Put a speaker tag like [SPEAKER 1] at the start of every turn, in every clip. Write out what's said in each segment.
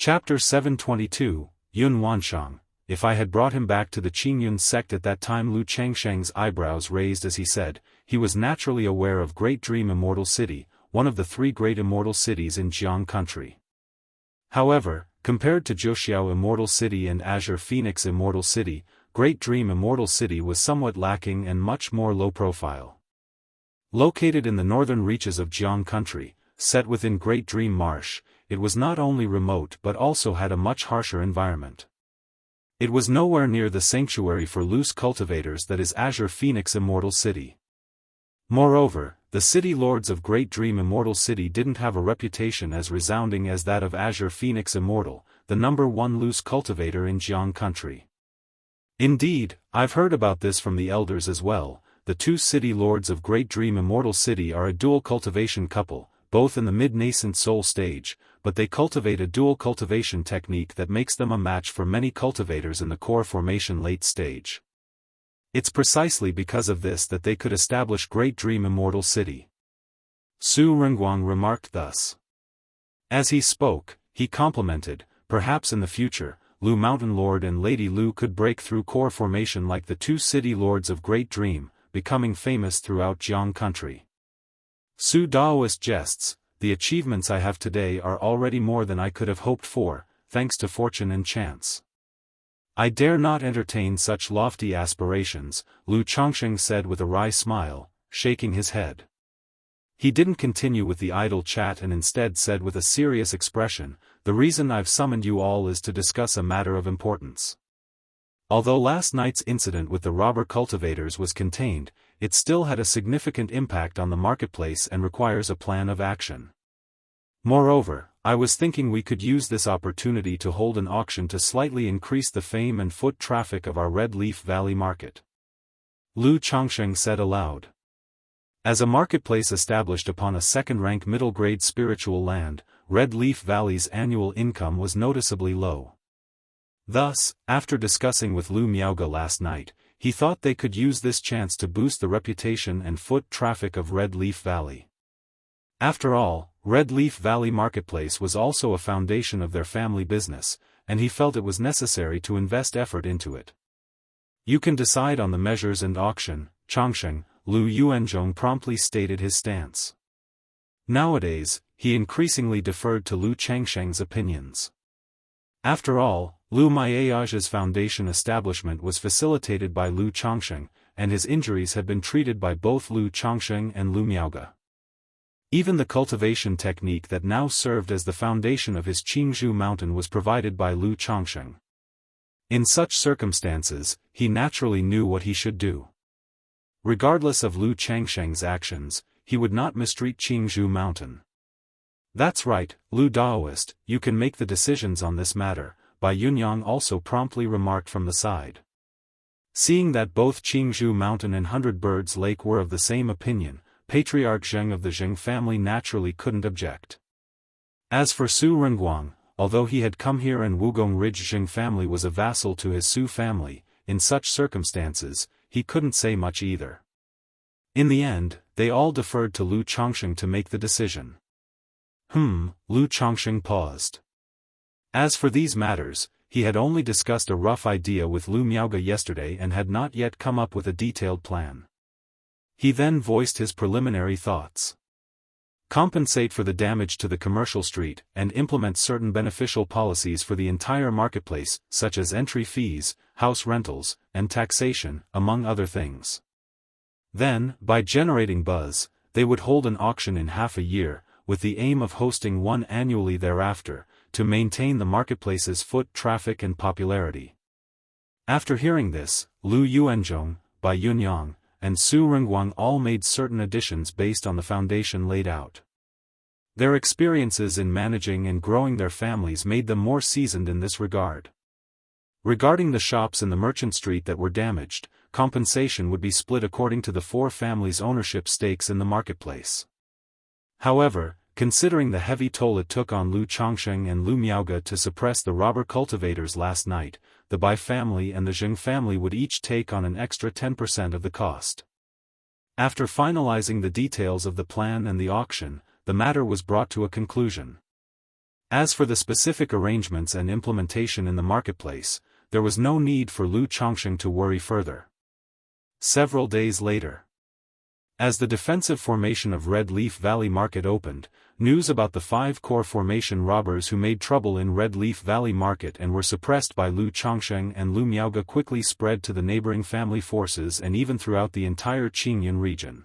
[SPEAKER 1] Chapter 722, Yun Wanshang. If I had brought him back to the Qingyun sect at that time. Lu Changsheng's eyebrows raised as he said, he was naturally aware of Great Dream Immortal City, one of the three great immortal cities in Jianghu country. However, compared to Zhuoxiao Immortal City and Azure Phoenix Immortal City, Great Dream Immortal City was somewhat lacking and much more low profile. Located in the northern reaches of Jianghu country, set within Great Dream Marsh, it was not only remote but also had a much harsher environment. It was nowhere near the sanctuary for loose cultivators that is Azure Phoenix Immortal City. Moreover, the city lords of Great Dream Immortal City didn't have a reputation as resounding as that of Azure Phoenix Immortal, the #1 loose cultivator in Jianghu country. Indeed, I've heard about this from the elders as well. The two city lords of Great Dream Immortal City are a dual cultivation couple, both in the mid-nascent soul stage, but they cultivate a dual cultivation technique that makes them a match for many cultivators in the core formation late stage. It's precisely because of this that they could establish Great Dream Immortal City. Su Renguang remarked thus. As he spoke, he complimented, perhaps in the future, Lu Mountain Lord and Lady Lu could break through core formation like the two city lords of Great Dream, becoming famous throughout Jianghu country. Su Daoist jests, the achievements I have today are already more than I could have hoped for, thanks to fortune and chance. I dare not entertain such lofty aspirations, Lu Changsheng said with a wry smile, shaking his head. He didn't continue with the idle chat and instead said with a serious expression, the reason I've summoned you all is to discuss a matter of importance. Although last night's incident with the robber cultivators was contained, it still had a significant impact on the marketplace and requires a plan of action. Moreover, I was thinking we could use this opportunity to hold an auction to slightly increase the fame and foot traffic of our Red Leaf Valley market. Lu Changsheng said aloud. As a marketplace established upon a second-rank middle-grade spiritual land, Red Leaf Valley's annual income was noticeably low. Thus, after discussing with Lu Miaoge last night, he thought they could use this chance to boost the reputation and foot traffic of Red Leaf Valley. After all, Red Leaf Valley Marketplace was also a foundation of their family business, and he felt it was necessary to invest effort into it. You can decide on the measures and auction, Changsheng, Lu Yuanzhong promptly stated his stance. Nowadays, he increasingly deferred to Lu Changsheng's opinions. After all, Lu Miaoge's foundation establishment was facilitated by Lu Changsheng, and his injuries had been treated by both Lu Changsheng and Lu Miaoge. Even the cultivation technique that now served as the foundation of his Qingzhou mountain was provided by Lu Changsheng. In such circumstances, he naturally knew what he should do. Regardless of Lu Changsheng's actions, he would not mistreat Qingzhou mountain. That's right, Lu Daoist, you can make the decisions on this matter, Bai Yunyang also promptly remarked from the side. Seeing that both Qingzhou mountain and Hundred Birds Lake were of the same opinion, Patriarch Zheng of the Zheng family naturally couldn't object. As for Su Renguang, although he had come here and Wugong Ridge Zheng family was a vassal to his Su family, in such circumstances, he couldn't say much either. In the end, they all deferred to Lu Changsheng to make the decision. Lu Changsheng paused. As for these matters, he had only discussed a rough idea with Lu Miaoge yesterday and had not yet come up with a detailed plan. He then voiced his preliminary thoughts. Compensate for the damage to the commercial street and implement certain beneficial policies for the entire marketplace, such as entry fees, house rentals, and taxation, among other things. Then, by generating buzz, they would hold an auction in half a year, with the aim of hosting one annually thereafter, to maintain the marketplace's foot traffic and popularity. After hearing this, Lu Yuanzhong, Bai Yunyang, and Su Renguang all made certain additions based on the foundation laid out. Their experiences in managing and growing their families made them more seasoned in this regard. Regarding the shops in the merchant street that were damaged, compensation would be split according to the four families' ownership stakes in the marketplace. However, considering the heavy toll it took on Lu Changsheng and Lu Miaoge to suppress the robber cultivators last night, the Bai family and the Zheng family would each take on an extra 10% of the cost. After finalizing the details of the plan and the auction, the matter was brought to a conclusion. As for the specific arrangements and implementation in the marketplace, there was no need for Lu Chongsheng to worry further. Several days later, as the defensive formation of Red Leaf Valley Market opened, news about the 5 core formation robbers who made trouble in Red Leaf Valley Market and were suppressed by Lu Chongsheng and Lu Miaoge quickly spread to the neighboring family forces and even throughout the entire Qingyun region.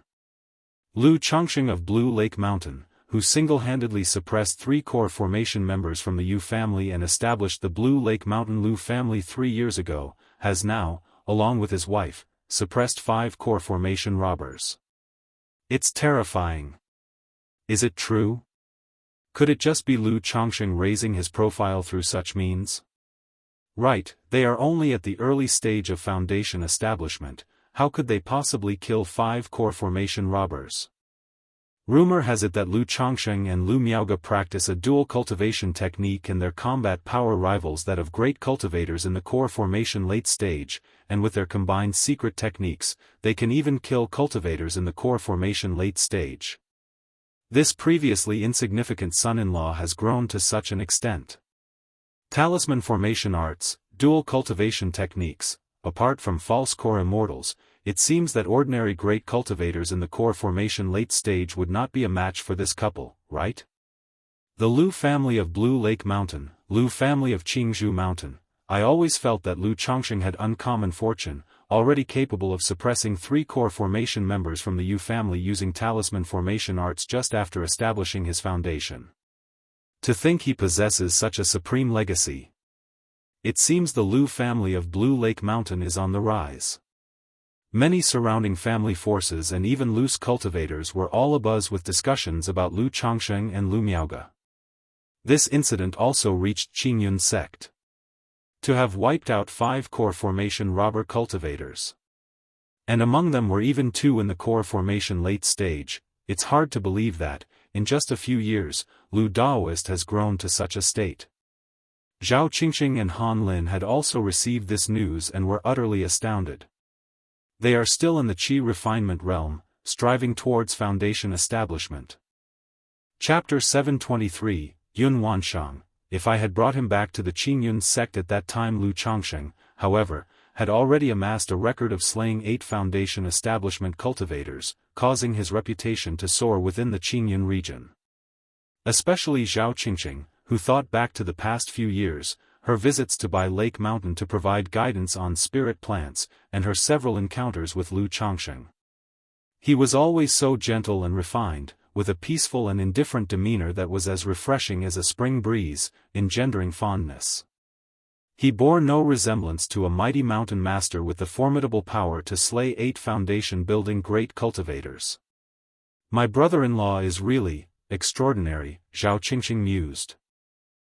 [SPEAKER 1] Lu Chongsheng of Blue Lake Mountain, who single-handedly suppressed 3 core formation members from the Yu family and established the Blue Lake Mountain Lu family 3 years ago, has now, along with his wife, suppressed 5 core formation robbers. It's terrifying. Is it true? Could it just be Lu Chongsheng raising his profile through such means? Right, they are only at the early stage of foundation establishment. How could they possibly kill 5 core formation robbers? Rumor has it that Lu Chongsheng and Lu Miaoge practice a dual cultivation technique and their combat power rivals that of great cultivators in the core formation late stage, and with their combined secret techniques, they can even kill cultivators in the core formation late stage. This previously insignificant son-in-law has grown to such an extent. Talisman formation arts, dual cultivation techniques, apart from false core immortals, it seems that ordinary great cultivators in the core formation late stage would not be a match for this couple, right? The Lu family of Blue Lake Mountain, Lu family of Qingzhou Mountain. I always felt that Lu Chongsheng had uncommon fortune, already capable of suppressing 3 core formation members from the Yu family using talisman formation arts just after establishing his foundation. To think he possesses such a supreme legacy. It seems the Lu family of Blue Lake Mountain is on the rise. Many surrounding family forces and even loose cultivators were all abuzz with discussions about Lu Chongsheng and Lu Miaoge. This incident also reached Qingyun sect. To have wiped out 5 core formation robber cultivators. And among them were even 2 in the core formation late stage. It's hard to believe that, in just a few years, Lu Daoist has grown to such a state. Zhao Qingqing and Han Lin had also received this news and were utterly astounded. They are still in the Qi refinement realm, striving towards foundation establishment. Chapter 723, Yun Wanshang. If I had brought him back to the Qingyun sect at that time, Lu Chongsheng, however, had already amassed a record of slaying 8 foundation establishment cultivators, causing his reputation to soar within the Qingyun region. Especially Zhao Qingqing, who thought back to the past few years, her visits to Bai Lake Mountain to provide guidance on spirit plants, and her several encounters with Lu Chongsheng. He was always so gentle and refined, with a peaceful and indifferent demeanor that was as refreshing as a spring breeze, engendering fondness. He bore no resemblance to a mighty mountain master with the formidable power to slay 8 foundation-building great cultivators. My brother-in-law is really extraordinary, Zhao Qingqing mused.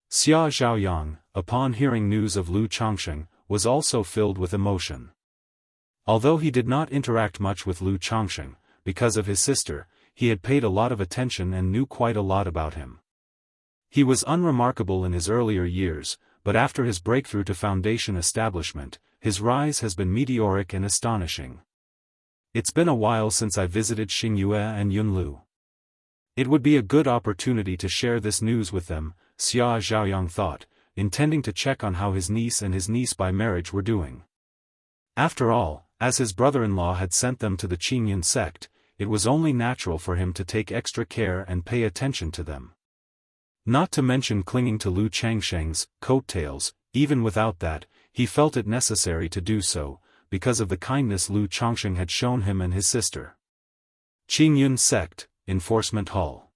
[SPEAKER 1] Xia Zhaoyang, upon hearing news of Lu Chongsheng, was also filled with emotion. Although he did not interact much with Lu Chongsheng, because of his sister, he had paid a lot of attention and knew quite a lot about him. He was unremarkable in his earlier years, but after his breakthrough to foundation establishment, his rise has been meteoric and astonishing. It's been a while since I visited Xingyue and Yunlu. It would be a good opportunity to share this news with them, Xia Zhaoyang thought, intending to check on how his niece and his niece by marriage were doing. After all, as his brother-in-law had sent them to the Qingyun sect, it was only natural for him to take extra care and pay attention to them. Not to mention clinging to Lu Changsheng's coattails. Even without that, he felt it necessary to do so, because of the kindness Lu Chongsheng had shown him and his sister. Qingyun sect, Enforcement Hall.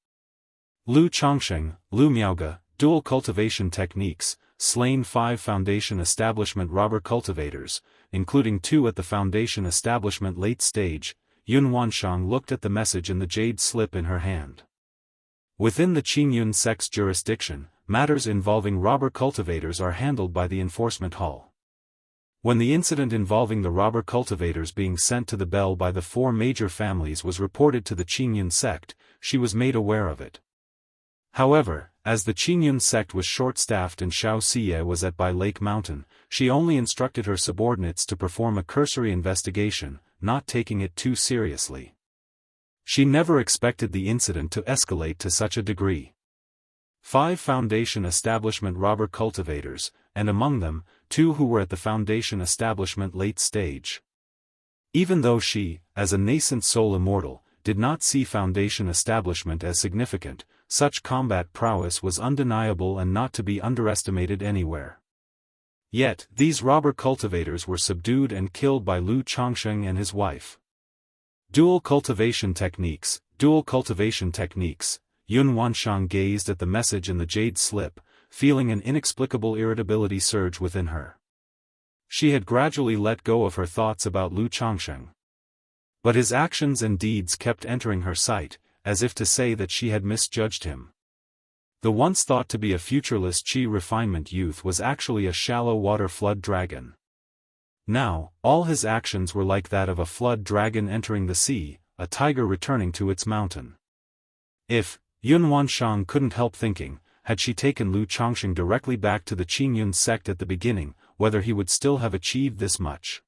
[SPEAKER 1] Lu Chongsheng, Lu Miaoge, dual cultivation techniques, slain 5 foundation establishment robber cultivators, including 2 at the foundation establishment late stage. Yun Wanshang looked at the message in the jade slip in her hand. Within the Qingyun sect's jurisdiction, matters involving robber cultivators are handled by the Enforcement Hall. When the incident involving the robber cultivators being sent to the bell by the 4 major families was reported to the Qingyun sect, she was made aware of it. However, as the Qingyun sect was short-staffed and Xiao Siye was at Bai Lake Mountain, she only instructed her subordinates to perform a cursory investigation, not taking it too seriously. She never expected the incident to escalate to such a degree. 5 Foundation Establishment robber cultivators, and among them, 2 who were at the Foundation Establishment late stage. Even though she, as a nascent soul immortal, did not see Foundation Establishment as significant, such combat prowess was undeniable and not to be underestimated anywhere. Yet, these robber cultivators were subdued and killed by Lu Changsheng and his wife. Dual cultivation techniques, Yun Wanshang gazed at the message in the jade slip, feeling an inexplicable irritability surge within her. She had gradually let go of her thoughts about Lu Changsheng. But his actions and deeds kept entering her sight, as if to say that she had misjudged him. The once thought to be a futureless chi refinement youth was actually a shallow water flood dragon. Now, all his actions were like that of a flood dragon entering the sea, a tiger returning to its mountain. If, Yun Wanshang couldn't help thinking, had she taken Lu Changsheng directly back to the Qingyun sect at the beginning, whether he would still have achieved this much.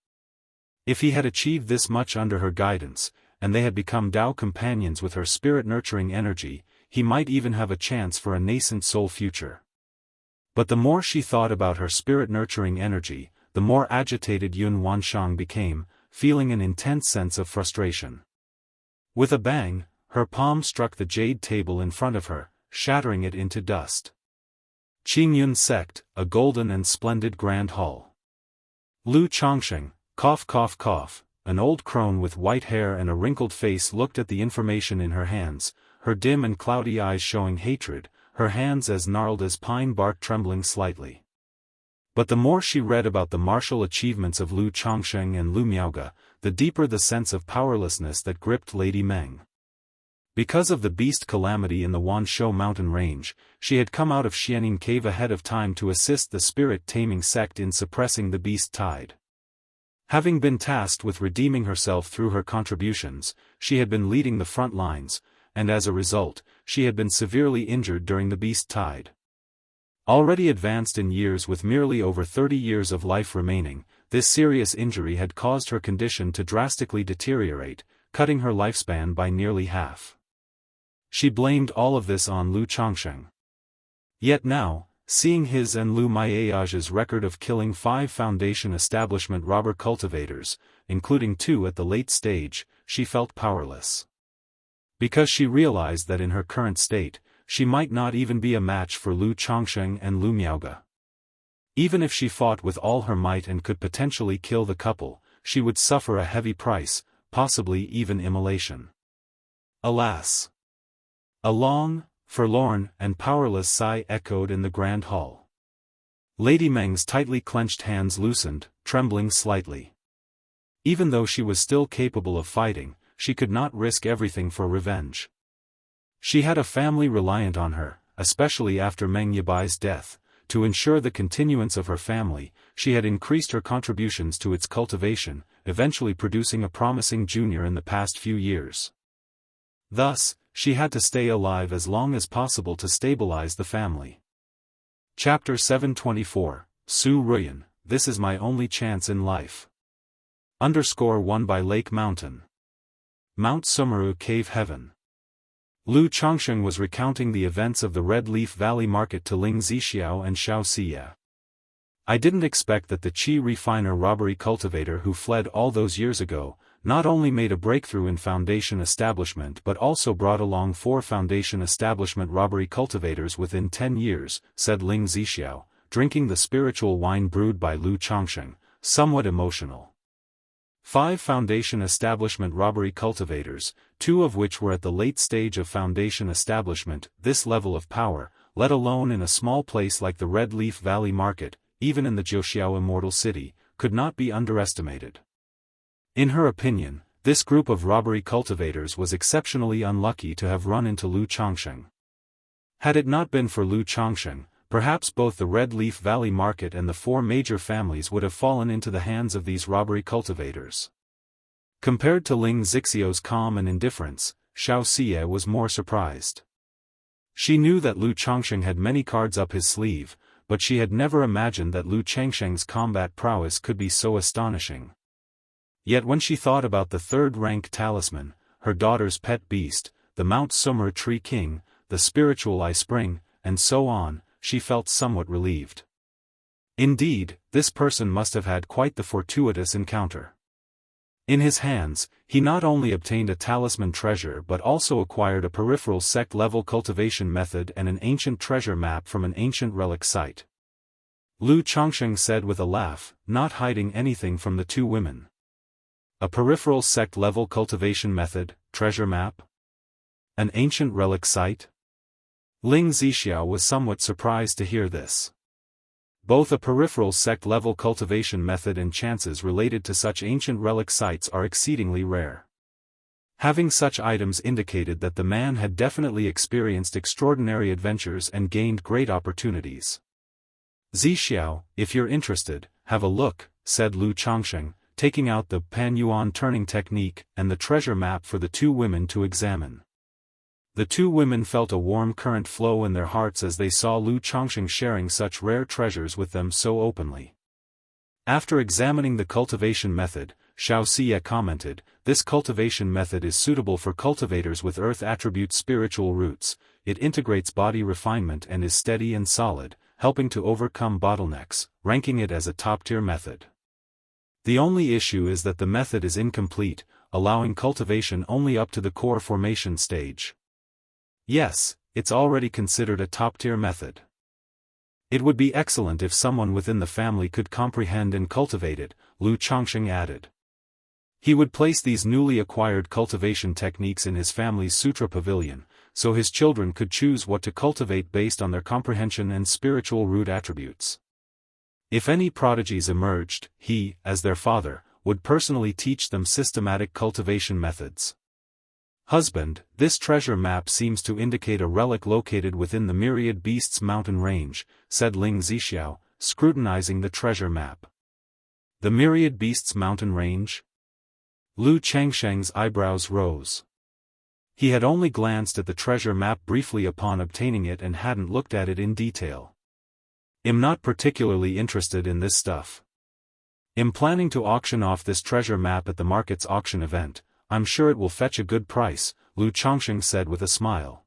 [SPEAKER 1] If he had achieved this much under her guidance, and they had become Dao companions with her spirit-nurturing energy, he might even have a chance for a nascent soul future. But the more she thought about her spirit-nurturing energy, the more agitated Yun Wanshang became, feeling an intense sense of frustration. With a bang, her palm struck the jade table in front of her, shattering it into dust. Qingyun sect, a golden and splendid grand hall. Lu Changsheng, cough cough cough, an old crone with white hair and a wrinkled face looked at the information in her hands, her dim and cloudy eyes showing hatred, her hands as gnarled as pine bark trembling slightly. But the more she read about the martial achievements of Lu Changsheng and Lu Miaoge, the deeper the sense of powerlessness that gripped Lady Meng. Because of the beast calamity in the Wanshou mountain range, she had come out of Xianing Cave ahead of time to assist the spirit-taming sect in suppressing the beast tide. Having been tasked with redeeming herself through her contributions, she had been leading the front lines, and as a result, she had been severely injured during the beast tide. Already advanced in years with merely over 30 years of life remaining, this serious injury had caused her condition to drastically deteriorate, cutting her lifespan by nearly half. She blamed all of this on Lu Changsheng. Yet now, seeing his and Lu Miaoge's record of killing 5 Foundation Establishment robber cultivators, including 2 at the late stage, she felt powerless. Because she realized that in her current state, she might not even be a match for Lu Changsheng and Lu Miaoge. Even if she fought with all her might and could potentially kill the couple, she would suffer a heavy price, possibly even immolation. Alas! A long, forlorn, and powerless sigh echoed in the grand hall. Lady Meng's tightly clenched hands loosened, trembling slightly. Even though she was still capable of fighting, she could not risk everything for revenge. She had a family reliant on her, especially after Meng Yibai's death. To ensure the continuance of her family, she had increased her contributions to its cultivation, eventually producing a promising junior in the past few years. Thus, she had to stay alive as long as possible to stabilize the family. Chapter 724, Su Ruyan, This is my only chance in life. _1 by Lake Mountain. Mount Sumeru Cave Heaven. Lu Changsheng was recounting the events of the Red Leaf Valley Market to Ling Zixiao and Xiao Xie. I didn't expect that the Qi refiner robbery cultivator who fled all those years ago, not only made a breakthrough in Foundation Establishment but also brought along 4 Foundation Establishment robbery cultivators within 10 years, said Ling Zixiao, drinking the spiritual wine brewed by Lu Changsheng, somewhat emotional. 5 Foundation Establishment robbery cultivators, 2 of which were at the late stage of Foundation Establishment. This level of power, let alone in a small place like the Red Leaf Valley Market, even in the Jiuxiao Immortal City, could not be underestimated. In her opinion, this group of robbery cultivators was exceptionally unlucky to have run into Lu Changsheng. Had it not been for Lu Changsheng, perhaps both the Red Leaf Valley Market and the 4 major families would have fallen into the hands of these robbery cultivators. Compared to Ling Zixiao's calm and indifference, Xiao Xie was more surprised. She knew that Lu Changsheng had many cards up his sleeve, but she had never imagined that Lu Changsheng's combat prowess could be so astonishing. Yet when she thought about the 3rd-rank talisman, her daughter's pet beast, the Mount Sumer Tree King, the spiritual Eye Spring, and so on, she felt somewhat relieved. Indeed, this person must have had quite the fortuitous encounter. In his hands, he not only obtained a talisman treasure but also acquired a peripheral sect-level cultivation method and an ancient treasure map from an ancient relic site. Lu Changsheng said with a laugh, not hiding anything from the two women. A peripheral sect-level cultivation method, treasure map? An ancient relic site? Ling Zixiao was somewhat surprised to hear this. Both a peripheral sect-level cultivation method and chances related to such ancient relic sites are exceedingly rare. Having such items indicated that the man had definitely experienced extraordinary adventures and gained great opportunities. Zixiao, if you're interested, have a look, said Lu Changsheng, taking out the Pan-Yuan turning technique and the treasure map for the two women to examine. The two women felt a warm current flow in their hearts as they saw Lu Changsheng sharing such rare treasures with them so openly. After examining the cultivation method, Xiao Xie commented, "This cultivation method is suitable for cultivators with earth attribute spiritual roots. It integrates body refinement and is steady and solid, helping to overcome bottlenecks, ranking it as a top-tier method. The only issue is that the method is incomplete, allowing cultivation only up to the core formation stage. Yes, it's already considered a top-tier method. It would be excellent if someone within the family could comprehend and cultivate it," Lu Changsheng added. He would place these newly acquired cultivation techniques in his family's sutra pavilion, so his children could choose what to cultivate based on their comprehension and spiritual root attributes. If any prodigies emerged, he, as their father, would personally teach them systematic cultivation methods. "Husband, this treasure map seems to indicate a relic located within the Myriad Beasts mountain range," said Ling Zixiao, scrutinizing the treasure map. "The Myriad Beasts mountain range?" Lu Changsheng's eyebrows rose. He had only glanced at the treasure map briefly upon obtaining it and hadn't looked at it in detail. "I'm not particularly interested in this stuff. I'm planning to auction off this treasure map at the market's auction event. I'm sure it will fetch a good price," Lu Changsheng said with a smile.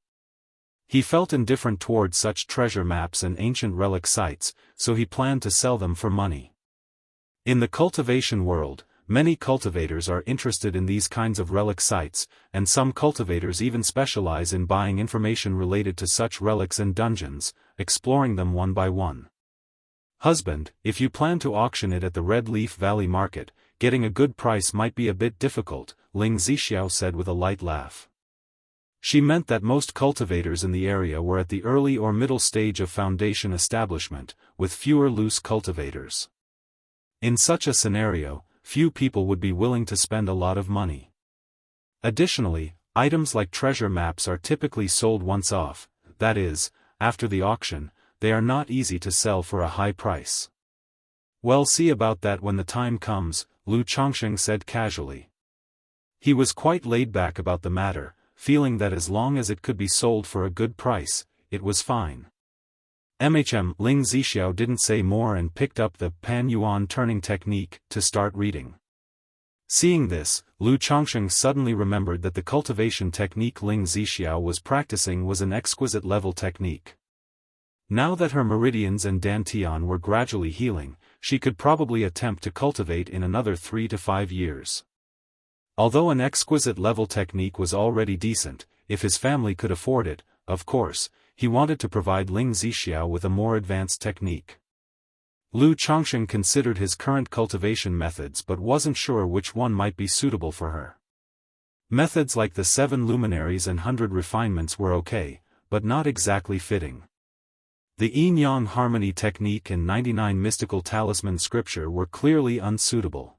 [SPEAKER 1] He felt indifferent towards such treasure maps and ancient relic sites, so he planned to sell them for money. In the cultivation world, many cultivators are interested in these kinds of relic sites, and some cultivators even specialize in buying information related to such relics and dungeons, exploring them one by one. "Husband, if you plan to auction it at the Red Leaf Valley Market, getting a good price might be a bit difficult," Ling Zixiao said with a light laugh. She meant that most cultivators in the area were at the early or middle stage of foundation establishment, with fewer loose cultivators. In such a scenario, few people would be willing to spend a lot of money. Additionally, items like treasure maps are typically sold once off, that is, after the auction. They are not easy to sell for a high price. "Well, see about that when the time comes," Lu Changsheng said casually. He was quite laid back about the matter, feeling that as long as it could be sold for a good price, it was fine. Ling Zixiao didn't say more and picked up the Pan-Yuan turning technique to start reading. Seeing this, Lu Changsheng suddenly remembered that the cultivation technique Ling Zixiao was practicing was an exquisite level technique. Now that her meridians and dantian were gradually healing, she could probably attempt to cultivate in another 3 to 5 years. Although an exquisite level technique was already decent, if his family could afford it, of course, he wanted to provide Ling Zixiao with a more advanced technique. Lu Changsheng considered his current cultivation methods but wasn't sure which one might be suitable for her. Methods like the 7 luminaries and 100 refinements were okay, but not exactly fitting. The yin-yang harmony technique and 99 mystical talisman scripture were clearly unsuitable.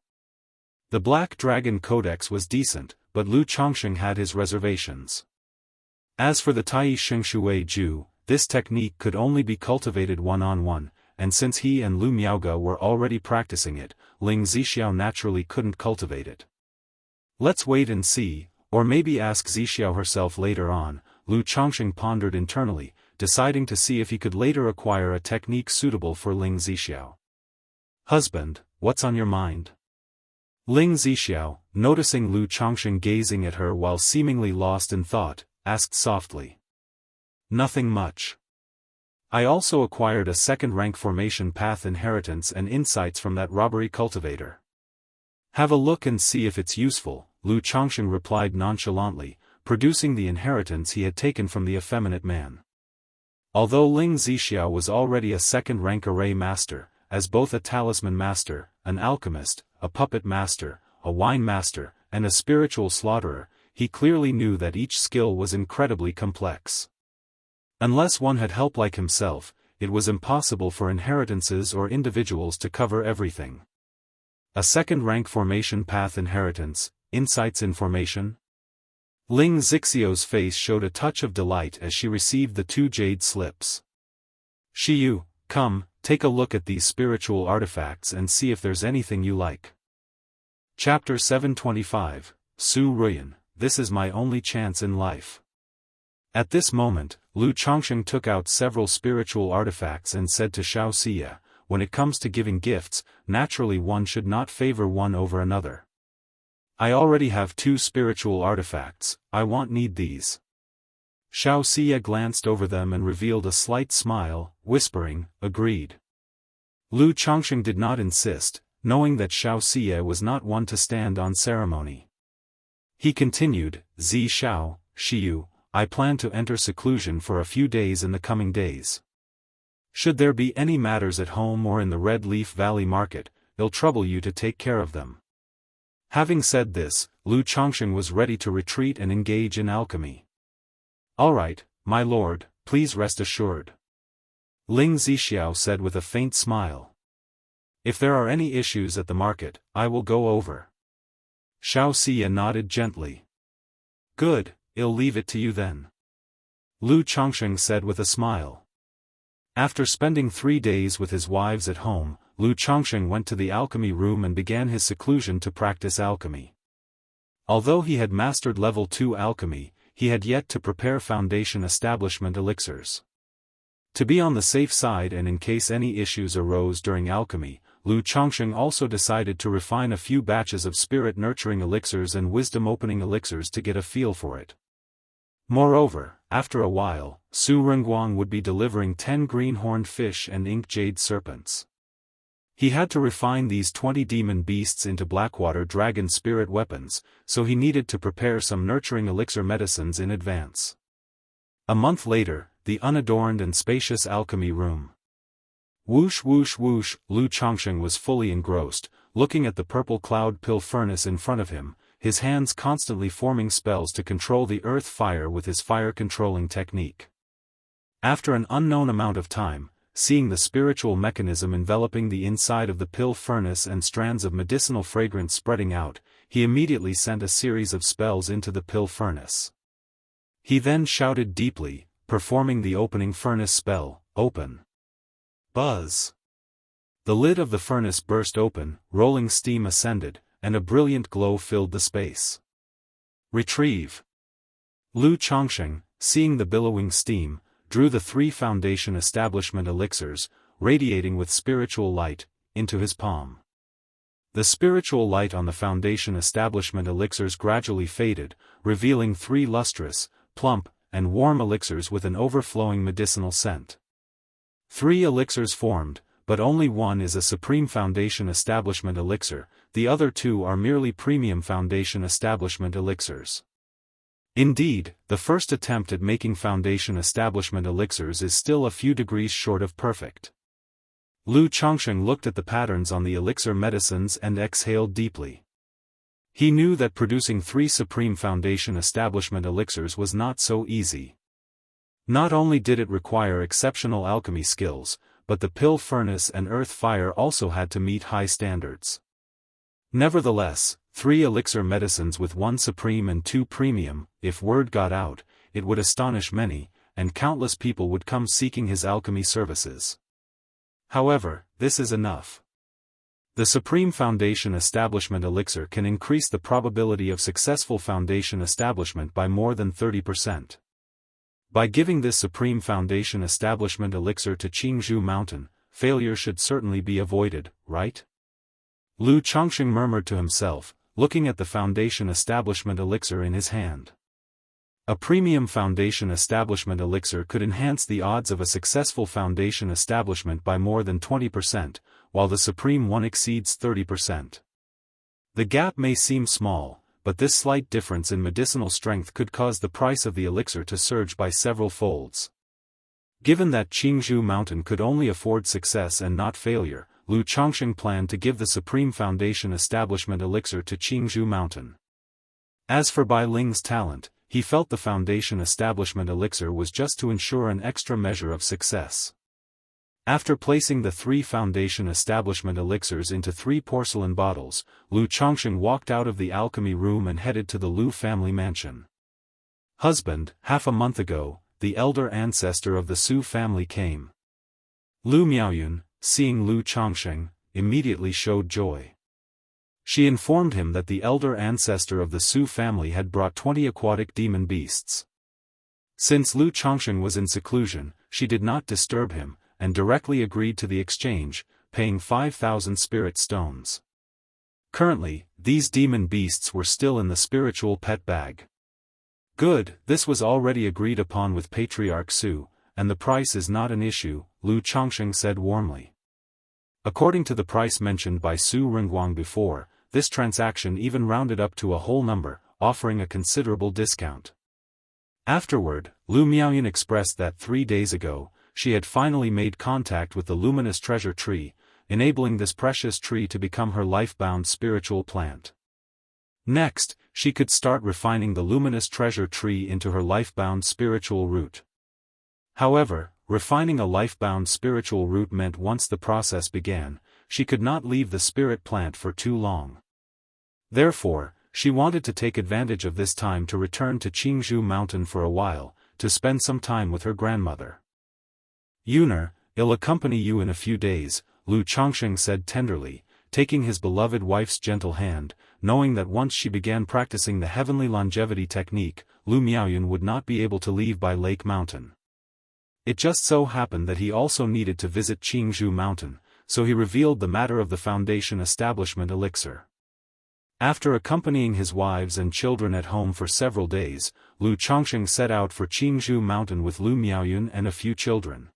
[SPEAKER 1] The Black Dragon Codex was decent, but Lu Changsheng had his reservations. As for the Tai Sheng Shui Ju, this technique could only be cultivated one-on-one, and since he and Lu Miaoge were already practicing it, Ling Zixiao naturally couldn't cultivate it. "Let's wait and see, or maybe ask Zixiao herself later on," Lu Changsheng pondered internally, deciding to see if he could later acquire a technique suitable for Ling Zixiao. "Husband, what's on your mind?" Ling Zixiao, noticing Lu Changsheng gazing at her while seemingly lost in thought, asked softly. "Nothing much. I also acquired a second-rank formation path inheritance and insights from that robbery cultivator. Have a look and see if it's useful, Lu Changsheng replied nonchalantly, producing the inheritance he had taken from the effeminate man. Although Ling Zixiao was already a second-rank array master, as both a talisman master, an alchemist, a puppet master, a wine master, and a spiritual slaughterer, he clearly knew that each skill was incredibly complex. Unless one had help like himself, it was impossible for inheritances or individuals to cover everything. A second-rank formation path inheritance, insights in formation? Ling Zixiao's face showed a touch of delight as she received the 2 jade slips. Shiyu, come, take a look at these spiritual artifacts and see if there's anything you like. Chapter 725, Su Ruyan, this is my only chance in life. At this moment, Lu Changsheng took out several spiritual artifacts and said to Xiao Xia, when it comes to giving gifts, naturally one should not favor one over another. I already have 2 spiritual artifacts, I won't need these. Xiao Xia glanced over them and revealed a slight smile, whispering, agreed. Lu Changsheng did not insist, knowing that Xiao Xia was not one to stand on ceremony. He continued, Zi Xiao, Shiyu, I plan to enter seclusion for a few days in the coming days. Should there be any matters at home or in the Red Leaf Valley market, I'll trouble you to take care of them. Having said this, Lu Changsheng was ready to retreat and engage in alchemy. All right, my lord, please rest assured. Ling Zixiao said with a faint smile. If there are any issues at the market, I will go over. Xiao Xia nodded gently. Good, I'll leave it to you then. Lu Changsheng said with a smile. After spending 3 days with his wives at home, Lu Changsheng went to the alchemy room and began his seclusion to practice alchemy. Although he had mastered level 2 alchemy, he had yet to prepare foundation establishment elixirs. To be on the safe side and in case any issues arose during alchemy, Lu Changsheng also decided to refine a few batches of spirit-nurturing elixirs and wisdom-opening elixirs to get a feel for it. Moreover, after a while, Su Renguang would be delivering 10 green-horned fish and ink jade serpents. He had to refine these 20 demon beasts into Blackwater dragon spirit weapons, so he needed to prepare some nurturing elixir medicines in advance. A month later, the unadorned and spacious alchemy room. Whoosh whoosh whoosh, Lu Changsheng was fully engrossed, looking at the purple cloud pill furnace in front of him, his hands constantly forming spells to control the earth fire with his fire-controlling technique. After an unknown amount of time, seeing the spiritual mechanism enveloping the inside of the pill furnace and strands of medicinal fragrance spreading out, he immediately sent a series of spells into the pill furnace. He then shouted deeply, performing the opening furnace spell, open. Buzz. The lid of the furnace burst open, rolling steam ascended, and a brilliant glow filled the space. Retrieve. Lu Changsheng, seeing the billowing steam, drew the 3 foundation establishment elixirs, radiating with spiritual light, into his palm. The spiritual light on the foundation establishment elixirs gradually faded, revealing 3 lustrous, plump, and warm elixirs with an overflowing medicinal scent. 3 elixirs formed, but only one is a supreme foundation establishment elixir, the other 2 are merely premium foundation establishment elixirs. Indeed, the first attempt at making foundation establishment elixirs is still a few degrees short of perfect. Lu Changsheng looked at the patterns on the elixir medicines and exhaled deeply. He knew that producing 3 supreme foundation establishment elixirs was not so easy. Not only did it require exceptional alchemy skills, but the pill furnace and earth fire also had to meet high standards. Nevertheless, 3 elixir medicines with 1 supreme and 2 premium, if word got out, it would astonish many, and countless people would come seeking his alchemy services. However, this is enough. The Supreme Foundation Establishment Elixir can increase the probability of successful foundation establishment by more than 30%. By giving this Supreme Foundation Establishment Elixir to Jianghu Mountain, failure should certainly be avoided, right? Lu Changsheng murmured to himself, looking at the Foundation Establishment Elixir in his hand. A premium foundation establishment elixir could enhance the odds of a successful foundation establishment by more than 20%, while the supreme one exceeds 30%. The gap may seem small, but this slight difference in medicinal strength could cause the price of the elixir to surge by several folds. Given that Jianghu Mountain could only afford success and not failure, Lu Chongsheng planned to give the Supreme Foundation Establishment Elixir to Jianghu Mountain. As for Bai Ling's talent, he felt the Foundation Establishment Elixir was just to ensure an extra measure of success. After placing the 3 Foundation Establishment Elixirs into 3 porcelain bottles, Lu Chongsheng walked out of the alchemy room and headed to the Lu family mansion. Husband, half a month ago, the elder ancestor of the Su family came. Lu Miaoyun, seeing Lu Chongsheng, immediately showed joy. She informed him that the elder ancestor of the Su family had brought 20 aquatic demon beasts. Since Lu Chongsheng was in seclusion, she did not disturb him, and directly agreed to the exchange, paying 5,000 spirit stones. Currently, these demon beasts were still in the spiritual pet bag. Good, this was already agreed upon with Patriarch Su, and the price is not an issue, Lu Chongsheng said warmly. According to the price mentioned by Su Ringguang before, this transaction even rounded up to a whole number, offering a considerable discount. Afterward, Lu Miaoyun expressed that 3 days ago, she had finally made contact with the luminous treasure tree, enabling this precious tree to become her life-bound spiritual plant. Next, she could start refining the luminous treasure tree into her life-bound spiritual root. However, refining a life-bound spiritual root meant once the process began, she could not leave the spirit plant for too long. Therefore, she wanted to take advantage of this time to return to Jianghu Mountain for a while, to spend some time with her grandmother. Yuner, I'll accompany you in a few days, Lu Chongsheng said tenderly, taking his beloved wife's gentle hand, knowing that once she began practicing the heavenly longevity technique, Lu Miaoyun would not be able to leave by Lake Mountain. It just so happened that he also needed to visit Jianghu Mountain, so he revealed the matter of the Foundation Establishment Elixir. After accompanying his wives and children at home for several days, Lu Chongsheng set out for Jianghu Mountain with Lu Miaoyun and a few children.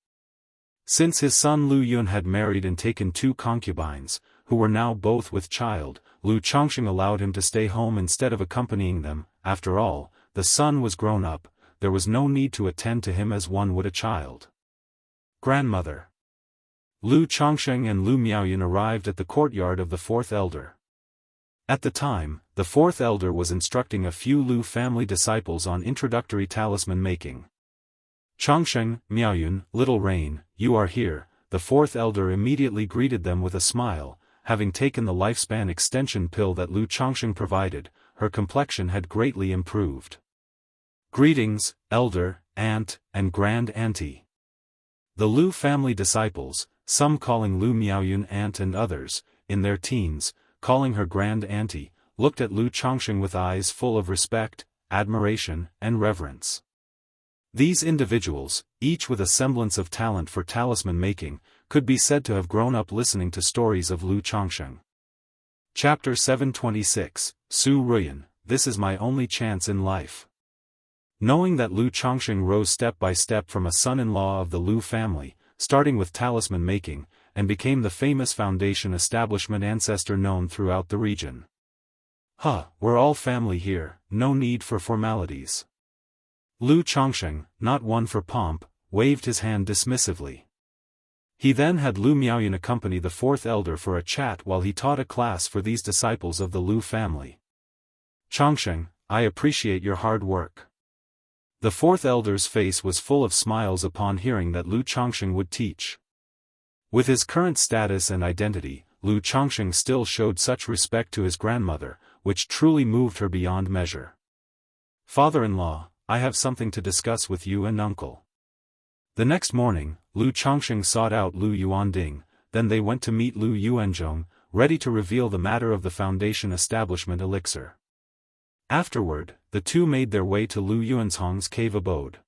[SPEAKER 1] Since his son Lu Yun had married and taken 2 concubines, who were now both with child, Lu Chongsheng allowed him to stay home instead of accompanying them. After all, the son was grown up, there was no need to attend to him as one would a child. Grandmother. Lu Chongsheng and Lu Miaoyun arrived at the courtyard of the 4th elder. At the time, the 4th elder was instructing a few Lu family disciples on introductory talisman making. Chongsheng, Miaoyun, Little Rain, you are here, the 4th elder immediately greeted them with a smile. Having taken the lifespan extension pill that Lu Chongsheng provided, her complexion had greatly improved. Greetings, elder, aunt, and grand auntie. The Lu family disciples, some calling Lu Miaoyun aunt and others, in their teens, calling her grand auntie, looked at Lu Chongsheng with eyes full of respect, admiration, and reverence. These individuals, each with a semblance of talent for talisman making, could be said to have grown up listening to stories of Lu Chongsheng. Chapter 726, Su Ruyan, This is my only chance in life. Knowing that Lu Chongsheng rose step by step from a son-in-law of the Lu family, starting with talisman making, and became the famous foundation establishment ancestor known throughout the region. We're all family here, no need for formalities. Lu Chongsheng, not one for pomp, waved his hand dismissively. He then had Lu Miaoyun accompany the 4th elder for a chat while he taught a class for these disciples of the Lu family. Chongsheng, I appreciate your hard work. The 4th elder's face was full of smiles upon hearing that Lu Chongsheng would teach. With his current status and identity, Lu Chongsheng still showed such respect to his grandmother, which truly moved her beyond measure. Father-in-law, I have something to discuss with you and uncle. The next morning, Lu Chongsheng sought out Lu Yuanding, then they went to meet Lu Yuanzhong, ready to reveal the matter of the Foundation Establishment Elixir. Afterward, the two made their way to Lu Yuanzhong's cave abode.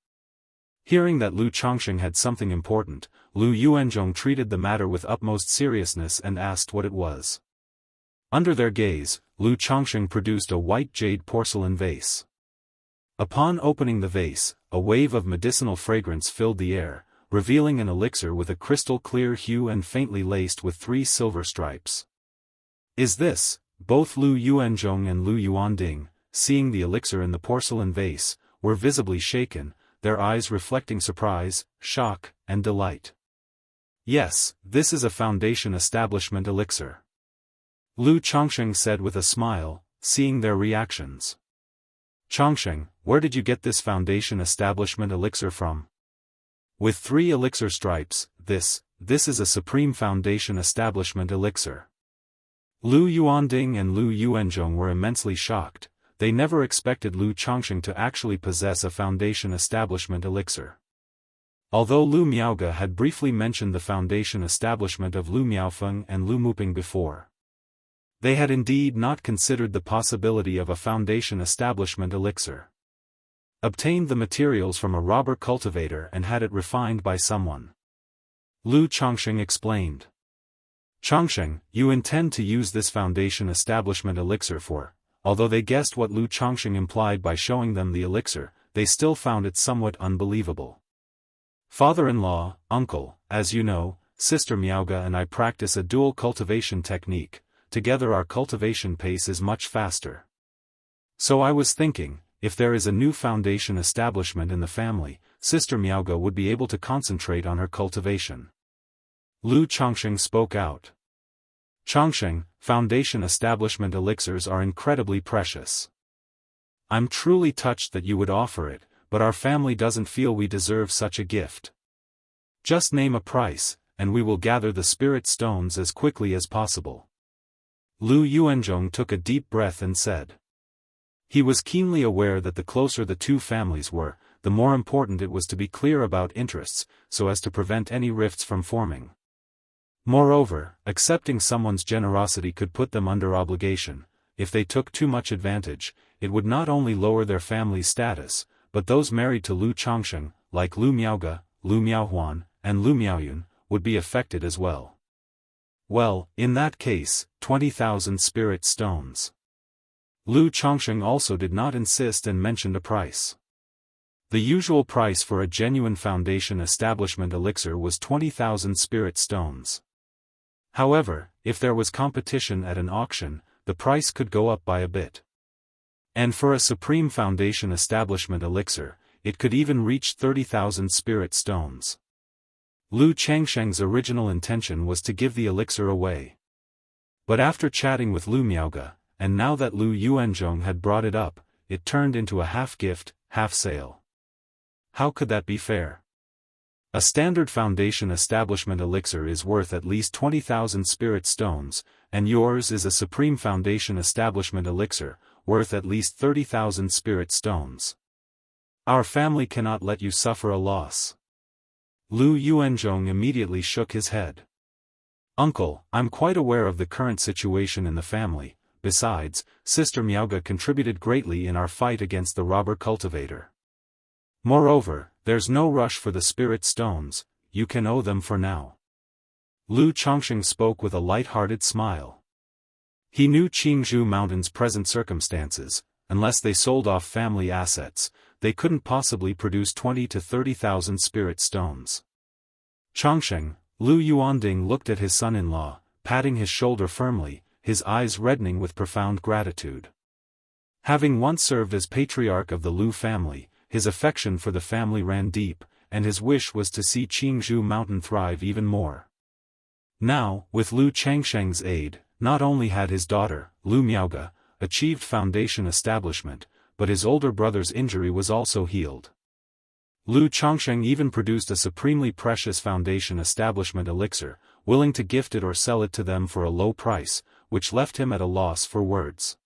[SPEAKER 1] Hearing that Lu Chongsheng had something important, Lu Yuanzhong treated the matter with utmost seriousness and asked what it was. Under their gaze, Lu Chongsheng produced a white jade porcelain vase. Upon opening the vase, a wave of medicinal fragrance filled the air, revealing an elixir with a crystal-clear hue and faintly laced with 3 silver stripes. "Is this?" Both Lu Yuanzhong and Lu Yuanding, seeing the elixir in the porcelain vase, were visibly shaken, their eyes reflecting surprise, shock, and delight. "Yes, this is a foundation establishment elixir," Lu Chongsheng said with a smile, seeing their reactions. "Chongsheng, where did you get this foundation establishment elixir from?" "With 3 elixir stripes, this is a supreme foundation establishment elixir." Lu Yuanding and Lu Yuanzhong were immensely shocked. They never expected Lu Chongsheng to actually possess a foundation establishment elixir. Although Lu Miaoge had briefly mentioned the foundation establishment of Lu Miaofeng and Lu Muping before, they had indeed not considered the possibility of a foundation establishment elixir. Obtained the materials from a robber cultivator and had it refined by someone, Lu Chongsheng explained. "Chongsheng, you intend to use this foundation establishment elixir for..." Although they guessed what Lu Chongsheng implied by showing them the elixir, they still found it somewhat unbelievable. "Father-in-law, uncle, as you know, Sister Miaoge and I practice a dual cultivation technique. Together our cultivation pace is much faster. So I was thinking, if there is a new foundation establishment in the family, Sister Miaoge would be able to concentrate on her cultivation." Lu Chongsheng spoke out. "Chongsheng, foundation establishment elixirs are incredibly precious. I'm truly touched that you would offer it, but our family doesn't feel we deserve such a gift. Just name a price, and we will gather the spirit stones as quickly as possible." Lu Yuanzhong took a deep breath and said. He was keenly aware that the closer the two families were, the more important it was to be clear about interests, so as to prevent any rifts from forming. Moreover, accepting someone's generosity could put them under obligation. If they took too much advantage, it would not only lower their family's status, but those married to Lu Chongsheng, like Lu Miaoge, Lu Miaohuan, and Lu Miaoyun, would be affected as well. "Well, in that case, 20,000 spirit stones." Lu Chongsheng also did not insist and mentioned a price. The usual price for a genuine foundation establishment elixir was 20,000 spirit stones. However, if there was competition at an auction, the price could go up by a bit. And for a supreme foundation establishment elixir, it could even reach 30,000 spirit stones. Lu Changsheng's original intention was to give the elixir away. But after chatting with Lu Miaoge, and now that Lu Yuanzhong had brought it up, it turned into a half-gift, half-sale. How could that be fair? A standard foundation establishment elixir is worth at least 20,000 spirit stones, and yours is a supreme foundation establishment elixir, worth at least 30,000 spirit stones. Our family cannot let you suffer a loss. Lu Yuanzhong immediately shook his head. "Uncle, I'm quite aware of the current situation in the family. Besides, Sister Miaoge contributed greatly in our fight against the robber cultivator. Moreover, there's no rush for the spirit stones, you can owe them for now." Lu Chongsheng spoke with a light-hearted smile. He knew Jianghu Mountain's present circumstances. Unless they sold off family assets, they couldn't possibly produce 20 to 30,000 spirit stones. Chongsheng, Lu Yuanding looked at his son-in-law, patting his shoulder firmly, his eyes reddening with profound gratitude. Having once served as patriarch of the Lu family, his affection for the family ran deep, and his wish was to see Jianghu Mountain thrive even more. Now, with Lu Changsheng's aid, not only had his daughter, Lu Miaoge, achieved foundation establishment, but his older brother's injury was also healed. Lu Chongsheng even produced a supremely precious foundation establishment elixir, willing to gift it or sell it to them for a low price, which left him at a loss for words.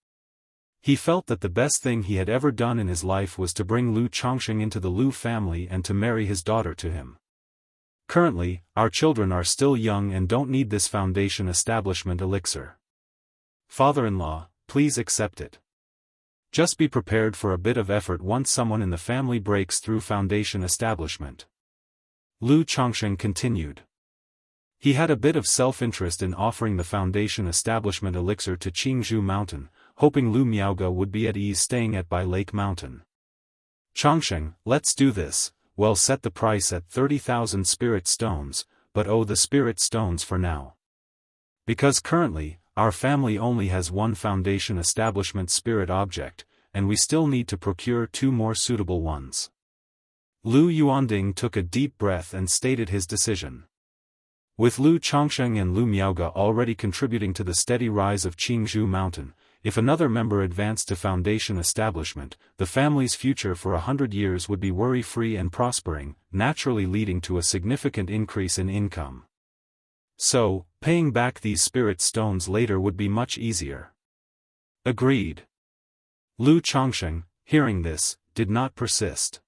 [SPEAKER 1] He felt that the best thing he had ever done in his life was to bring Lu Chongsheng into the Lu family and to marry his daughter to him. Currently, our children are still young and don't need this foundation establishment elixir. Father-in-law, please accept it. Just be prepared for a bit of effort once someone in the family breaks through foundation establishment. Lu Chongsheng continued. He had a bit of self-interest in offering the foundation establishment elixir to Jianghu Mountain, hoping Lu Miaoge would be at ease staying at Bai Lake Mountain. Changsheng, let's do this. Well, set the price at 30,000 spirit stones, but the spirit stones for now. Because currently, our family only has one foundation establishment spirit object, and we still need to procure 2 more suitable ones. Lu Yuanding took a deep breath and stated his decision. With Lu Changsheng and Lu Miaoge already contributing to the steady rise of Qingzhou Mountain, if another member advanced to foundation establishment, the family's future for 100 years would be worry-free and prospering, naturally leading to a significant increase in income. So, paying back these spirit stones later would be much easier. Agreed. Lu Changsheng, hearing this, did not persist.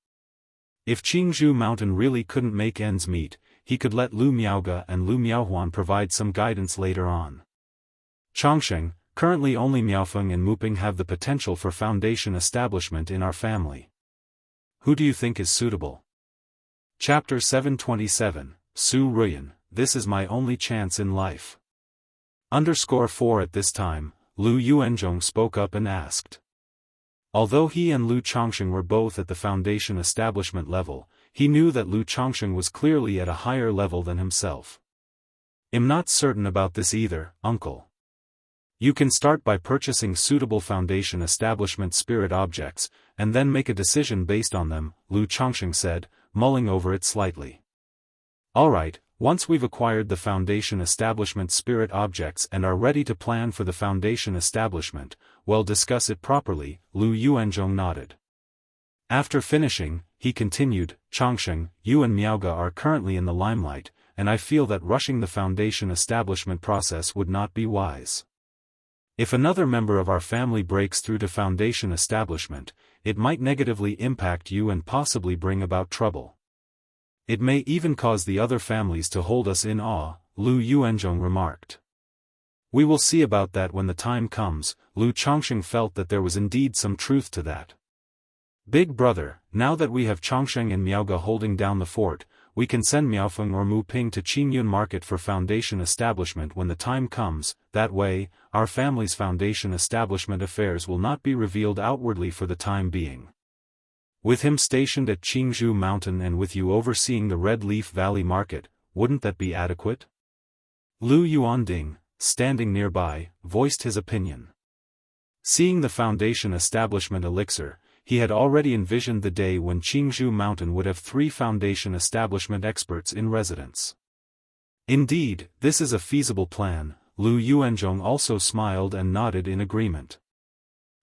[SPEAKER 1] If Qingzhou Mountain really couldn't make ends meet, he could let Lu Miaoge and Lu Miaohuan provide some guidance later on. Changsheng, currently only Miaofeng and Muping have the potential for foundation establishment in our family. Who do you think is suitable? Chapter 727, Su Ruyan, this is my only chance in life. _4 At this time, Lu Yuanzhong spoke up and asked. Although he and Lu Changsheng were both at the foundation establishment level, he knew that Lu Changsheng was clearly at a higher level than himself. I'm not certain about this either, uncle. You can start by purchasing suitable foundation establishment spirit objects, and then make a decision based on them, Lu Changsheng said, mulling over it slightly. Alright, once we've acquired the foundation establishment spirit objects and are ready to plan for the foundation establishment, we'll discuss it properly, Lu Yuanzhong nodded. After finishing, he continued, Changsheng, you and Miaoge are currently in the limelight, and I feel that rushing the foundation establishment process would not be wise. If another member of our family breaks through to foundation establishment, it might negatively impact you and possibly bring about trouble. It may even cause the other families to hold us in awe, Lu Yuanzhong remarked. We will see about that when the time comes. Lu Changsheng felt that there was indeed some truth to that. Big brother, now that we have Changsheng and Miaoge holding down the fort, we can send Miaofeng or Mu Ping to Qingyun Market for foundation establishment when the time comes. That way, our family's foundation establishment affairs will not be revealed outwardly for the time being. With him stationed at Qingzhou Mountain and with you overseeing the Red Leaf Valley Market, wouldn't that be adequate? Lu Yuanding, standing nearby, voiced his opinion. Seeing the foundation establishment elixir, he had already envisioned the day when Qingzhou Mountain would have 3 foundation establishment experts in residence. Indeed, this is a feasible plan. Lu Yuanzhong also smiled and nodded in agreement.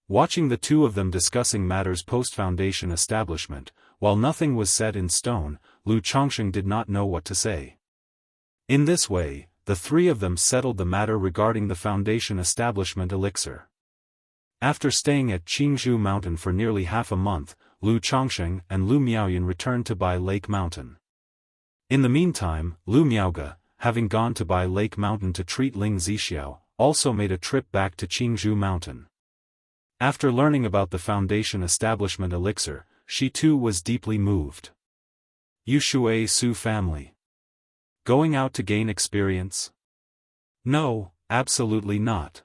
[SPEAKER 1] Watching the two of them discussing matters post-foundation establishment, while nothing was set in stone, Lu Changsheng did not know what to say. In this way, the 3 of them settled the matter regarding the foundation establishment elixir. After staying at Qingzhou Mountain for nearly half a month, Lu Changsheng and Lu Miaoyan returned to Bai Lake Mountain. In the meantime, Lu Miaoge, having gone to Bai Lake Mountain to treat Ling Zixiao, also made a trip back to Qingzhou Mountain. After learning about the foundation establishment elixir, she too was deeply moved. Yushui Su family. Going out to gain experience? No, absolutely not.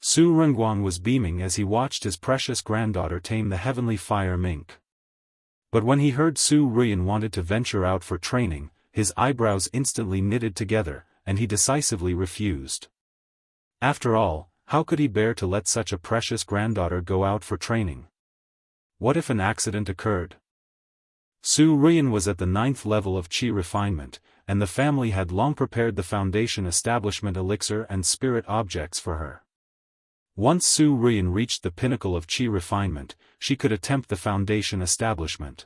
[SPEAKER 1] Su Renguang was beaming as he watched his precious granddaughter tame the heavenly fire mink. But when he heard Su Ruyan wanted to venture out for training, his eyebrows instantly knitted together, and he decisively refused. After all, how could he bear to let such a precious granddaughter go out for training? What if an accident occurred? Su Ruyan was at the 9th level of Qi refinement, and the family had long prepared the foundation establishment elixir and spirit objects for her. Once Su Ruyan reached the pinnacle of Qi refinement, she could attempt the foundation establishment.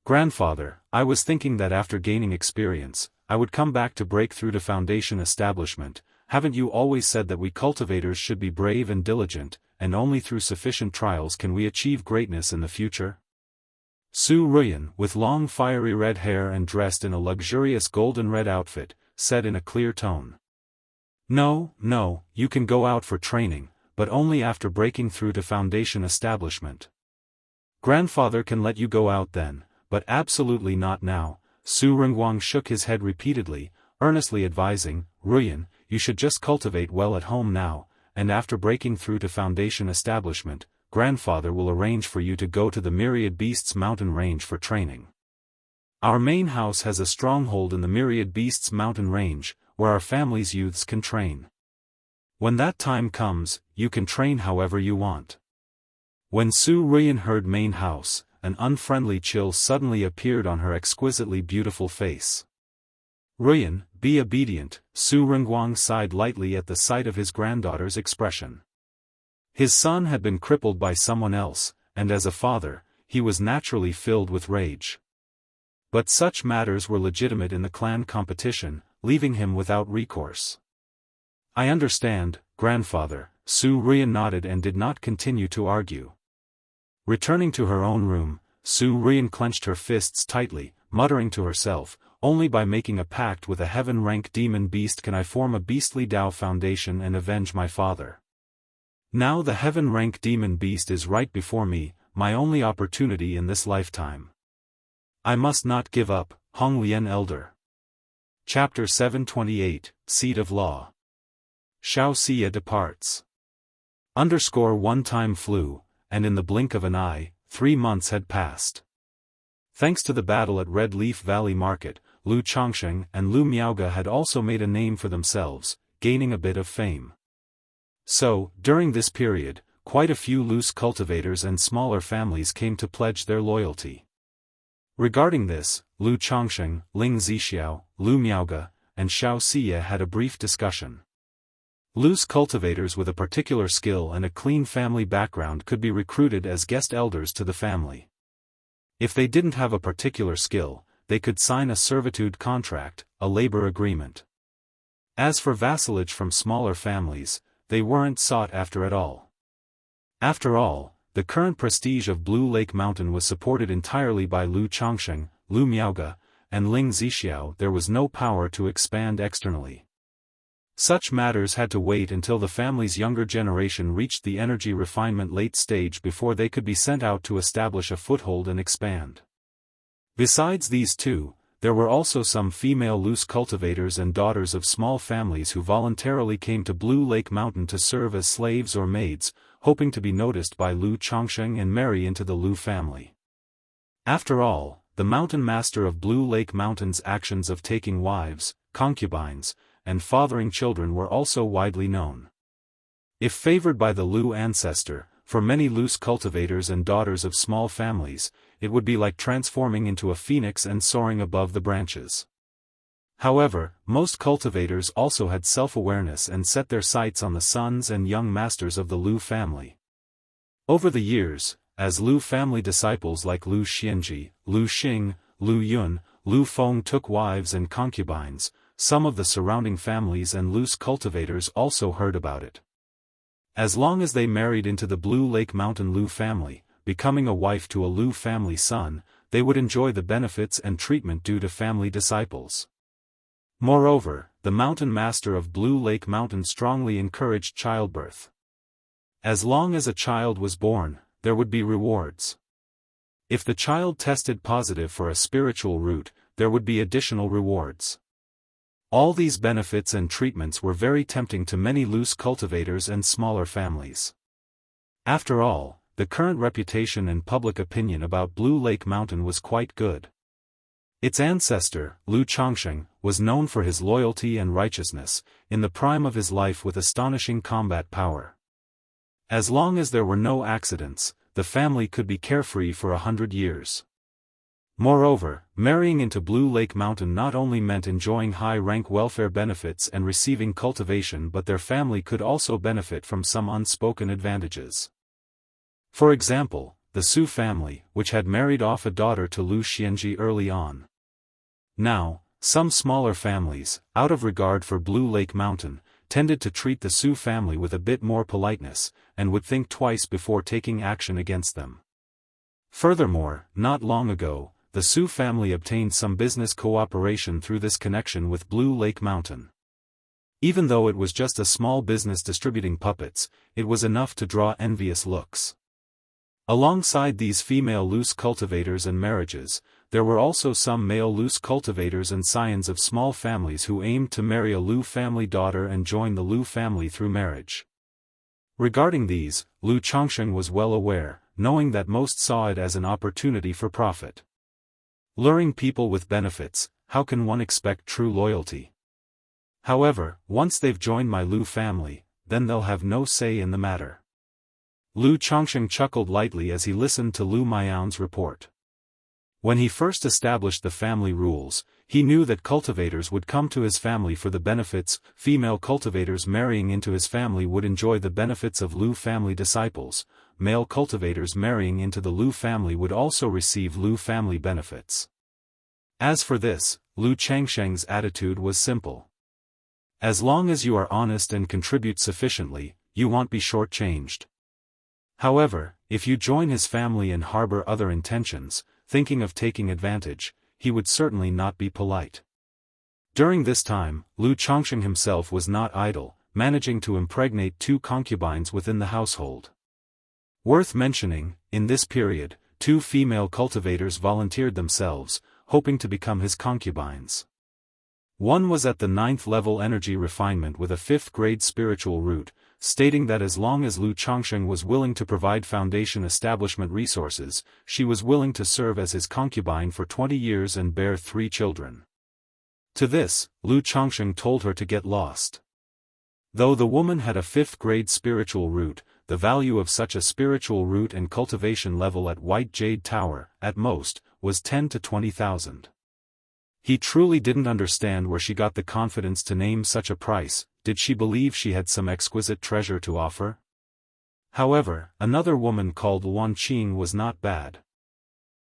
[SPEAKER 1] Grandfather, I was thinking that after gaining experience, I would come back to break through to foundation establishment. Haven't you always said that we cultivators should be brave and diligent, and only through sufficient trials can we achieve greatness in the future? Su Ruyan, with long fiery red hair and dressed in a luxurious golden red outfit, said in a clear tone. No, you can go out for training, but only after breaking through to foundation establishment. Grandfather can let you go out then, but absolutely not now. Su Renguang shook his head repeatedly, earnestly advising, Ruyan, you should just cultivate well at home now, and after breaking through to foundation establishment, grandfather will arrange for you to go to the Myriad Beasts mountain range for training. Our main house has a stronghold in the Myriad Beasts mountain range, where our family's youths can train. When that time comes, you can train however you want. When Su Ruiyan heard main house, an unfriendly chill suddenly appeared on her exquisitely beautiful face. Ruiyan, be obedient, Su Renguang sighed lightly at the sight of his granddaughter's expression. His son had been crippled by someone else, and as a father, he was naturally filled with rage. But such matters were legitimate in the clan competition, leaving him without recourse. I understand, grandfather, Su Ruiyan nodded and did not continue to argue. Returning to her own room, Su Ruiyan clenched her fists tightly, muttering to herself, only by making a pact with a heaven-rank demon beast can I form a beastly Dao foundation and avenge my father. Now the heaven-rank demon beast is right before me, my only opportunity in this lifetime. I must not give up, Hong Lian Elder. Chapter 728, Seat of Law. Xianxia departs. One time flew, and in the blink of an eye, 3 months had passed. Thanks to the battle at Red Leaf Valley Market, Lu Changsheng and Lu Miaoge had also made a name for themselves, gaining a bit of fame. So, during this period, quite a few loose cultivators and smaller families came to pledge their loyalty. Regarding this, Lu Changsheng, Ling Zixiao, Lu Miaoge, and Xianxia had a brief discussion. Loose cultivators with a particular skill and a clean family background could be recruited as guest elders to the family. If they didn't have a particular skill, they could sign a servitude contract, a labor agreement. As for vassalage from smaller families, they weren't sought after at all. After all, the current prestige of Blue Lake Mountain was supported entirely by Lu Changsheng, Lu Miaoge, and Ling Zixiao. There was no power to expand externally. Such matters had to wait until the family's younger generation reached the energy refinement late stage before they could be sent out to establish a foothold and expand. Besides these two, there were also some female loose cultivators and daughters of small families who voluntarily came to Blue Lake Mountain to serve as slaves or maids, hoping to be noticed by Lu Changsheng and marry into the Lu family. After all, the mountain master of Blue Lake Mountain's actions of taking wives, concubines, and fathering children were also widely known. If favored by the Lu ancestor, for many loose cultivators and daughters of small families, it would be like transforming into a phoenix and soaring above the branches. However, most cultivators also had self-awareness and set their sights on the sons and young masters of the Lu family. Over the years, as Lu family disciples like Lu Xianji, Lu Xing, Lu Yun, Lu Feng took wives and concubines, some of the surrounding families and loose cultivators also heard about it. As long as they married into the Blue Lake Mountain Lu family, becoming a wife to a Lu family son, they would enjoy the benefits and treatment due to family disciples. Moreover, the mountain master of Blue Lake Mountain strongly encouraged childbirth. As long as a child was born, there would be rewards. If the child tested positive for a spiritual root, there would be additional rewards. All these benefits and treatments were very tempting to many loose cultivators and smaller families. After all, the current reputation and public opinion about Blue Lake Mountain was quite good. Its ancestor, Lu Changsheng, was known for his loyalty and righteousness, in the prime of his life with astonishing combat power. As long as there were no accidents, the family could be carefree for 100 years. Moreover, marrying into Blue Lake Mountain not only meant enjoying high-rank welfare benefits and receiving cultivation, but their family could also benefit from some unspoken advantages. For example, the Su family, which had married off a daughter to Lu Xianji early on. Now, some smaller families, out of regard for Blue Lake Mountain, tended to treat the Su family with a bit more politeness, and would think twice before taking action against them. Furthermore, not long ago, the Su family obtained some business cooperation through this connection with Blue Lake Mountain. Even though it was just a small business distributing puppets, it was enough to draw envious looks. Alongside these female loose cultivators and marriages, there were also some male loose cultivators and scions of small families who aimed to marry a Lu family daughter and join the Lu family through marriage. Regarding these, Lu Changsheng was well aware, knowing that most saw it as an opportunity for profit. Luring people with benefits, how can one expect true loyalty? However, once they've joined my Lu family, then they'll have no say in the matter. Lu Changsheng chuckled lightly as he listened to Lu Miao's report. When he first established the family rules, he knew that cultivators would come to his family for the benefits. Female cultivators marrying into his family would enjoy the benefits of Lu family disciples. Male cultivators marrying into the Lu family would also receive Lu family benefits. As for this, Lu Changsheng's attitude was simple. As long as you are honest and contribute sufficiently, you won't be shortchanged. However, if you join his family and harbor other intentions, thinking of taking advantage, he would certainly not be polite. During this time, Lu Changsheng himself was not idle, managing to impregnate 2 concubines within the household. Worth mentioning, in this period, 2 female cultivators volunteered themselves, hoping to become his concubines. One was at the 9th level energy refinement with a 5th grade spiritual root, stating that as long as Lu Changsheng was willing to provide foundation establishment resources, she was willing to serve as his concubine for 20 years and bear 3 children. To this, Lu Changsheng told her to get lost. Though the woman had a 5th grade spiritual root, the value of such a spiritual root and cultivation level at White Jade Tower, at most, was 10 to 20,000. He truly didn't understand where she got the confidence to name such a price. Did she believe she had some exquisite treasure to offer? However, another woman called Wan Qing was not bad.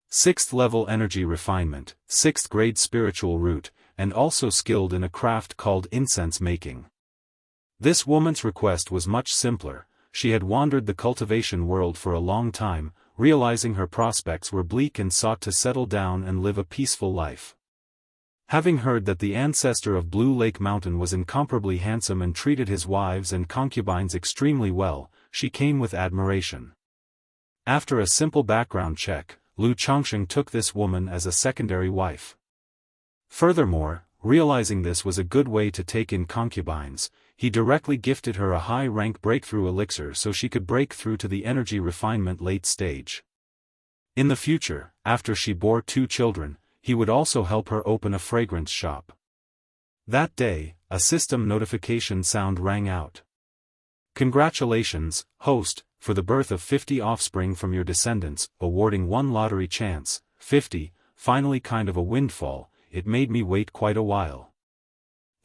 [SPEAKER 1] 6th level energy refinement, 6th grade spiritual root, and also skilled in a craft called incense making. This woman's request was much simpler. She had wandered the cultivation world for a long time, realizing her prospects were bleak and sought to settle down and live a peaceful life. Having heard that the ancestor of Blue Lake Mountain was incomparably handsome and treated his wives and concubines extremely well, she came with admiration. After a simple background check, Lu Changsheng took this woman as a secondary wife. Furthermore, realizing this was a good way to take in concubines, he directly gifted her a high-rank breakthrough elixir so she could break through to the energy refinement late stage. In the future, after she bore 2 children, he would also help her open a fragrance shop. That day, a system notification sound rang out. Congratulations, host, for the birth of 50 offspring from your descendants, awarding 1 lottery chance, 50, finally kind of a windfall. It made me wait quite a while.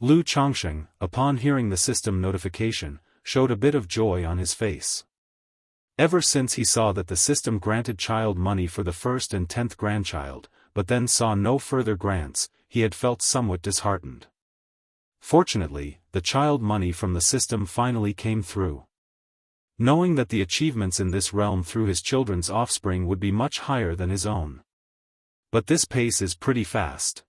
[SPEAKER 1] Lu Changsheng, upon hearing the system notification, showed a bit of joy on his face. Ever since he saw that the system granted child money for the 1st and 10th grandchild, but then saw no further grants, he had felt somewhat disheartened. Fortunately, the child money from the system finally came through. Knowing that the achievements in this realm through his children's offspring would be much higher than his own. But this pace is pretty fast.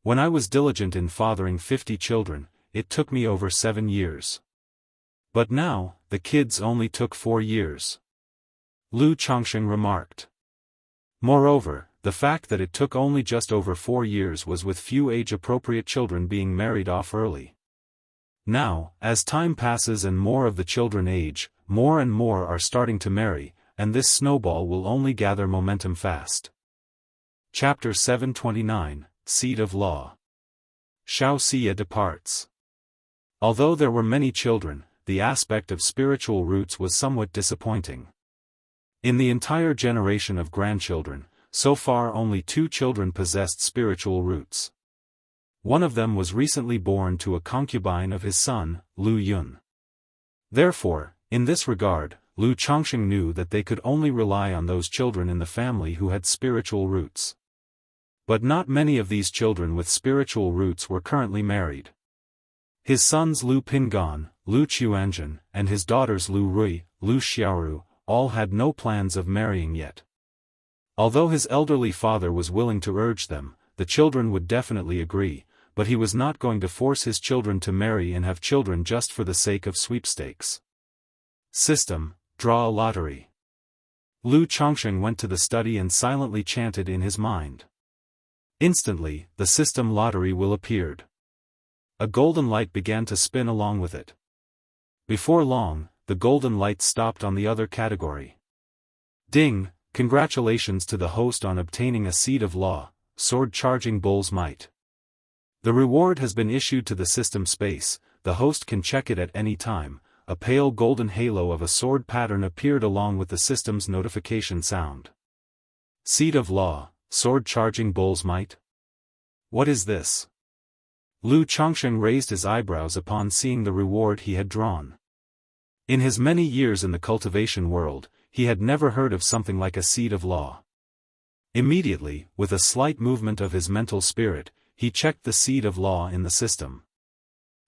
[SPEAKER 1] When I was diligent in fathering 50 children, it took me over 7 years. But now, the kids only took 4 years. Lu Changsheng remarked. Moreover, the fact that it took only just over 4 years was with few age-appropriate children being married off early. Now, as time passes and more of the children age, more and more are starting to marry, and this snowball will only gather momentum fast. Chapter 729, Seed of Law. Xiaoxia departs. Although there were many children, the aspect of spiritual roots was somewhat disappointing. In the entire generation of grandchildren, so far only 2 children possessed spiritual roots. One of them was recently born to a concubine of his son, Lu Yun. Therefore, in this regard, Lu Changsheng knew that they could only rely on those children in the family who had spiritual roots. But not many of these children with spiritual roots were currently married. His sons Lu Pingan, Lu Chuanjun, and his daughters Lu Rui, Lu Xiaoru, all had no plans of marrying yet. Although his elderly father was willing to urge them, the children would definitely agree, but he was not going to force his children to marry and have children just for the sake of sweepstakes. System, draw a lottery. Lu Changsheng went to the study and silently chanted in his mind. Instantly, the system lottery wheel appeared. A golden light began to spin along with it. Before long, the golden light stopped on the other category. Ding! Congratulations to the host on obtaining a seed of law, sword charging bull's might. The reward has been issued to the system space, the host can check it at any time. A pale golden halo of a sword pattern appeared along with the system's notification sound. Seed of law, sword charging bull's might? What is this? Lu Changsheng raised his eyebrows upon seeing the reward he had drawn. In his many years in the cultivation world, he had never heard of something like a seed of law. Immediately, with a slight movement of his mental spirit, he checked the seed of law in the system.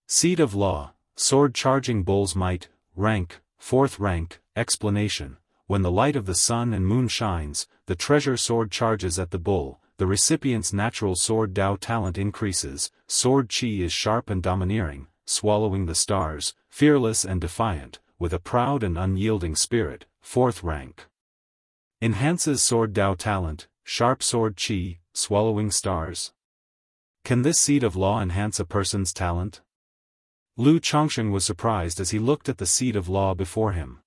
[SPEAKER 1] Seed of law, sword charging bull's might, rank, 4th rank, explanation. When the light of the sun and moon shines, the treasure sword charges at the bull, the recipient's natural sword Dao talent increases, sword chi is sharp and domineering, swallowing the stars, fearless and defiant, with a proud and unyielding spirit, 4th rank. Enhances sword Dao talent, sharp sword chi, swallowing stars. Can this seed of law enhance a person's talent? Lu Changsheng was surprised as he looked at the seed of law before him.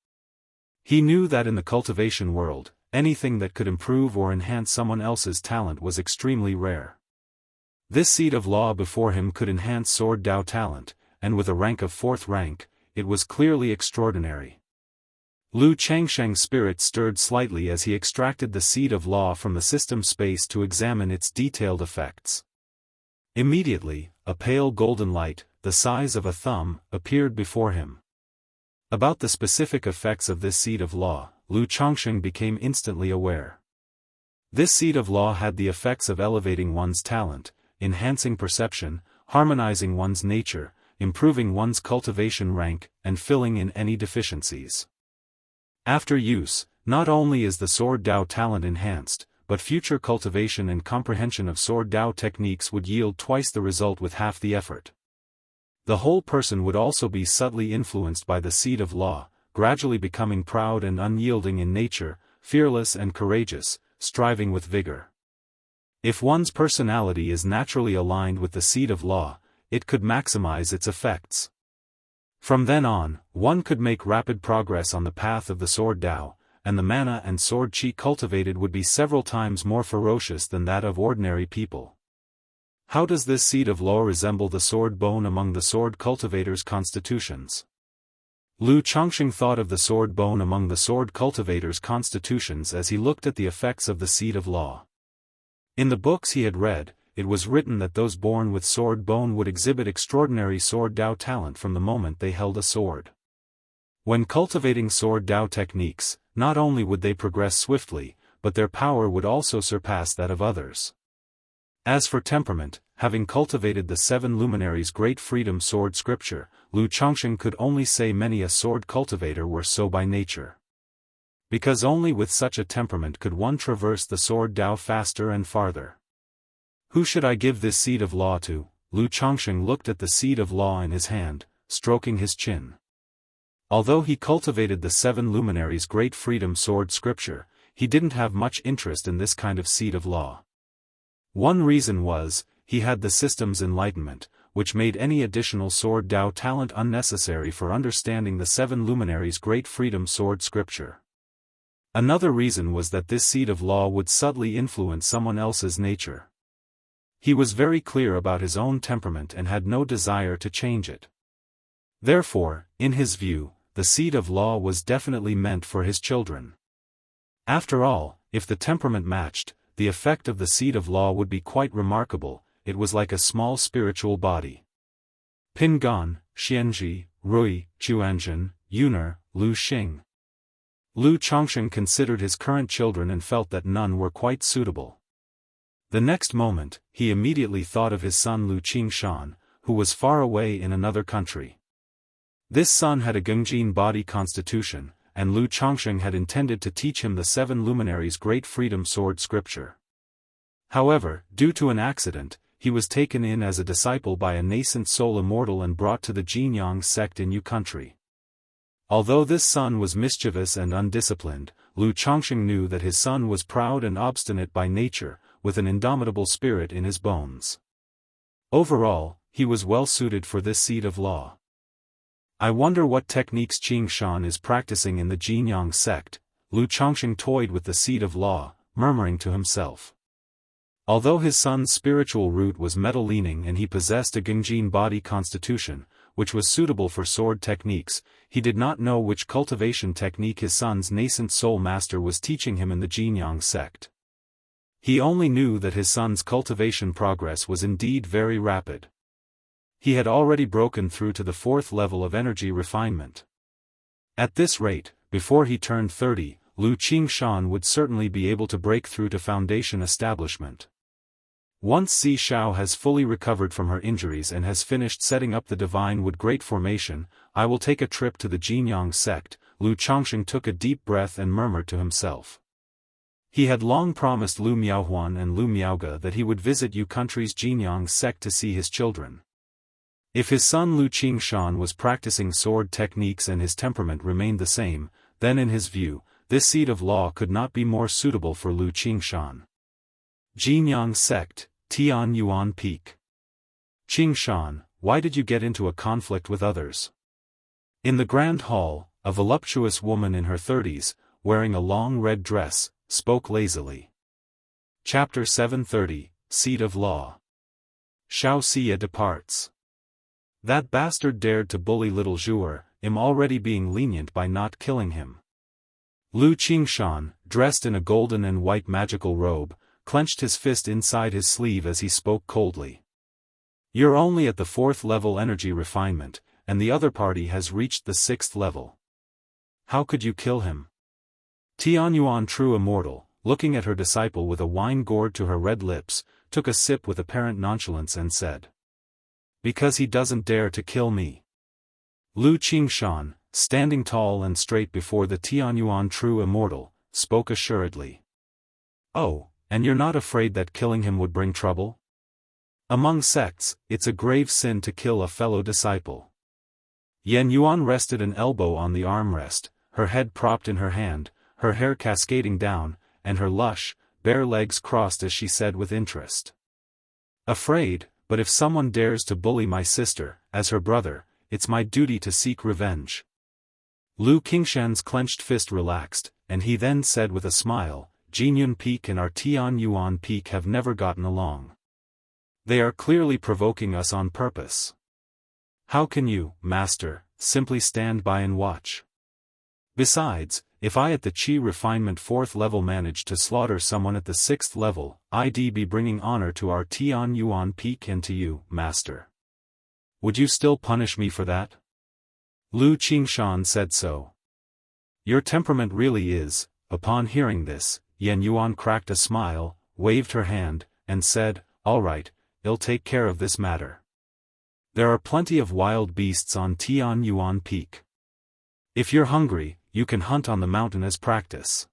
[SPEAKER 1] He knew that in the cultivation world, anything that could improve or enhance someone else's talent was extremely rare. This seed of law before him could enhance sword Dao talent, and with a rank of 4th rank, it was clearly extraordinary. Lu Changsheng's spirit stirred slightly as he extracted the seed of law from the system space to examine its detailed effects. Immediately, a pale golden light, the size of a thumb, appeared before him. About the specific effects of this seed of law, Lu Changsheng became instantly aware. This seed of law had the effects of elevating one's talent, enhancing perception, harmonizing one's nature, improving one's cultivation rank, and filling in any deficiencies. After use, not only is the sword Dao talent enhanced, but future cultivation and comprehension of sword Dao techniques would yield twice the result with half the effort. The whole person would also be subtly influenced by the seed of law, gradually becoming proud and unyielding in nature, fearless and courageous, striving with vigor. If one's personality is naturally aligned with the seed of law, it could maximize its effects. From then on, one could make rapid progress on the path of the sword Dao, and the mana and sword chi cultivated would be several times more ferocious than that of ordinary people. How does this seed of law resemble the sword bone among the sword cultivators' constitutions? Lu Changsheng thought of the sword bone among the sword cultivators' constitutions as he looked at the effects of the seed of law. In the books he had read, it was written that those born with sword bone would exhibit extraordinary sword Dao talent from the moment they held a sword. When cultivating sword Dao techniques, not only would they progress swiftly, but their power would also surpass that of others. As for temperament, having cultivated the 7 luminaries' great freedom sword scripture, Lu Changsheng could only say many a sword cultivator were so by nature. Because only with such a temperament could one traverse the sword Dao faster and farther. Who should I give this seed of law to? Lu Changsheng looked at the seed of law in his hand, stroking his chin. Although he cultivated the 7 luminaries' great freedom sword scripture, he didn't have much interest in this kind of seed of law. One reason was, he had the system's enlightenment, which made any additional sword Dao talent unnecessary for understanding the 7 luminaries' great freedom sword scripture. Another reason was that this seed of law would subtly influence someone else's nature. He was very clear about his own temperament and had no desire to change it. Therefore, in his view, the seed of law was definitely meant for his children. After all, if the temperament matched, the effect of the seed of law would be quite remarkable. It was like a small spiritual body. Pingan, Xianji, Rui, Chuanzhen, Yuner, Lu Xing. Lu Changsheng considered his current children and felt that none were quite suitable. The next moment, he immediately thought of his son Lu Qingshan, who was far away in another country. This son had a Gengjin body constitution, and Lu Changsheng had intended to teach him the 7 luminaries' great freedom sword scripture. However, due to an accident, he was taken in as a disciple by a nascent soul immortal and brought to the Jianghu sect in Yu country. Although this son was mischievous and undisciplined, Lu Changsheng knew that his son was proud and obstinate by nature, with an indomitable spirit in his bones. Overall, he was well suited for this seed of law. I wonder what techniques Qing Shan is practicing in the Jinyang sect. Lu Chongqing toyed with the seed of law, murmuring to himself. Although his son's spiritual root was metal-leaning and he possessed a Gengjin body constitution, which was suitable for sword techniques, he did not know which cultivation technique his son's nascent soul master was teaching him in the Jinyang sect. He only knew that his son's cultivation progress was indeed very rapid. He had already broken through to the 4th level of energy refinement. At this rate, before he turned 30, Lu Qingshan would certainly be able to break through to foundation establishment. Once Si Shao has fully recovered from her injuries and has finished setting up the Divine Wood Great Formation, I will take a trip to the Jinyang sect. Lu Chongqing took a deep breath and murmured to himself. He had long promised Lu Miaohuan and Lu Miaoge that he would visit Yu country's Jinyang sect to see his children. If his son Lu Qingshan was practicing sword techniques and his temperament remained the same, then in his view, this seed of law could not be more suitable for Lu Qingshan. Jinyang sect, Tian Yuan Peak. Qingshan, why did you get into a conflict with others? In the grand hall, a voluptuous woman in her 30s, wearing a long red dress, spoke lazily. Chapter 730, Seed of Law. Shao Xia departs. That bastard dared to bully little Zhuer, I'm already being lenient by not killing him. Lu Qingshan, dressed in a golden and white magical robe, clenched his fist inside his sleeve as he spoke coldly. You're only at the 4th level energy refinement, and the other party has reached the 6th level. How could you kill him? Tianyuan True Immortal, looking at her disciple with a wine gourd to her red lips, took a sip with apparent nonchalance and said. Because he doesn't dare to kill me. Lu Qingshan, standing tall and straight before the Tianyuan True Immortal, spoke assuredly. Oh, and you're not afraid that killing him would bring trouble? Among sects, it's a grave sin to kill a fellow disciple. Yan Yuan rested an elbow on the armrest, her head propped in her hand, her hair cascading down, and her lush, bare legs crossed as she said with interest. Afraid? But if someone dares to bully my sister, as her brother, it's my duty to seek revenge. Lu Qingshan's clenched fist relaxed, and he then said with a smile, Jinyun Peak and our Tian Yuan Peak have never gotten along. They are clearly provoking us on purpose. How can you, master, simply stand by and watch? Besides, if I at the Qi refinement 4th level manage to slaughter someone at the 6th level, I'd be bringing honor to our Tian Yuan Peak and to you, master. Would you still punish me for that? Lu Qingshan said so. Your temperament really is. Upon hearing this, Yan Yuan cracked a smile, waved her hand, and said, all right, I'll take care of this matter. There are plenty of wild beasts on Tian Yuan Peak. If you're hungry, you can hunt on the mountain as practice.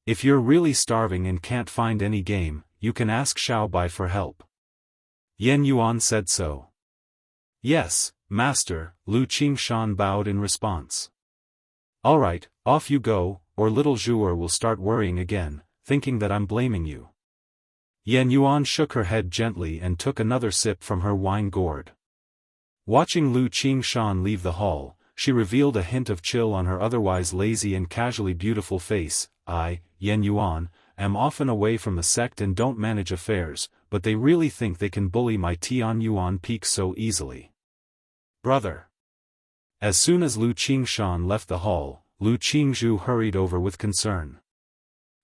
[SPEAKER 1] If you're really starving and can't find any game, you can ask Shao Bai for help. Yan Yuan said so. Yes, master, Lu Qingshan bowed in response. All right, off you go, or little Zhuer will start worrying again, thinking that I'm blaming you. Yan Yuan shook her head gently and took another sip from her wine gourd. Watching Lu Qingshan leave the hall, she revealed a hint of chill on her otherwise lazy and casually beautiful face. I, Yan Yuan, am often away from the sect and don't manage affairs, but they really think they can bully my Tian Yuan Peak so easily. Brother. As soon as Lu Qingshan left the hall, Lu Qingzhu hurried over with concern.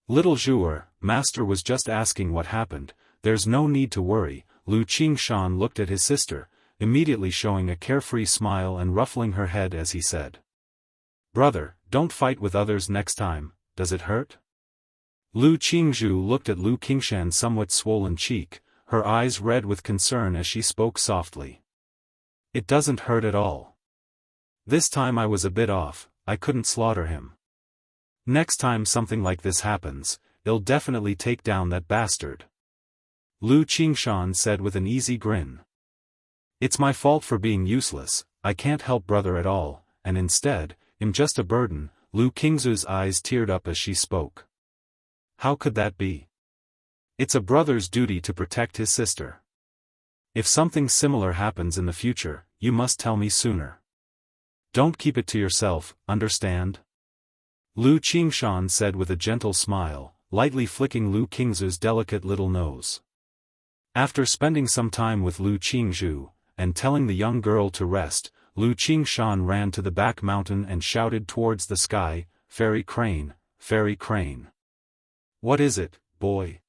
[SPEAKER 1] Little Zhuer, master was just asking what happened. There's no need to worry. Lu Qingshan looked at his sister, immediately showing a carefree smile and ruffling her head as he said. Brother, don't fight with others next time, does it hurt? Lu Qingzhu looked at Lu Qingshan's somewhat swollen cheek, her eyes red with concern as she spoke softly. It doesn't hurt at all. This time I was a bit off, I couldn't slaughter him. Next time something like this happens, I'll definitely take down that bastard. Lu Qingshan said with an easy grin. It's my fault for being useless, I can't help brother at all, and instead, I'm just a burden. Lu Qingzhu's eyes teared up as she spoke. How could that be? It's a brother's duty to protect his sister. If something similar happens in the future, you must tell me sooner. Don't keep it to yourself, understand? Lu Qingshan said with a gentle smile, lightly flicking Lu Qingzu's delicate little nose. After spending some time with Lu Qingzhu, and telling the young girl to rest, Lu Qingshan ran to the back mountain and shouted towards the sky, "Fairy crane, fairy crane. What is it, boy?"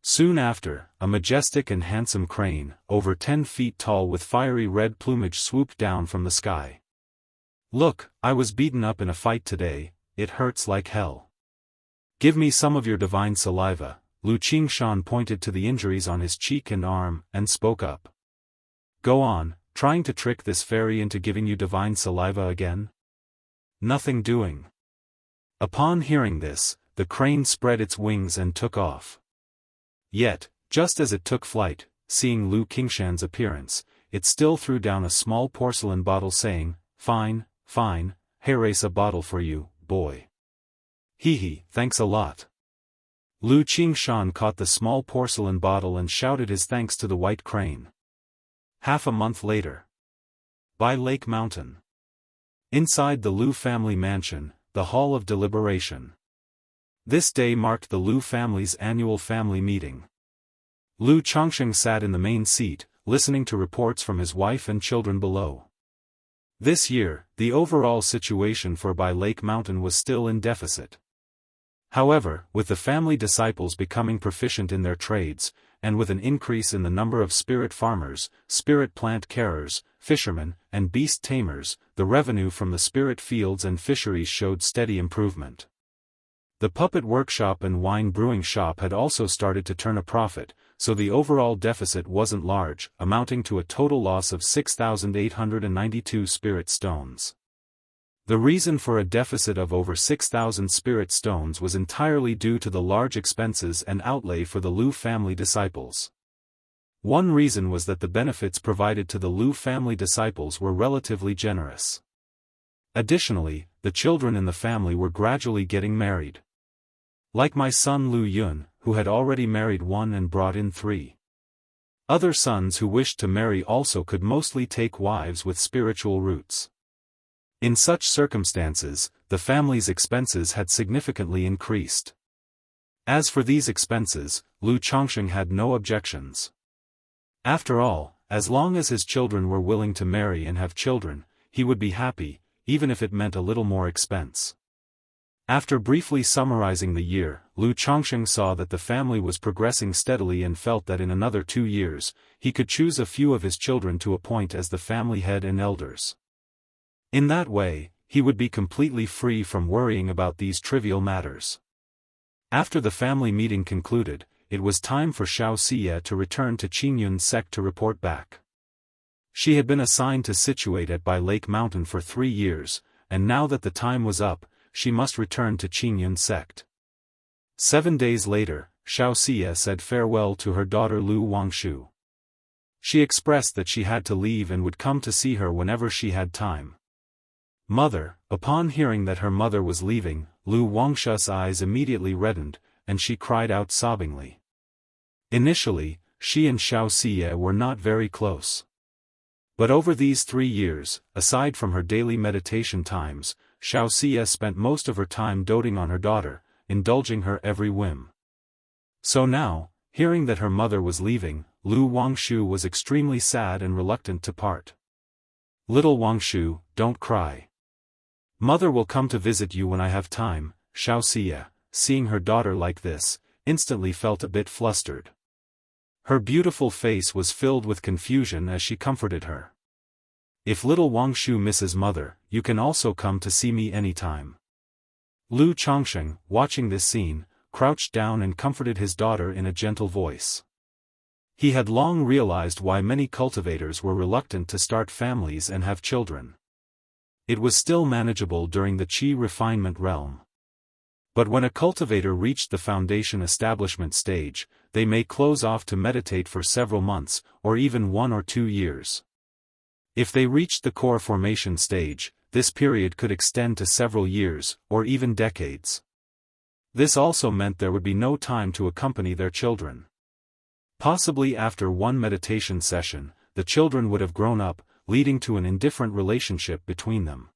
[SPEAKER 1] Soon after, a majestic and handsome crane, over 10 feet tall with fiery red plumage swooped down from the sky. "Look, I was beaten up in a fight today, it hurts like hell. Give me some of your divine saliva." Lu Qingshan pointed to the injuries on his cheek and arm, and spoke up. "Go on, trying to trick this fairy into giving you divine saliva again? Nothing doing." Upon hearing this, the crane spread its wings and took off. Yet, just as it took flight, seeing Lu Qingshan's appearance, it still threw down a small porcelain bottle saying, "Fine, fine, here's a bottle for you, boy. Hee, thanks a lot." Lu Qingshan caught the small porcelain bottle and shouted his thanks to the white crane. Half a month later. By Lake Mountain. Inside the Lu family mansion, the Hall of Deliberation. This day marked the Lu family's annual family meeting. Lu Chongsheng sat in the main seat, listening to reports from his wife and children below. This year, the overall situation for By Lake Mountain was still in deficit. However, with the family disciples becoming proficient in their trades, and with an increase in the number of spirit farmers, spirit plant carers, fishermen, and beast tamers, the revenue from the spirit fields and fisheries showed steady improvement. The puppet workshop and wine brewing shop had also started to turn a profit, so the overall deficit wasn't large, amounting to a total loss of 6,892 spirit stones. The reason for a deficit of over 6,000 spirit stones was entirely due to the large expenses and outlay for the Lu family disciples. One reason was that the benefits provided to the Lu family disciples were relatively generous. Additionally, the children in the family were gradually getting married. Like my son Lu Yun, who had already married one and brought in 3. Other sons who wished to marry also could mostly take wives with spiritual roots. In such circumstances, the family's expenses had significantly increased. As for these expenses, Lu Chongsheng had no objections. After all, as long as his children were willing to marry and have children, he would be happy, even if it meant a little more expense. After briefly summarizing the year, Lu Chongsheng saw that the family was progressing steadily and felt that in another 2 years, he could choose a few of his children to appoint as the family head and elders. In that way, he would be completely free from worrying about these trivial matters. After the family meeting concluded, it was time for Xianxia to return to Qingyun's sect to report back. She had been assigned to situate at By Lake Mountain for 3 years, and now that the time was up, she must return to Qingyun's sect. 7 days later, Xianxia said farewell to her daughter Lu Wangshu. She expressed that she had to leave and would come to see her whenever she had time. Mother, upon hearing that her mother was leaving, Lu Wangshu's eyes immediately reddened, and she cried out sobbingly. Initially, she and Xianxia were not very close. But over these 3 years, aside from her daily meditation times, Xianxia spent most of her time doting on her daughter, indulging her every whim. So now, hearing that her mother was leaving, Lu Wangshu was extremely sad and reluctant to part. "Little Wangshu, don't cry. Mother will come to visit you when I have time." Xianxia, seeing her daughter like this, instantly felt a bit flustered. Her beautiful face was filled with confusion as she comforted her. "If little Wangshu misses mother, you can also come to see me anytime." Lu Chongsheng, watching this scene, crouched down and comforted his daughter in a gentle voice. He had long realized why many cultivators were reluctant to start families and have children. It was still manageable during the Qi refinement realm. But when a cultivator reached the foundation establishment stage, they may close off to meditate for several months, or even 1 or 2 years. If they reached the core formation stage, this period could extend to several years, or even decades. This also meant there would be no time to accompany their children. Possibly after one meditation session, the children would have grown up, leading to an indifferent relationship between them.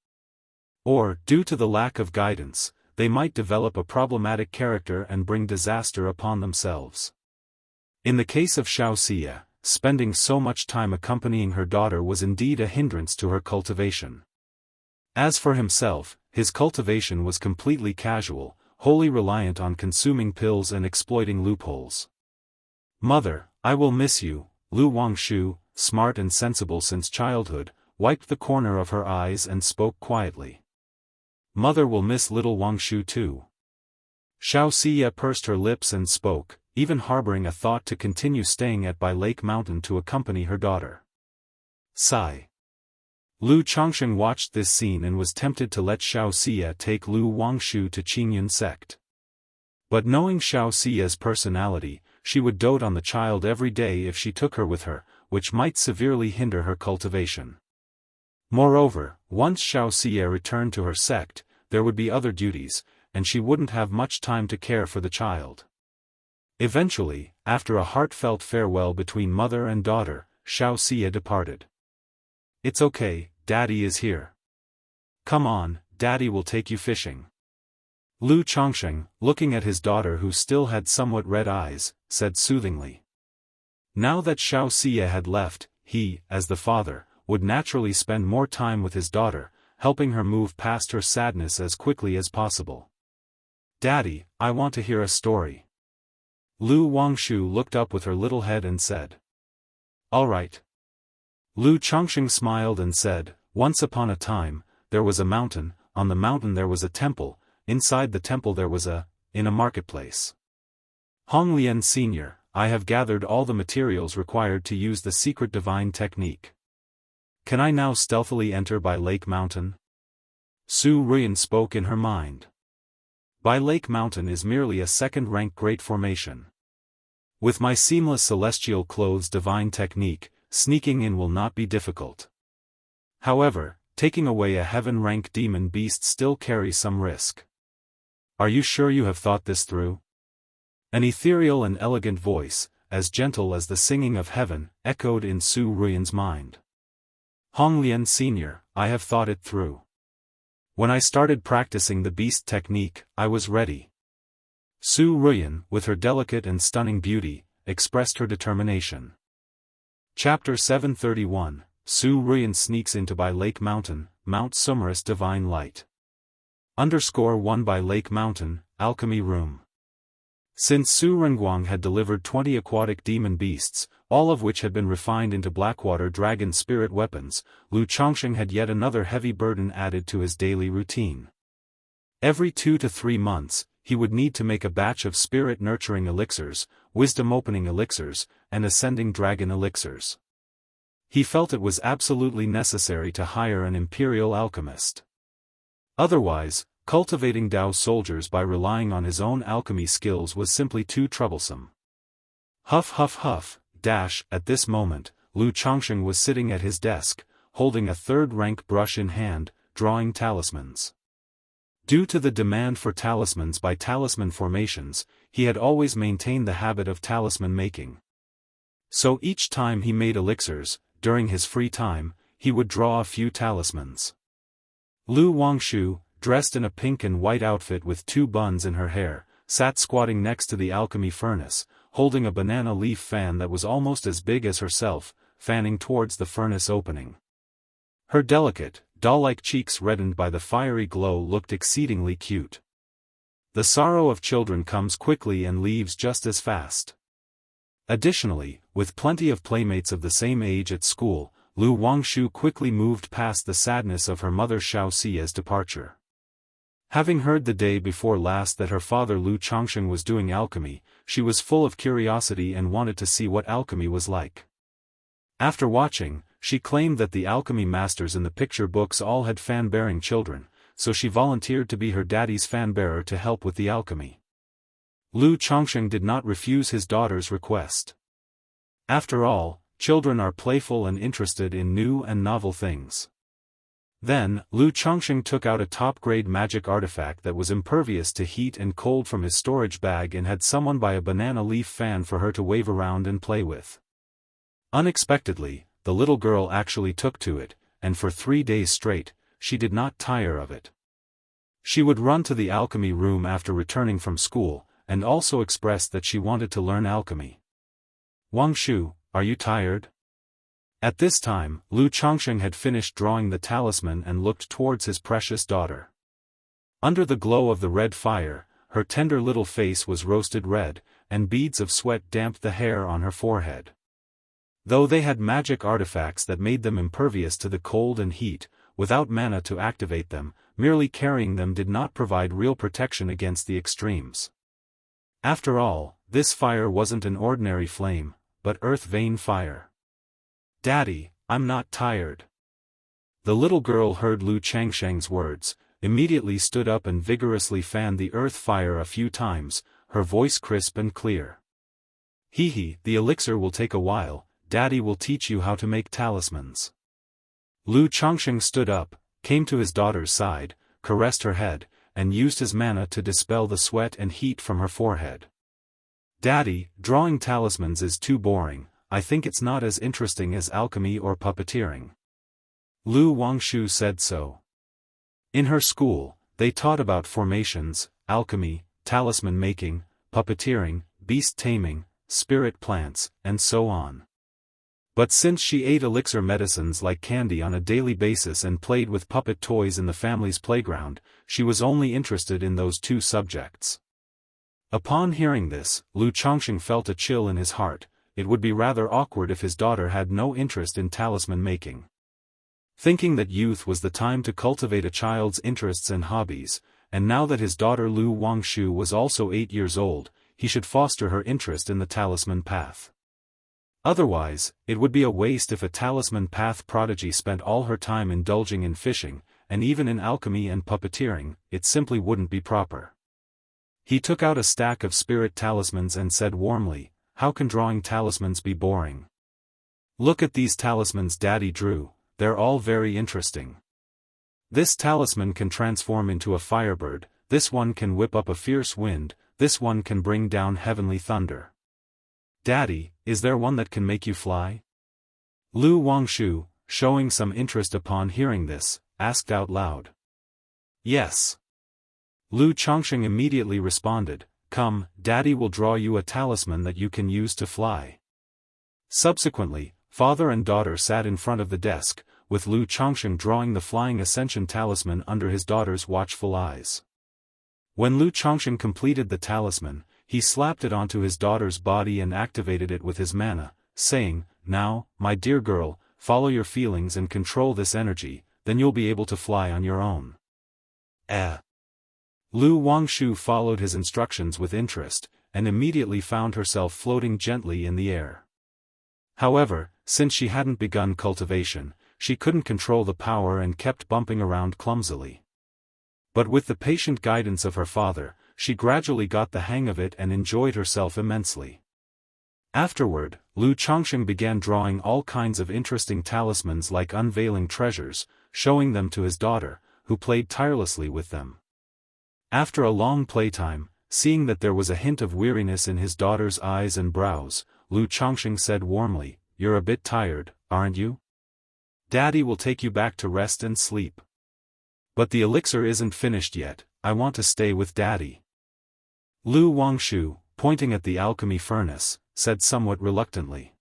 [SPEAKER 1] Or, due to the lack of guidance, they might develop a problematic character and bring disaster upon themselves. In the case of Xianxia, spending so much time accompanying her daughter was indeed a hindrance to her cultivation. As for himself, his cultivation was completely casual, wholly reliant on consuming pills and exploiting loopholes. "Mother, I will miss you," Lu Wangshu, smart and sensible since childhood, wiped the corner of her eyes and spoke quietly. "Mother will miss little Wangshu too." Xianxia pursed her lips and spoke, even harboring a thought to continue staying at By Lake Mountain to accompany her daughter. Sigh. Lu Changsheng watched this scene and was tempted to let Xianxia take Lu Wangshu to Qingyun sect. But knowing Xiaoxia's personality, she would dote on the child every day if she took her with her, which might severely hinder her cultivation. Moreover, once Xiaoxia returned to her sect, there would be other duties, and she wouldn't have much time to care for the child. Eventually, after a heartfelt farewell between mother and daughter, Xiaoxia departed. "It's okay, Daddy is here. Come on, Daddy will take you fishing." Lu Changsheng, looking at his daughter who still had somewhat red eyes, said soothingly. Now that Xiaoxia had left, he, as the father, would naturally spend more time with his daughter, helping her move past her sadness as quickly as possible. "Daddy, I want to hear a story." Lu Wangshu looked up with her little head and said. "All right." Lu Changsheng smiled and said, "Once upon a time, there was a mountain, on the mountain there was a temple, inside the temple there was in a marketplace. Honglian Sr., I have gathered all the materials required to use the secret divine technique. Can I now stealthily enter By Lake Mountain?" Su Ruyan spoke in her mind. By Lake Mountain is merely a second-rank great formation. With my seamless celestial clothes divine technique, sneaking in will not be difficult. However, taking away a heaven-rank demon beast still carries some risk. Are you sure you have thought this through? An ethereal and elegant voice, as gentle as the singing of heaven, echoed in Su Ruyan's mind. Honglian Sr., I have thought it through. When I started practicing the beast technique, I was ready. Su Ruyan, with her delicate and stunning beauty, expressed her determination. Chapter 731, Su Ruyan sneaks into By Lake Mountain, Mount Sumerus Divine Light. _1 By Lake Mountain, Alchemy Room. Since Su Renguang had delivered 20 aquatic demon beasts, all of which had been refined into Blackwater Dragon spirit weapons, Lu Changsheng had yet another heavy burden added to his daily routine. Every 2 to 3 months, he would need to make a batch of spirit-nurturing elixirs, wisdom-opening elixirs, and ascending dragon elixirs. He felt it was absolutely necessary to hire an imperial alchemist. Otherwise, cultivating Dao soldiers by relying on his own alchemy skills was simply too troublesome. Huff huff huff, dash. At this moment, Lu Changsheng was sitting at his desk, holding a third-rank brush in hand, drawing talismans. Due to the demand for talismans by talisman formations, he had always maintained the habit of talisman making. So each time he made elixirs, during his free time, he would draw a few talismans. Lu Wangshu, dressed in a pink and white outfit with 2 buns in her hair, sat squatting next to the alchemy furnace, holding a banana leaf fan that was almost as big as herself, fanning towards the furnace opening. Her delicate, doll-like cheeks reddened by the fiery glow looked exceedingly cute. The sorrow of children comes quickly and leaves just as fast. Additionally, with plenty of playmates of the same age at school, Lu Wangshu quickly moved past the sadness of her mother Xiaoxia's departure. Having heard the day before last that her father Lu Changsheng was doing alchemy, she was full of curiosity and wanted to see what alchemy was like. After watching, she claimed that the alchemy masters in the picture books all had fan-bearing children, so she volunteered to be her daddy's fan-bearer to help with the alchemy. Lu Changsheng did not refuse his daughter's request. After all, children are playful and interested in new and novel things. Then, Lu Changsheng took out a top-grade magic artifact that was impervious to heat and cold from his storage bag and had someone buy a banana leaf fan for her to wave around and play with. Unexpectedly, the little girl actually took to it, and for 3 days straight, she did not tire of it. She would run to the alchemy room after returning from school, and also expressed that she wanted to learn alchemy. "Wangshu, are you tired?" At this time, Lu Changsheng had finished drawing the talisman and looked towards his precious daughter. Under the glow of the red fire, her tender little face was roasted red, and beads of sweat damped the hair on her forehead. Though they had magic artifacts that made them impervious to the cold and heat, without mana to activate them, merely carrying them did not provide real protection against the extremes. After all, this fire wasn't an ordinary flame, but earth vein fire. "Daddy, I'm not tired." The little girl heard Lu Changsheng's words, immediately stood up and vigorously fanned the earth fire a few times, her voice crisp and clear. "Hee, the elixir will take a while, Daddy will teach you how to make talismans." Lu Changsheng stood up, came to his daughter's side, caressed her head, and used his mana to dispel the sweat and heat from her forehead. "Daddy, drawing talismans is too boring, I think it's not as interesting as alchemy or puppeteering." Lu Wangshu said so. In her school, they taught about formations, alchemy, talisman making, puppeteering, beast taming, spirit plants, and so on. But since she ate elixir medicines like candy on a daily basis and played with puppet toys in the family's playground, she was only interested in those two subjects. Upon hearing this, Lu Changsheng felt a chill in his heart. It would be rather awkward if his daughter had no interest in talisman making. Thinking that youth was the time to cultivate a child's interests and hobbies, and now that his daughter Lu Wangshu was also 8 years old, he should foster her interest in the talisman path. Otherwise, it would be a waste if a talisman path prodigy spent all her time indulging in fishing, and even in alchemy and puppeteering. It simply wouldn't be proper. He took out a stack of spirit talismans and said warmly, "How can drawing talismans be boring? Look at these talismans Daddy drew, they're all very interesting. This talisman can transform into a firebird, this one can whip up a fierce wind, this one can bring down heavenly thunder. Daddy, is there one that can make you fly?" Lu Wangshu, showing some interest upon hearing this, asked out loud. "Yes." Lu Changsheng immediately responded, "Come, Daddy will draw you a talisman that you can use to fly." Subsequently, father and daughter sat in front of the desk, with Lu Changsheng drawing the flying ascension talisman under his daughter's watchful eyes. When Lu Changsheng completed the talisman, he slapped it onto his daughter's body and activated it with his mana, saying, "Now, my dear girl, follow your feelings and control this energy, then you'll be able to fly on your own." Lu Wangshu followed his instructions with interest, and immediately found herself floating gently in the air. However, since she hadn't begun cultivation, she couldn't control the power and kept bumping around clumsily. But with the patient guidance of her father, she gradually got the hang of it and enjoyed herself immensely. Afterward, Lu Changsheng began drawing all kinds of interesting talismans like unveiling treasures, showing them to his daughter, who played tirelessly with them. After a long playtime, seeing that there was a hint of weariness in his daughter's eyes and brows, Lu Changsheng said warmly, "You're a bit tired, aren't you? Daddy will take you back to rest and sleep. But the elixir isn't finished yet, I want to stay with Daddy." Lu Wangshu, pointing at the alchemy furnace, said somewhat reluctantly.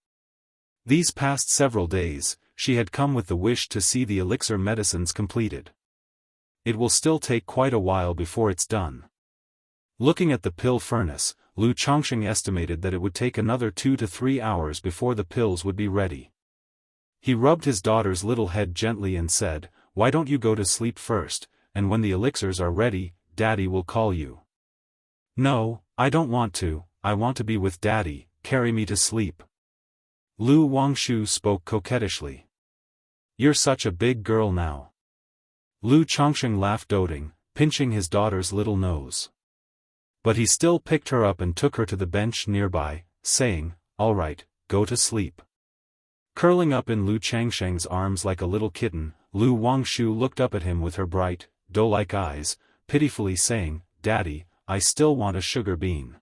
[SPEAKER 1] These past several days, she had come with the wish to see the elixir medicines completed. It will still take quite a while before it's done. Looking at the pill furnace, Lu Changsheng estimated that it would take another 2 to 3 hours before the pills would be ready. He rubbed his daughter's little head gently and said, "Why don't you go to sleep first, and when the elixirs are ready, Daddy will call you." "No, I don't want to, I want to be with Daddy, carry me to sleep." Lu Wangshu spoke coquettishly. "You're such a big girl now." Lu Changsheng laughed doting, pinching his daughter's little nose. But he still picked her up and took her to the bench nearby, saying, "All right, go to sleep." Curling up in Lu Changsheng's arms like a little kitten, Lu Wangshu looked up at him with her bright, doe-like eyes, pitifully saying, "Daddy, I still want a sugar bean."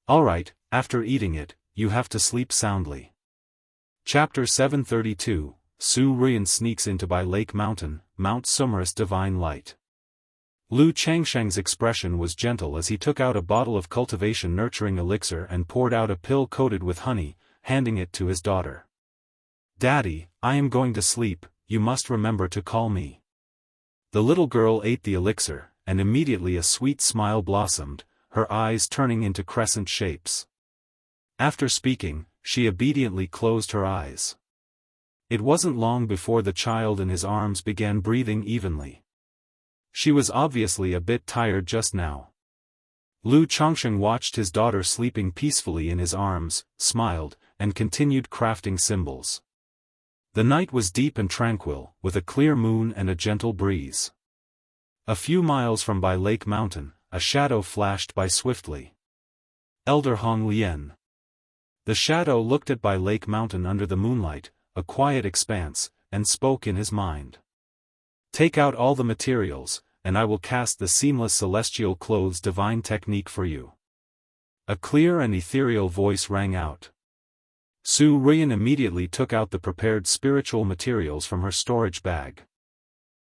[SPEAKER 1] "All right, after eating it, you have to sleep soundly." Chapter 732, Su Ruian sneaks into by Lake Mountain, Mount Sumerus Divine Light. Lu Changsheng's expression was gentle as he took out a bottle of cultivation nurturing elixir and poured out a pill coated with honey, handing it to his daughter. "Daddy, I am going to sleep, you must remember to call me." The little girl ate the elixir, and immediately a sweet smile blossomed, her eyes turning into crescent shapes. After speaking, she obediently closed her eyes. It wasn't long before the child in his arms began breathing evenly. She was obviously a bit tired just now. Lu Changsheng watched his daughter sleeping peacefully in his arms, smiled, and continued crafting symbols. The night was deep and tranquil, with a clear moon and a gentle breeze. A few miles from by Lake Mountain, a shadow flashed by swiftly. Elder Hong Lian. The shadow looked at by Lake Mountain under the moonlight, a quiet expanse, and spoke in his mind. "Take out all the materials, and I will cast the seamless celestial clothes divine technique for you." A clear and ethereal voice rang out. Su Ruian immediately took out the prepared spiritual materials from her storage bag.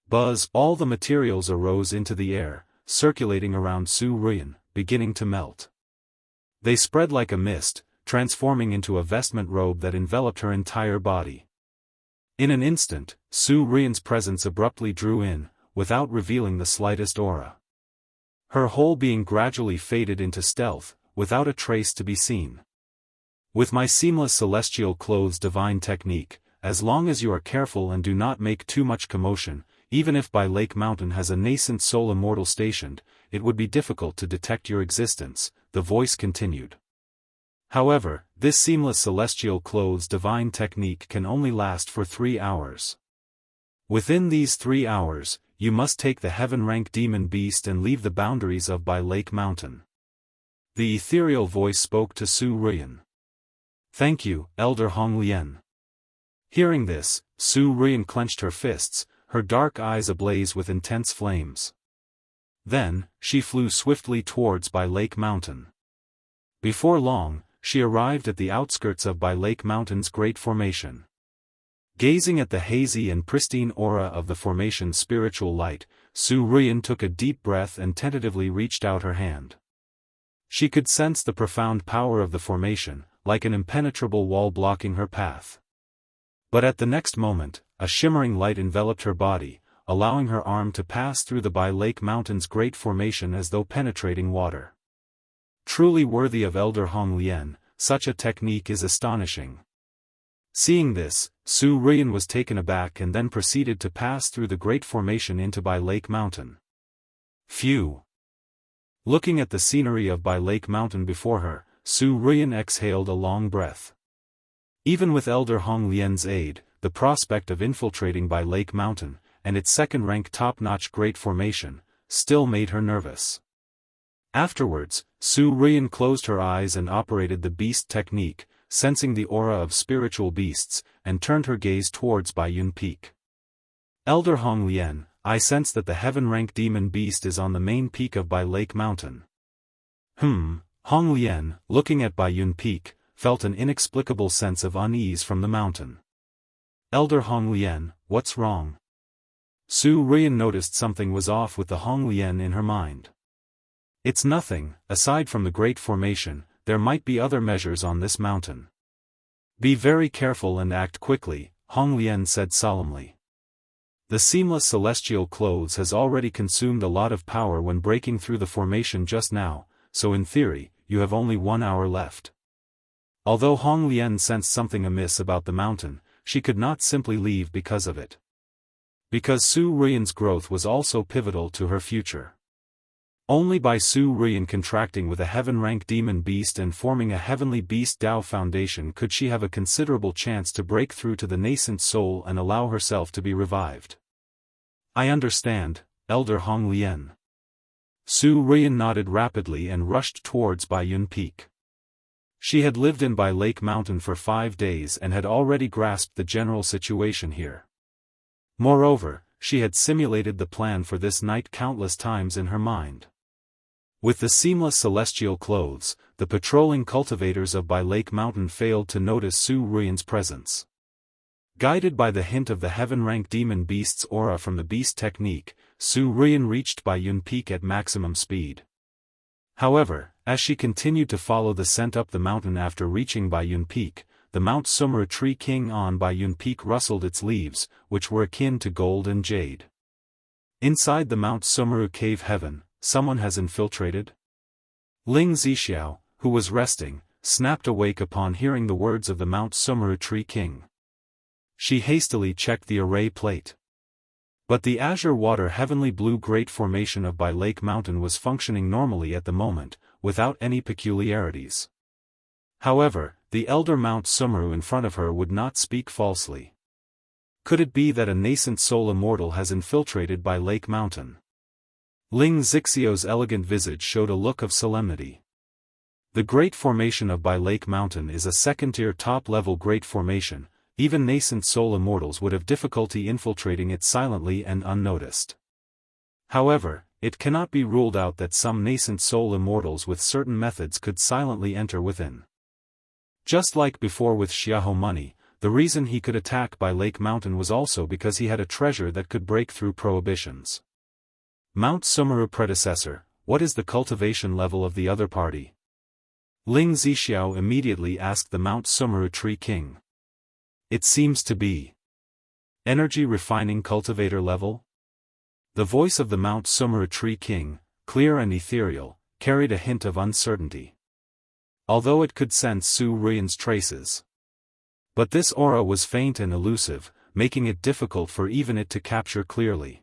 [SPEAKER 1] Buzz! All the materials arose into the air, circulating around Su Ruian, beginning to melt. They spread like a mist, transforming into a vestment robe that enveloped her entire body. In an instant, Su Ruian's presence abruptly drew in, without revealing the slightest aura. Her whole being gradually faded into stealth, without a trace to be seen. "With my seamless celestial clothes divine technique, as long as you are careful and do not make too much commotion, even if by Lake Mountain has a nascent soul immortal stationed, it would be difficult to detect your existence," the voice continued. "However, this seamless celestial clothes divine technique can only last for 3 hours. Within these 3 hours, you must take the heaven-rank demon beast and leave the boundaries of by Lake Mountain." The ethereal voice spoke to Su Ruian. "Thank you, Elder Hong Lian." Hearing this, Su Ruian clenched her fists, her dark eyes ablaze with intense flames. Then, she flew swiftly towards by Lake Mountain. Before long, she arrived at the outskirts of by Lake Mountain's great formation. Gazing at the hazy and pristine aura of the formation's spiritual light, Su Ruian took a deep breath and tentatively reached out her hand. She could sense the profound power of the formation, like an impenetrable wall blocking her path. But at the next moment, a shimmering light enveloped her body, allowing her arm to pass through the by Lake Mountain's great formation as though penetrating water. Truly worthy of Elder Hong Lian, such a technique is astonishing. Seeing this, Su Ruian was taken aback and then proceeded to pass through the great formation into by Lake Mountain. Phew! Looking at the scenery of by Lake Mountain before her, Su Ruian exhaled a long breath. Even with Elder Hong Lian's aid, the prospect of infiltrating by Lake Mountain, and its second-rank top-notch great formation, still made her nervous. Afterwards, Su Ruian closed her eyes and operated the beast technique, sensing the aura of spiritual beasts, and turned her gaze towards Bai Yun Peak. "Elder Hong Lian, I sense that the heaven-rank demon beast is on the main peak of Bai Lake Mountain." Hong Lian, looking at Bai Yun Peak, felt an inexplicable sense of unease from the mountain. "Elder Hong Lian, what's wrong?" Su Ruian noticed something was off with the Hong Lian in her mind. "It's nothing, aside from the great formation, there might be other measures on this mountain." "Be very careful and act quickly," Hong Lian said solemnly. "The seamless celestial clothes has already consumed a lot of power when breaking through the formation just now, so in theory, you have only 1 hour left." Although Hong Lian sensed something amiss about the mountain, she could not simply leave because of it. Because Su Ruian's growth was also pivotal to her future. Only by Su Ruian contracting with a heaven-rank demon beast and forming a heavenly beast Dao foundation could she have a considerable chance to break through to the nascent soul and allow herself to be revived. "I understand, Elder Hong Lian." Su Ruian nodded rapidly and rushed towards Bai Yun Peak. She had lived in Bai Lake Mountain for 5 days and had already grasped the general situation here. Moreover, she had simulated the plan for this night countless times in her mind. With the seamless celestial clothes, the patrolling cultivators of By Lake Mountain failed to notice Su Ruian's presence. Guided by the hint of the heaven-rank demon beast's aura from the beast technique, Su Ruian reached Bai Yun Peak at maximum speed. However, as she continued to follow the scent up the mountain after reaching Bai Yun Peak, the Mount Sumeru tree king on Bai Yun Peak rustled its leaves, which were akin to gold and jade. Inside the Mount Sumeru cave heaven, someone has infiltrated? Ling Zixiao, who was resting, snapped awake upon hearing the words of the Mount Sumeru tree king. She hastily checked the array plate. But the azure water heavenly blue great formation of By Lake Mountain was functioning normally at the moment, without any peculiarities. However, the elder Mount Sumeru in front of her would not speak falsely. Could it be that a nascent soul immortal has infiltrated By Lake Mountain? Ling Zixiao's elegant visage showed a look of solemnity. The great formation of By Lake Mountain is a second-tier top-level great formation. Even nascent soul immortals would have difficulty infiltrating it silently and unnoticed. However, it cannot be ruled out that some nascent soul immortals with certain methods could silently enter within. Just like before with Xiahou money, the reason he could attack By Lake Mountain was also because he had a treasure that could break through prohibitions. Mount Sumeru predecessor, what is the cultivation level of the other party? Ling Zixiao immediately asked the Mount Sumeru tree king. It seems to be energy refining cultivator level? The voice of the Mount Sumeru tree king, clear and ethereal, carried a hint of uncertainty. Although it could sense Su Ruian's traces. But this aura was faint and elusive, making it difficult for even it to capture clearly.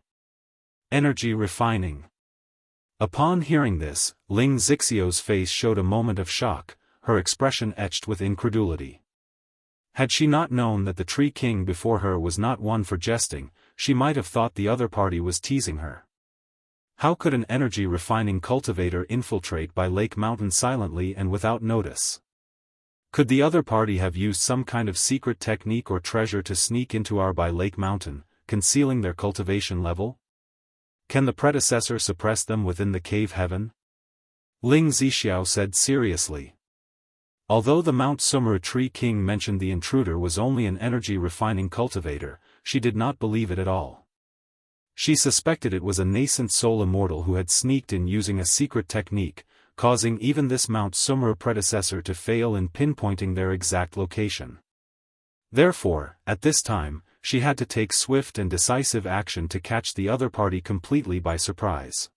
[SPEAKER 1] Energy refining. Upon hearing this, Ling Zixiao's face showed a moment of shock, her expression etched with incredulity. Had she not known that the tree king before her was not one for jesting, she might have thought the other party was teasing her. How could an energy-refining cultivator infiltrate By Lake Mountain silently and without notice? Could the other party have used some kind of secret technique or treasure to sneak into our By Lake Mountain, concealing their cultivation level? Can the predecessor suppress them within the cave heaven? Ling Zixiao said seriously. Although the Mount Sumeru tree king mentioned the intruder was only an energy-refining cultivator, she did not believe it at all. She suspected it was a nascent soul immortal who had sneaked in using a secret technique, causing even this Mount Sumeru predecessor to fail in pinpointing their exact location. Therefore, at this time, she had to take swift and decisive action to catch the other party completely by surprise.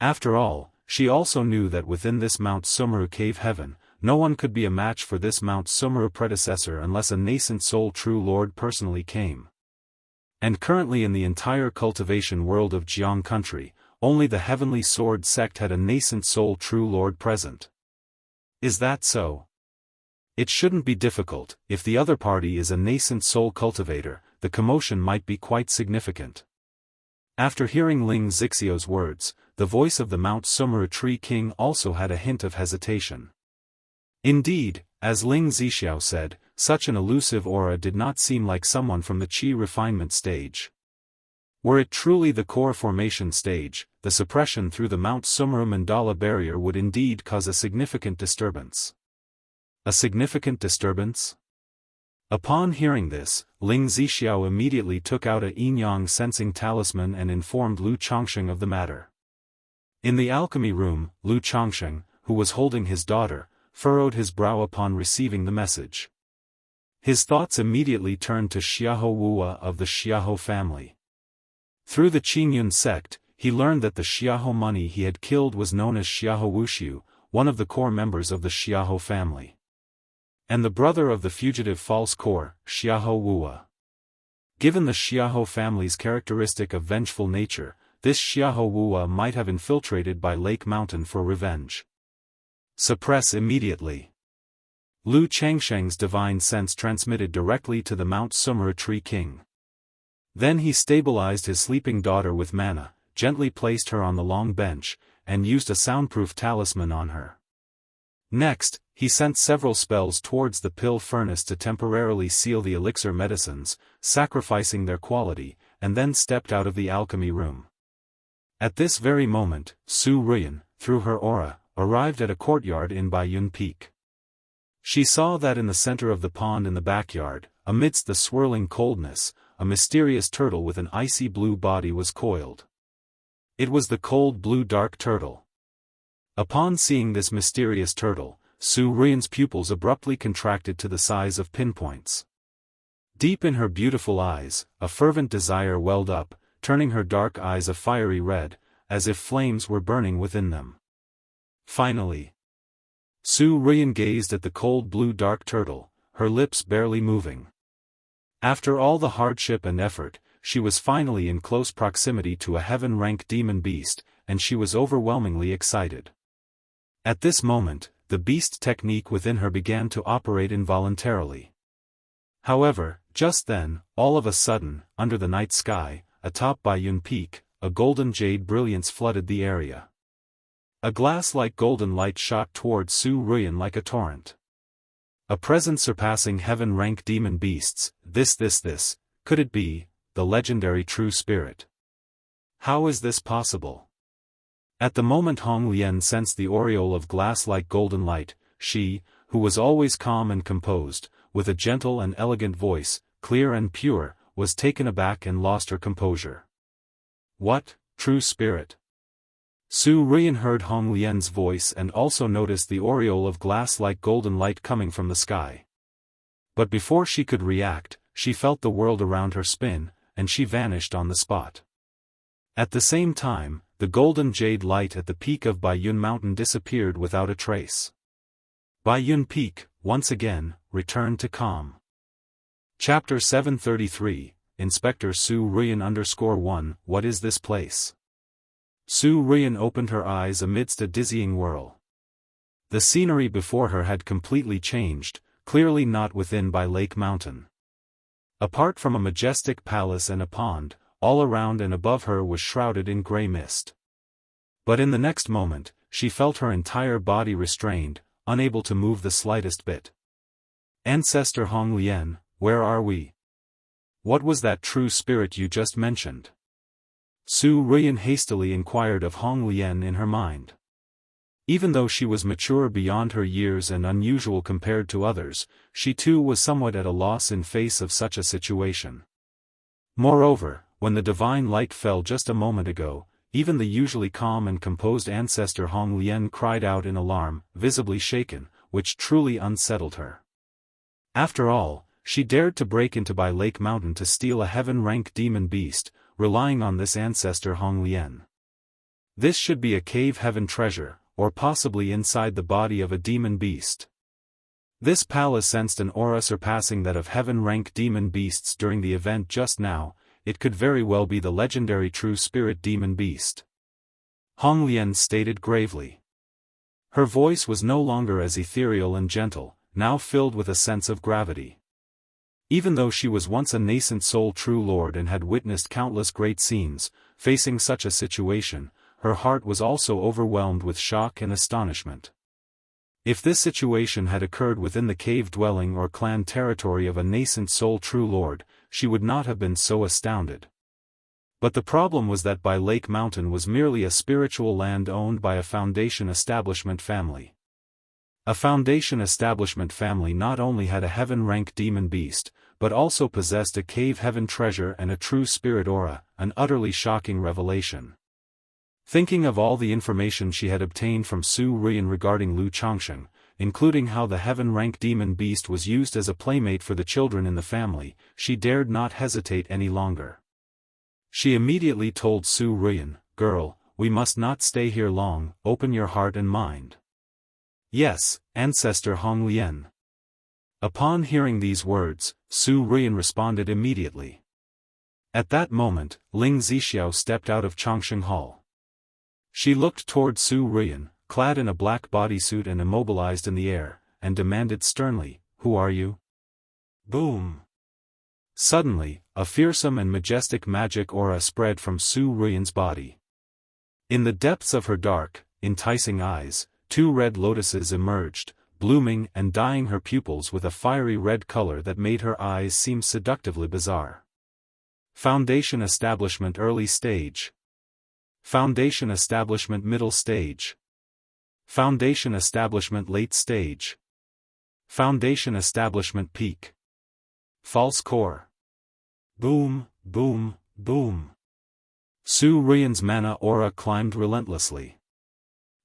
[SPEAKER 1] After all, she also knew that within this Mount Sumeru cave heaven, no one could be a match for this Mount Sumeru predecessor unless a nascent soul true lord personally came. And currently in the entire cultivation world of Jianghu country, only the Heavenly Sword sect had a nascent soul true lord present. Is that so? It shouldn't be difficult. If the other party is a nascent soul cultivator, the commotion might be quite significant. After hearing Ling Zixiao's words, the voice of the Mount Sumeru tree king also had a hint of hesitation. Indeed, as Ling Zixiao said, such an elusive aura did not seem like someone from the Qi refinement stage. Were it truly the core formation stage, the suppression through the Mount Sumeru mandala barrier would indeed cause a significant disturbance. A significant disturbance? Upon hearing this, Ling Zixiao immediately took out a yin-yang sensing talisman and informed Lu Changsheng of the matter. In the alchemy room, Lu Changsheng, who was holding his daughter, furrowed his brow upon receiving the message. His thoughts immediately turned to Xiahou Wuwa of the Xiahou family. Through the Qingyun sect, he learned that the Xiahou money he had killed was known as Xiahou Wuxiu, one of the core members of the Xiahou family. And the brother of the fugitive false core, Xiahou Wuwa. Given the Xiahou family's characteristic of vengeful nature, this Xiahou Wuwa might have infiltrated By Lake Mountain for revenge. Suppress immediately. Lu Changsheng's divine sense transmitted directly to the Mount Sumeru tree king. Then he stabilized his sleeping daughter with mana, gently placed her on the long bench, and used a soundproof talisman on her. Next, he sent several spells towards the pill furnace to temporarily seal the elixir medicines, sacrificing their quality, and then stepped out of the alchemy room. At this very moment, Su Ruian, through her aura, arrived at a courtyard in Baiyun Peak. She saw that in the center of the pond in the backyard, amidst the swirling coldness, a mysterious turtle with an icy blue body was coiled. It was the cold blue dark turtle. Upon seeing this mysterious turtle, Su Ruian's pupils abruptly contracted to the size of pinpoints. Deep in her beautiful eyes, a fervent desire welled up, turning her dark eyes a fiery red, as if flames were burning within them. Finally, Su Ruian gazed at the cold blue dark turtle, her lips barely moving. After all the hardship and effort, she was finally in close proximity to a heaven-rank demon beast, and she was overwhelmingly excited. At this moment, the beast technique within her began to operate involuntarily. However, just then, all of a sudden, under the night sky, atop Baiyun Peak, a golden jade brilliance flooded the area. A glass-like golden light shot towards Su Ruian like a torrent. A presence surpassing heaven-rank demon beasts, this, could it be, the legendary true spirit? How is this possible? At the moment Hong Lian sensed the aureole of glass-like golden light, she, who was always calm and composed, with a gentle and elegant voice, clear and pure, was taken aback and lost her composure. What, true spirit? Su Ruian heard Hong Lian's voice and also noticed the aureole of glass-like golden light coming from the sky. But before she could react, she felt the world around her spin, and she vanished on the spot. At the same time, the golden jade light at the peak of Baiyun Mountain disappeared without a trace. Baiyun Peak, once again, returned to calm. Chapter 733, Inspector Su Ruian _1, What is this place? Su Ruian opened her eyes amidst a dizzying whirl. The scenery before her had completely changed, clearly not within by Lake Mountain. Apart from a majestic palace and a pond, all around and above her was shrouded in grey mist. But in the next moment, she felt her entire body restrained, unable to move the slightest bit. Ancestor Hong Lian, where are we? What was that true spirit you just mentioned? Su Ruian hastily inquired of Hong Lian in her mind. Even though she was mature beyond her years and unusual compared to others, she too was somewhat at a loss in face of such a situation. Moreover, when the divine light fell just a moment ago, even the usually calm and composed ancestor Hong Lian cried out in alarm, visibly shaken, which truly unsettled her. After all, she dared to break into by Lake Mountain to steal a heaven-rank demon beast, relying on this ancestor Hong Lian. This should be a cave heaven treasure, or possibly inside the body of a demon beast. This palace sensed an aura surpassing that of heaven-rank demon beasts during the event just now. It could very well be the legendary true spirit demon beast. Hong Lian stated gravely. Her voice was no longer as ethereal and gentle, now filled with a sense of gravity. Even though she was once a nascent soul true lord and had witnessed countless great scenes, facing such a situation, her heart was also overwhelmed with shock and astonishment. If this situation had occurred within the cave dwelling or clan territory of a nascent soul true lord, she would not have been so astounded. But the problem was that by Lake Mountain was merely a spiritual land owned by a Foundation establishment family. A Foundation establishment family not only had a heaven-rank demon beast, but also possessed a cave heaven treasure and a true spirit aura, an utterly shocking revelation. Thinking of all the information she had obtained from Su Ruian regarding Lu Changsheng, including how the heaven-rank demon beast was used as a playmate for the children in the family, she dared not hesitate any longer. She immediately told Su Ruian, "Girl, we must not stay here long, open your heart and mind." "Yes, Ancestor Hong Lian." Upon hearing these words, Su Ruian responded immediately. At that moment, Ling Zixiao stepped out of Changsheng Hall. She looked toward Su Ruian, clad in a black bodysuit and immobilized in the air, and demanded sternly, "Who are you?" Boom! Suddenly, a fearsome and majestic magic aura spread from Su Ruian's body. In the depths of her dark, enticing eyes, two red lotuses emerged, blooming and dyeing her pupils with a fiery red color that made her eyes seem seductively bizarre. Foundation Establishment Early Stage. Foundation Establishment Middle Stage. Foundation establishment late stage. Foundation establishment peak. False core. Boom, boom, boom. Su Ruiyan's mana aura climbed relentlessly.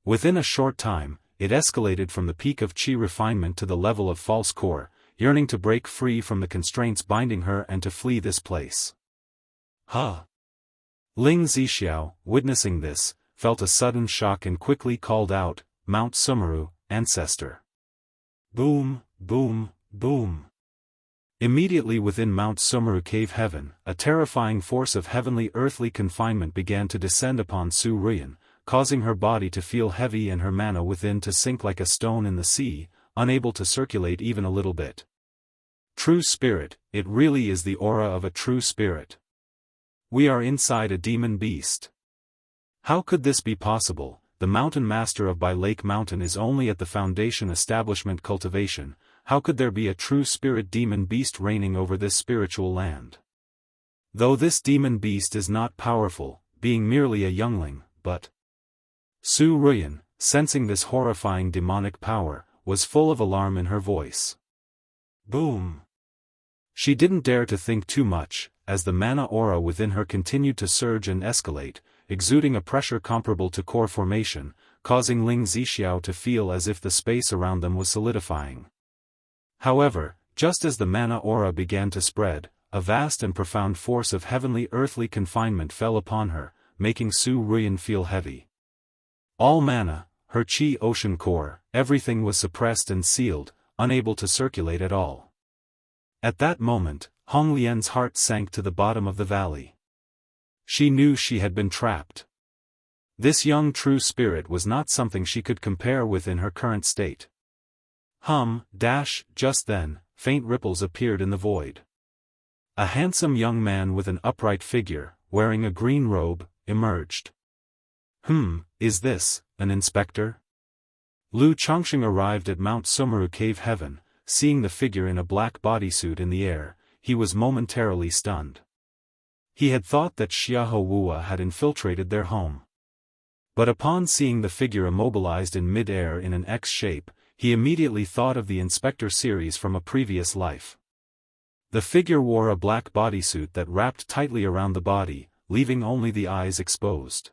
[SPEAKER 1] Within a short time, it escalated from the peak of chi refinement to the level of false core, yearning to break free from the constraints binding her and to flee this place. Huh. Ling Zixiao, witnessing this, felt a sudden shock and quickly called out, "Mount Sumeru, ancestor." Boom, boom, boom. Immediately within Mount Sumeru cave heaven, a terrifying force of heavenly earthly confinement began to descend upon Su Ruiyan, causing her body to feel heavy and her mana within to sink like a stone in the sea, unable to circulate even a little bit. True spirit, it really is the aura of a true spirit. We are inside a demon beast. How could this be possible? The mountain master of By Lake Mountain is only at the foundation establishment cultivation. How could there be a true spirit demon beast reigning over this spiritual land? Though this demon beast is not powerful, being merely a youngling, but Su Ruiyan, sensing this horrifying demonic power, was full of alarm in her voice. Boom. She didn't dare to think too much, as the mana aura within her continued to surge and escalate, exuding a pressure comparable to core formation, causing Ling Zixiao to feel as if the space around them was solidifying. However, just as the mana aura began to spread, a vast and profound force of heavenly earthly confinement fell upon her, making Su Ruiyan feel heavy. All mana, her chi ocean core, everything was suppressed and sealed, unable to circulate at all. At that moment, Hong Lian's heart sank to the bottom of the valley. She knew she had been trapped. This young true spirit was not something she could compare with in her current state. Just then, faint ripples appeared in the void. A handsome young man with an upright figure, wearing a green robe, emerged. Is this an inspector? Lu Chongqing arrived at Mount Sumeru Cave Heaven. Seeing the figure in a black bodysuit in the air, he was momentarily stunned. He had thought that Xiahou Wua had infiltrated their home. But upon seeing the figure immobilized in mid-air in an X shape, he immediately thought of the Inspector series from a previous life. The figure wore a black bodysuit that wrapped tightly around the body, leaving only the eyes exposed.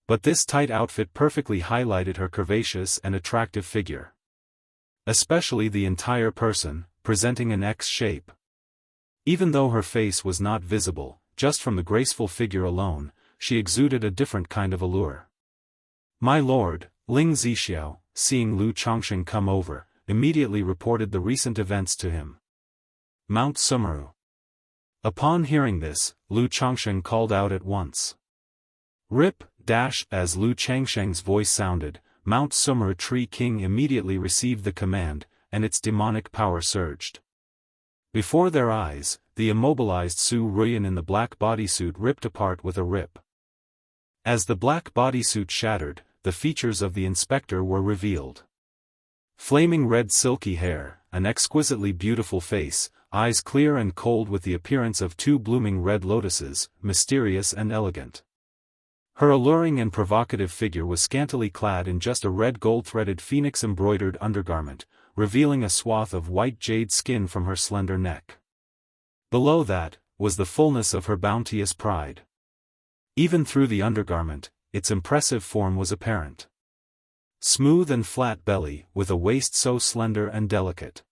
[SPEAKER 1] But this tight outfit perfectly highlighted her curvaceous and attractive figure. Especially the entire person, presenting an X shape. Even though her face was not visible, just from the graceful figure alone, she exuded a different kind of allure. My lord, Ling Zixiao, seeing Lu Chongqing come over, immediately reported the recent events to him. Mount Sumeru. Upon hearing this, Lu Chongqing called out at once. Rip, as Lu Changsheng's voice sounded, Mount Sumeru Tree King immediately received the command, and its demonic power surged. Before their eyes, the immobilized Su Ruiyan in the black bodysuit ripped apart with a rip. As the black bodysuit shattered, the features of the inspector were revealed. Flaming red silky hair, an exquisitely beautiful face, eyes clear and cold with the appearance of two blooming red lotuses, mysterious and elegant. Her alluring and provocative figure was scantily clad in just a red gold-threaded phoenix-embroidered undergarment, revealing a swath of white jade skin from her slender neck. Below that, was the fullness of her bounteous pride. Even through the undergarment, its impressive form was apparent. Smooth and flat belly, with a waist so slender and delicate.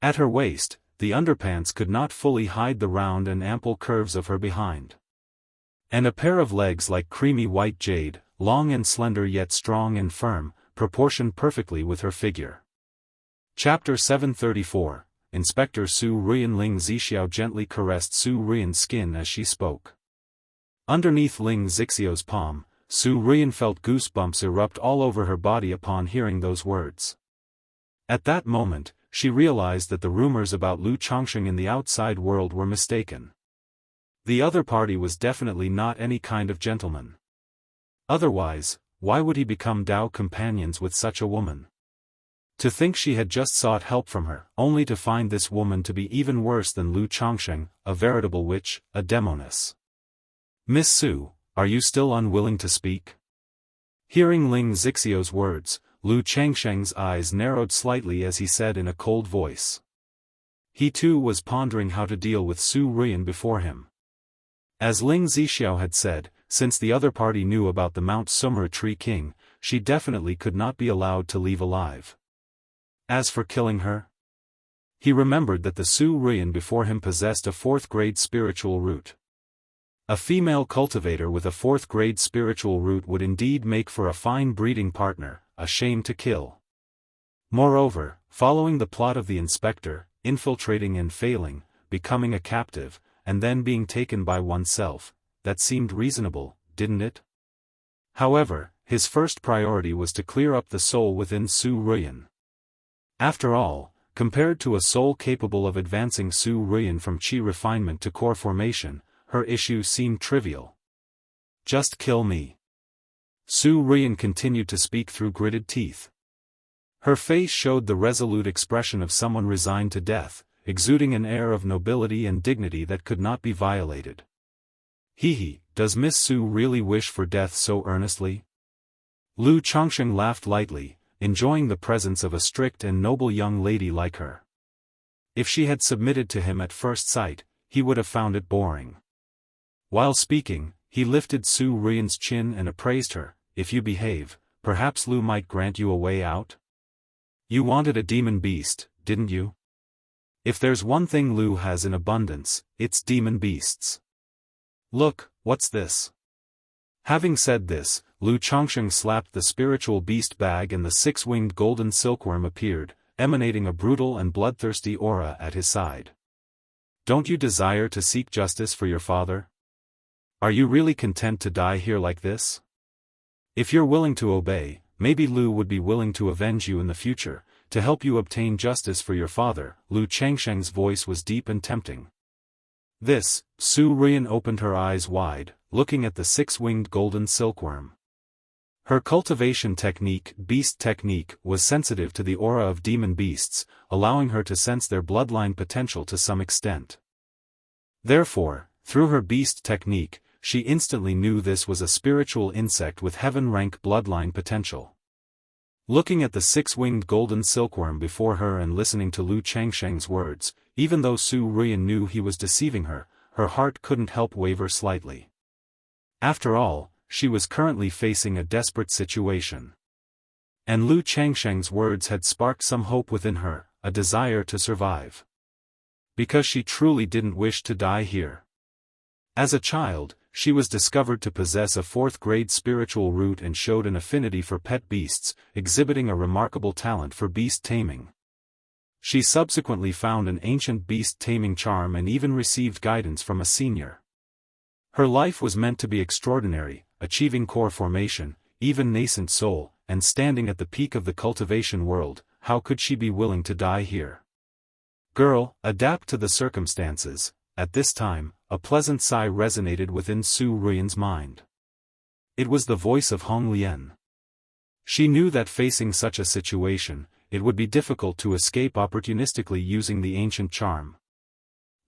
[SPEAKER 1] At her waist, the underpants could not fully hide the round and ample curves of her behind. And a pair of legs like creamy white jade, long and slender yet strong and firm, proportioned perfectly with her figure. Chapter 734, Inspector Su Ruiyan. Ling Zixiao gently caressed Su Ruiyan's skin as she spoke. Underneath Ling Zixiao's palm, Su Ruiyan felt goosebumps erupt all over her body upon hearing those words. At that moment, she realized that the rumors about Lu Chongqing in the outside world were mistaken. The other party was definitely not any kind of gentleman. Otherwise, why would he become Dao companions with such a woman? To think she had just sought help from her, only to find this woman to be even worse than Lu Chongqing, a veritable witch, a demoness. Miss Su, are you still unwilling to speak? Hearing Ling Zixio's words, Lu Changsheng's eyes narrowed slightly as he said in a cold voice. He too was pondering how to deal with Su Ruyan before him. As Ling Zixiao had said, since the other party knew about the Mount Sumra Tree King, she definitely could not be allowed to leave alive. As for killing her, he remembered that the Su Ruyan before him possessed a 4th-grade spiritual root. A female cultivator with a 4th-grade spiritual root would indeed make for a fine breeding partner, a shame to kill. Moreover, following the plot of the inspector, infiltrating and failing, becoming a captive, and then being taken by oneself, that seemed reasonable, didn't it? However, his first priority was to clear up the soul within Su Ruyan. After all, compared to a soul capable of advancing Su Ruyan from chi refinement to core formation, her issue seemed trivial. Just kill me. Su Ruyan continued to speak through gritted teeth. Her face showed the resolute expression of someone resigned to death, exuding an air of nobility and dignity that could not be violated. Hee, does Miss Su really wish for death so earnestly? Lu Changsheng laughed lightly, enjoying the presence of a strict and noble young lady like her. If she had submitted to him at first sight, he would have found it boring. While speaking, he lifted Su Ruyan's chin and appraised her. If you behave, perhaps Lu might grant you a way out? You wanted a demon beast, didn't you? If there's one thing Lu has in abundance, it's demon beasts. Look, what's this? Having said this, Lu Changsheng slapped the spiritual beast bag and the 6-winged golden silkworm appeared, emanating a brutal and bloodthirsty aura at his side. Don't you desire to seek justice for your father? Are you really content to die here like this? If you're willing to obey, maybe Lu would be willing to avenge you in the future, to help you obtain justice for your father. Lu Changsheng's voice was deep and tempting. This, Su Ruyan opened her eyes wide, looking at the 6-winged golden silkworm. Her cultivation technique, beast technique, was sensitive to the aura of demon beasts, allowing her to sense their bloodline potential to some extent. Therefore, through her beast technique, she instantly knew this was a spiritual insect with heaven-rank bloodline potential. Looking at the 6-winged golden silkworm before her and listening to Lu Changsheng's words, even though Su Ruyan knew he was deceiving her, her heart couldn't help waver slightly. After all, she was currently facing a desperate situation. And Lu Changsheng's words had sparked some hope within her, a desire to survive. Because she truly didn't wish to die here. As a child, she was discovered to possess a 4th-grade spiritual root and showed an affinity for pet beasts, exhibiting a remarkable talent for beast taming. She subsequently found an ancient beast taming charm and even received guidance from a senior. Her life was meant to be extraordinary, achieving core formation, even nascent soul, and standing at the peak of the cultivation world. How could she be willing to die here? Girl, adapt to the circumstances. At this time, a pleasant sigh resonated within Su Ruyan's mind. It was the voice of Hong Lian. She knew that facing such a situation, it would be difficult to escape opportunistically using the ancient charm.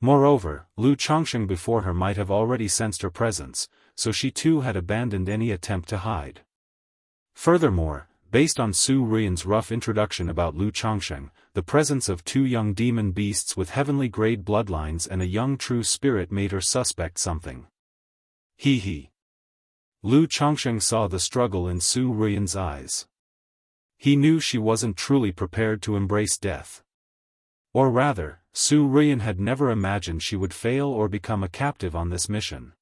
[SPEAKER 1] Moreover, Lu Changsheng before her might have already sensed her presence, so she too had abandoned any attempt to hide. Furthermore, based on Su Ruyan's rough introduction about Lu Changsheng, the presence of 2 young demon beasts with heavenly grade bloodlines and a young true spirit made her suspect something. Hee. Lu Changsheng saw the struggle in Su Ruyan's eyes. He knew she wasn't truly prepared to embrace death. Or rather, Su Ruyan had never imagined she would fail or become a captive on this mission.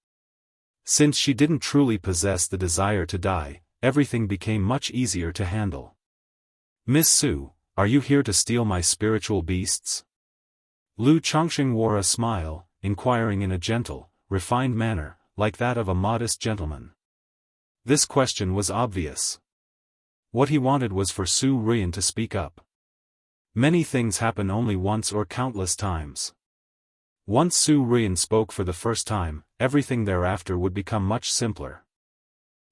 [SPEAKER 1] Since she didn't truly possess the desire to die, everything became much easier to handle. Miss Su, are you here to steal my spiritual beasts? Lu Changsheng wore a smile, inquiring in a gentle, refined manner, like that of a modest gentleman. This question was obvious. What he wanted was for Su Ruyan to speak up. Many things happen only once or countless times. Once Su Ruyan spoke for the first time, everything thereafter would become much simpler.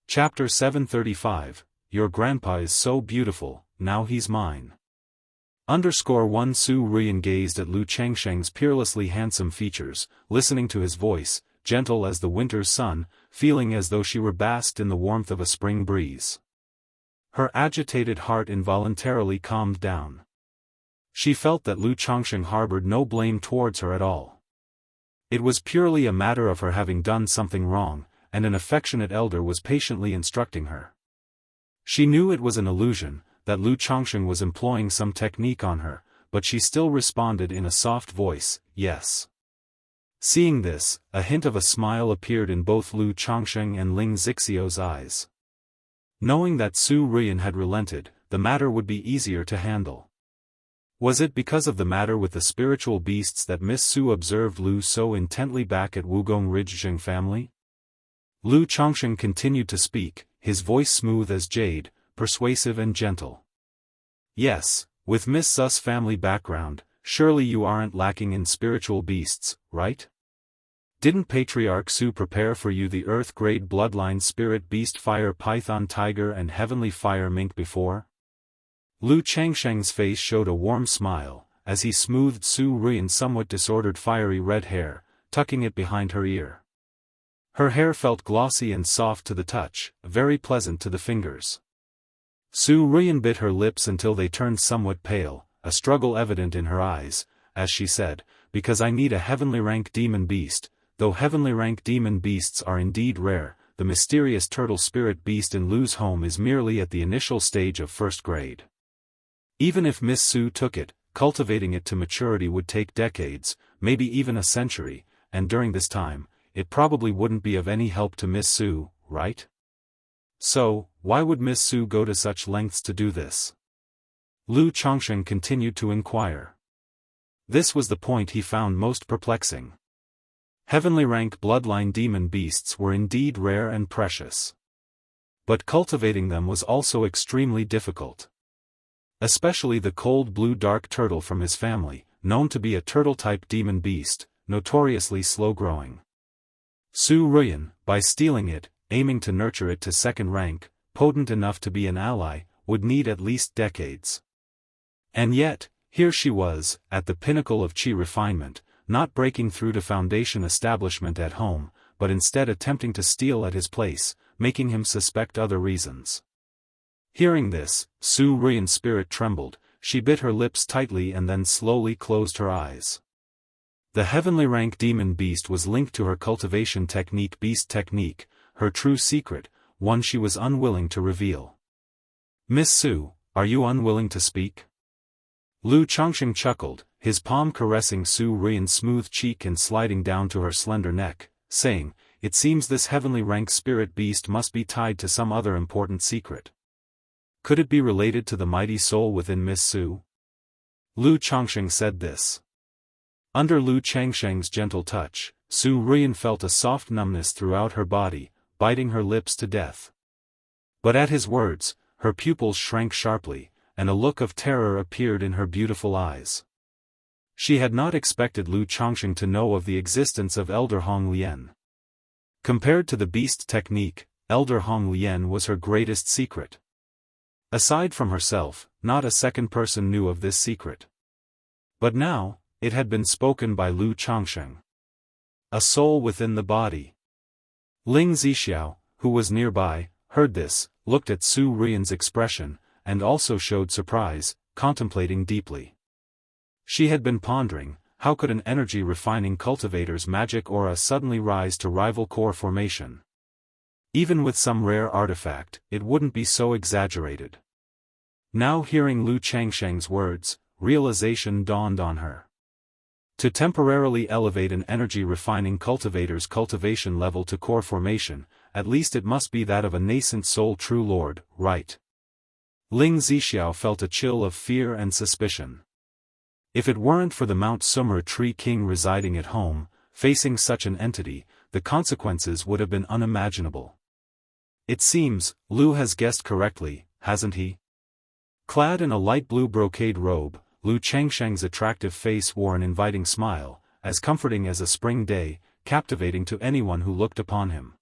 [SPEAKER 1] Chapter 735, Your grandpa is so beautiful, now he's mine. _1 Su Ruyan gazed at Lu Changsheng's peerlessly handsome features, listening to his voice, gentle as the winter's sun, feeling as though she were basked in the warmth of a spring breeze. Her agitated heart involuntarily calmed down. She felt that Lu Changsheng harbored no blame towards her at all. It was purely a matter of her having done something wrong, and an affectionate elder was patiently instructing her. She knew it was an illusion, that Lu Changsheng was employing some technique on her, but she still responded in a soft voice, yes. Seeing this, a hint of a smile appeared in both Lu Changsheng and Ling Zixiu's eyes. Knowing that Su Ruyan had relented, the matter would be easier to handle. Was it because of the matter with the spiritual beasts that Miss Su observed Lu so intently back at Wugong Ridge Jing family? Lu Changsheng continued to speak, his voice smooth as jade, persuasive and gentle. Yes, with Miss Su's family background, surely you aren't lacking in spiritual beasts, right? Didn't Patriarch Su prepare for you the Earth-grade bloodline spirit beast fire python tiger and heavenly fire mink before? Lu Changsheng's face showed a warm smile, as he smoothed Su Ruyan's somewhat disordered fiery red hair, tucking it behind her ear. Her hair felt glossy and soft to the touch, very pleasant to the fingers. Su Ruyan bit her lips until they turned somewhat pale, a struggle evident in her eyes, as she said, because I need a heavenly rank demon beast. Though heavenly rank demon beasts are indeed rare, the mysterious turtle spirit beast in Lu's home is merely at the initial stage of first grade. Even if Miss Su took it, cultivating it to maturity would take decades, maybe even a century, and during this time, it probably wouldn't be of any help to Miss Su, right? So, why would Miss Su go to such lengths to do this? Lu Changsheng continued to inquire. This was the point he found most perplexing. Heavenly rank bloodline demon beasts were indeed rare and precious. But cultivating them was also extremely difficult. Especially the cold blue dark turtle from his family, known to be a turtle-type demon beast, notoriously slow-growing. Su Ruyan, by stealing it, aiming to nurture it to second rank, potent enough to be an ally, would need at least decades. And yet, here she was, at the pinnacle of chi refinement, not breaking through to foundation establishment at home, but instead attempting to steal at his place, making him suspect other reasons. Hearing this, Su Ruyan's spirit trembled, she bit her lips tightly and then slowly closed her eyes. The heavenly rank demon beast was linked to her cultivation technique beast technique, her true secret, one she was unwilling to reveal. Miss Su, are you unwilling to speak? Lu Changsheng chuckled, his palm caressing Su Ruyan's smooth cheek and sliding down to her slender neck, saying, it seems this heavenly rank spirit beast must be tied to some other important secret. Could it be related to the mighty soul within Miss Su? Lu Changsheng said this. Under Lu Changsheng's gentle touch, Su Ruyan felt a soft numbness throughout her body, biting her lips to death. But at his words, her pupils shrank sharply, and a look of terror appeared in her beautiful eyes. She had not expected Lu Changsheng to know of the existence of Elder Hong Lian. Compared to the beast technique, Elder Hong Lian was her greatest secret. Aside from herself, not a second person knew of this secret. But now, it had been spoken by Lu Changsheng. A soul within the body. Ling Zixiu, who was nearby, heard this, looked at Su Ruyan's expression, and also showed surprise, contemplating deeply. She had been pondering, how could an energy-refining cultivator's magic aura suddenly rise to rival core formation? Even with some rare artifact, it wouldn't be so exaggerated. Now hearing Lu Changsheng's words, realization dawned on her. To temporarily elevate an energy-refining cultivator's cultivation level to core formation, at least it must be that of a nascent soul true lord, right? Ling Zixiu felt a chill of fear and suspicion. If it weren't for the Mount Sumer Tree King residing at home, facing such an entity, the consequences would have been unimaginable. It seems, Lu has guessed correctly, hasn't he? Clad in a light blue brocade robe, Lu Changsheng's attractive face wore an inviting smile, as comforting as a spring day, captivating to anyone who looked upon him.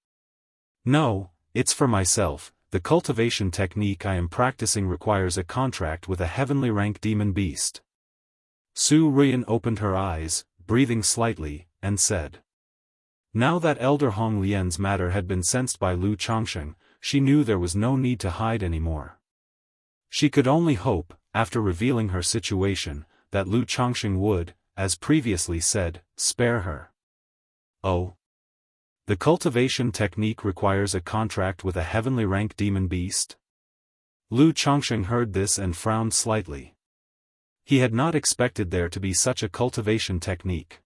[SPEAKER 1] No, it's for myself. The cultivation technique I am practicing requires a contract with a heavenly rank demon beast. Su Ruyan opened her eyes, breathing slightly, and said. Now that Elder Hong Lian's matter had been sensed by Lu Changsheng, she knew there was no need to hide anymore. She could only hope, after revealing her situation, that Lu Changxing would, as previously said, spare her. Oh. The cultivation technique requires a contract with a heavenly rank demon beast? Lu Changxing heard this and frowned slightly. He had not expected there to be such a cultivation technique.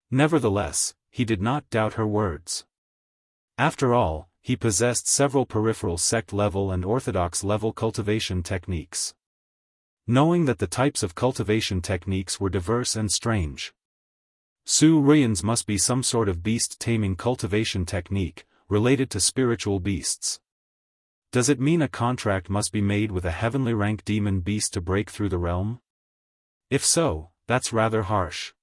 [SPEAKER 1] Nevertheless, he did not doubt her words. After all, he possessed several peripheral sect-level and orthodox-level cultivation techniques. Knowing that the types of cultivation techniques were diverse and strange. Su Ruiyan's must be some sort of beast-taming cultivation technique, related to spiritual beasts. Does it mean a contract must be made with a heavenly rank demon beast to break through the realm? If so, that's rather harsh.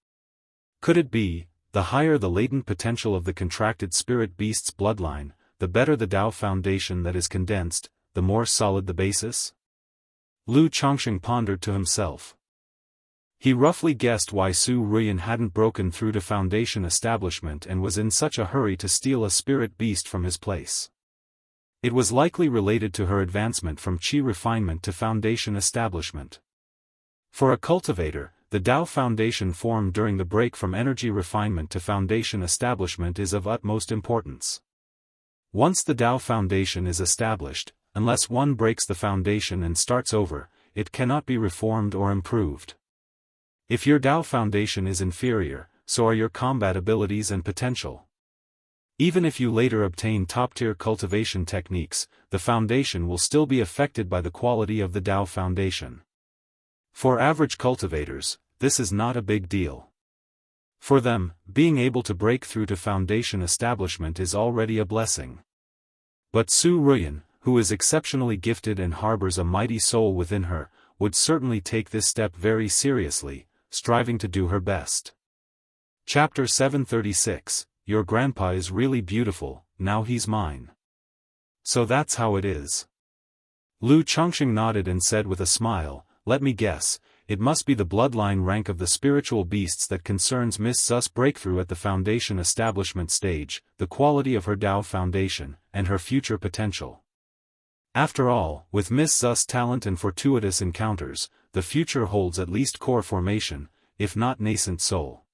[SPEAKER 1] Could it be, the higher the latent potential of the contracted spirit beast's bloodline, the better the Tao foundation that is condensed, the more solid the basis? Lu Changxing pondered to himself. He roughly guessed why Su Ruiyan hadn't broken through to foundation establishment and was in such a hurry to steal a spirit beast from his place. It was likely related to her advancement from Qi refinement to foundation establishment. For a cultivator, the Tao foundation formed during the break from energy refinement to foundation establishment is of utmost importance. Once the Tao foundation is established, unless one breaks the foundation and starts over, it cannot be reformed or improved. If your Tao foundation is inferior, so are your combat abilities and potential. Even if you later obtain top-tier cultivation techniques, the foundation will still be affected by the quality of the Tao foundation. For average cultivators, this is not a big deal. For them, being able to break through to foundation establishment is already a blessing. But Su Ruiyan, who is exceptionally gifted and harbors a mighty soul within her, would certainly take this step very seriously, striving to do her best. Chapter 736, Your grandpa is really beautiful, now he's mine. So that's how it is. Lu Changxing nodded and said with a smile, let me guess, it must be the bloodline rank of the spiritual beasts that concerns Miss Zu's breakthrough at the foundation establishment stage, the quality of her Tao foundation, and her future potential. After all, with Miss Zu's talent and fortuitous encounters, the future holds at least core formation, if not nascent soul.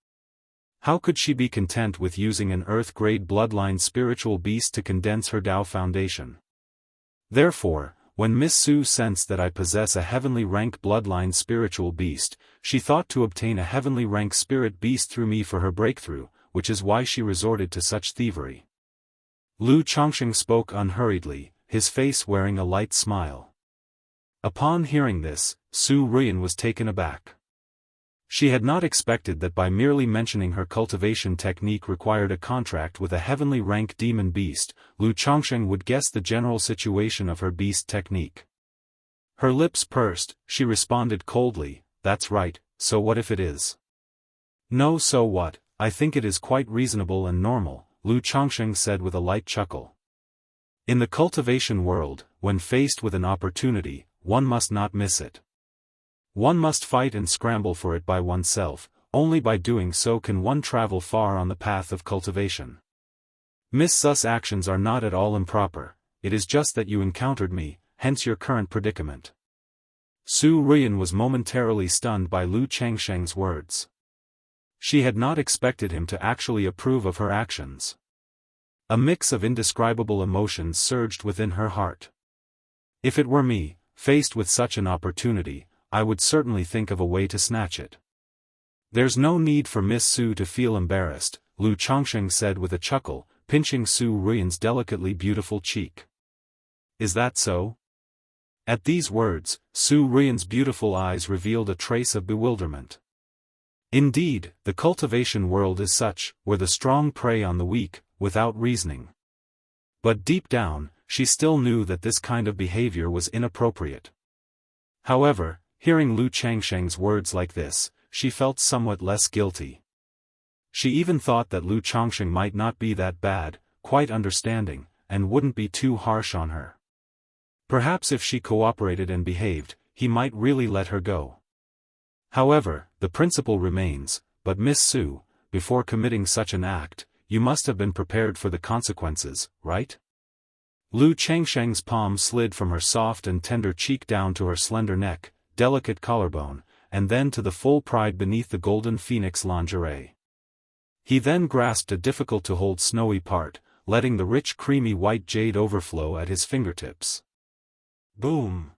[SPEAKER 1] How could she be content with using an earth-grade bloodline spiritual beast to condense her Tao foundation? Therefore, when Miss Su sensed that I possess a heavenly rank bloodline spiritual beast, she thought to obtain a heavenly rank spirit beast through me for her breakthrough, which is why she resorted to such thievery. Lu Changxing spoke unhurriedly, his face wearing a light smile. Upon hearing this, Su Ruiyan was taken aback. She had not expected that by merely mentioning her cultivation technique required a contract with a heavenly rank demon beast, Lu Changxing would guess the general situation of her beast technique. Her lips pursed, she responded coldly, that's right, so what if it is? No, so what, I think it is quite reasonable and normal, Lu Changxing said with a light chuckle. In the cultivation world, when faced with an opportunity, one must not miss it. One must fight and scramble for it by oneself, only by doing so can one travel far on the path of cultivation. Miss Zu's actions are not at all improper, it is just that you encountered me, hence your current predicament. Su Ruiyan was momentarily stunned by Lu Changxing's words. She had not expected him to actually approve of her actions. A mix of indescribable emotions surged within her heart. If it were me, faced with such an opportunity, I would certainly think of a way to snatch it. There's no need for Miss Su to feel embarrassed, Lu Changxing said with a chuckle, pinching Su Ruiyan's delicately beautiful cheek. Is that so? At these words, Su Ruiyan's beautiful eyes revealed a trace of bewilderment. Indeed, the cultivation world is such, where the strong prey on the weak, without reasoning. But deep down, she still knew that this kind of behavior was inappropriate. However, hearing Lu Changxing's words like this, she felt somewhat less guilty. She even thought that Lu Changxing might not be that bad, quite understanding, and wouldn't be too harsh on her. Perhaps if she cooperated and behaved, he might really let her go. However, the principle remains, but Miss Su, before committing such an act, you must have been prepared for the consequences, right? Lu Changsheng's palm slid from her soft and tender cheek down to her slender neck, delicate collarbone, and then to the full pride beneath the golden phoenix lingerie. He then grasped a difficult-to-hold snowy part, letting the rich creamy white jade overflow at his fingertips. Boom!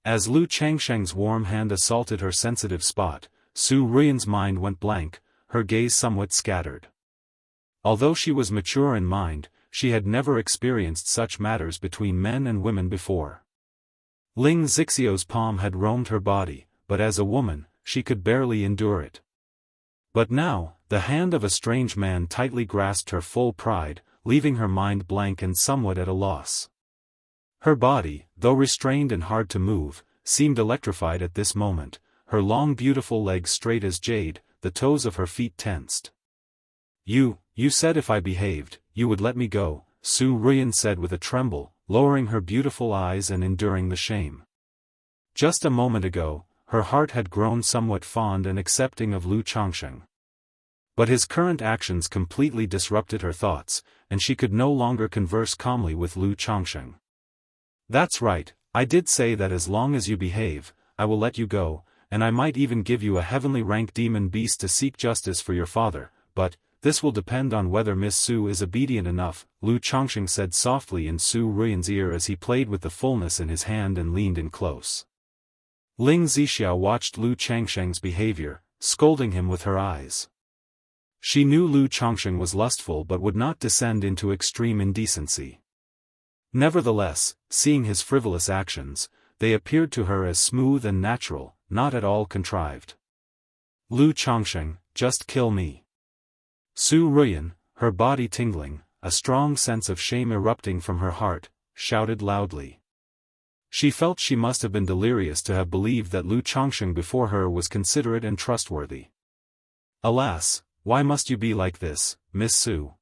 [SPEAKER 1] As Lu Changsheng's warm hand assaulted her sensitive spot, Su Ruiyan's mind went blank, her gaze somewhat scattered. Although she was mature in mind, she had never experienced such matters between men and women before. Ling Zixio's palm had roamed her body, but as a woman, she could barely endure it. But now, the hand of a strange man tightly grasped her full pride, leaving her mind blank and somewhat at a loss. Her body, though restrained and hard to move, seemed electrified at this moment, her long beautiful legs straight as jade, the toes of her feet tensed. You said if I behaved, you would let me go," Su Ruiyan said with a tremble, lowering her beautiful eyes and enduring the shame. Just a moment ago, her heart had grown somewhat fond and accepting of Lu Changsheng. But his current actions completely disrupted her thoughts, and she could no longer converse calmly with Lu Changsheng. "That's right, I did say that as long as you behave, I will let you go, and I might even give you a heavenly rank demon beast to seek justice for your father, but this will depend on whether Miss Su is obedient enough," Lu Changsheng said softly in Su Ruiyan's ear as he played with the fullness in his hand and leaned in close. Ling Zixiao watched Lu Changsheng's behavior, scolding him with her eyes. She knew Lu Changsheng was lustful but would not descend into extreme indecency. Nevertheless, seeing his frivolous actions, they appeared to her as smooth and natural, not at all contrived. "Lu Changsheng, just kill me." Su Ruiyan, her body tingling, a strong sense of shame erupting from her heart, shouted loudly. She felt she must have been delirious to have believed that Lu Changsheng before her was considerate and trustworthy. "Alas, why must you be like this, Miss Su?"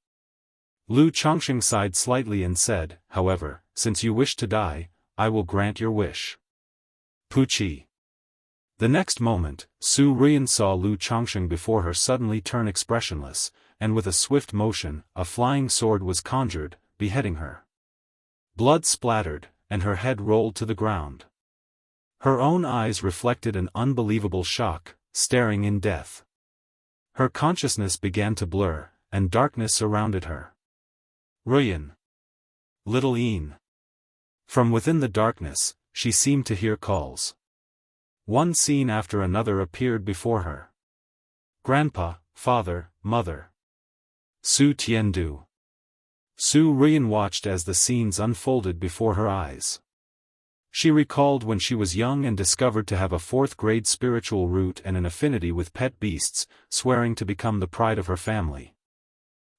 [SPEAKER 1] Lu Changsheng sighed slightly and said, "However, since you wish to die, I will grant your wish." Puchi. The next moment, Su Ruiyan saw Lu Changsheng before her suddenly turn expressionless, and with a swift motion, a flying sword was conjured, beheading her. Blood splattered, and her head rolled to the ground. Her own eyes reflected an unbelievable shock, staring in death. Her consciousness began to blur, and darkness surrounded her. "Ruiyan! Little Een!" From within the darkness, she seemed to hear calls. One scene after another appeared before her. Grandpa, father, mother. Su Tiandu. Su Ruiyan watched as the scenes unfolded before her eyes. She recalled when she was young and discovered to have a fourth-grade spiritual root and an affinity with pet beasts, swearing to become the pride of her family.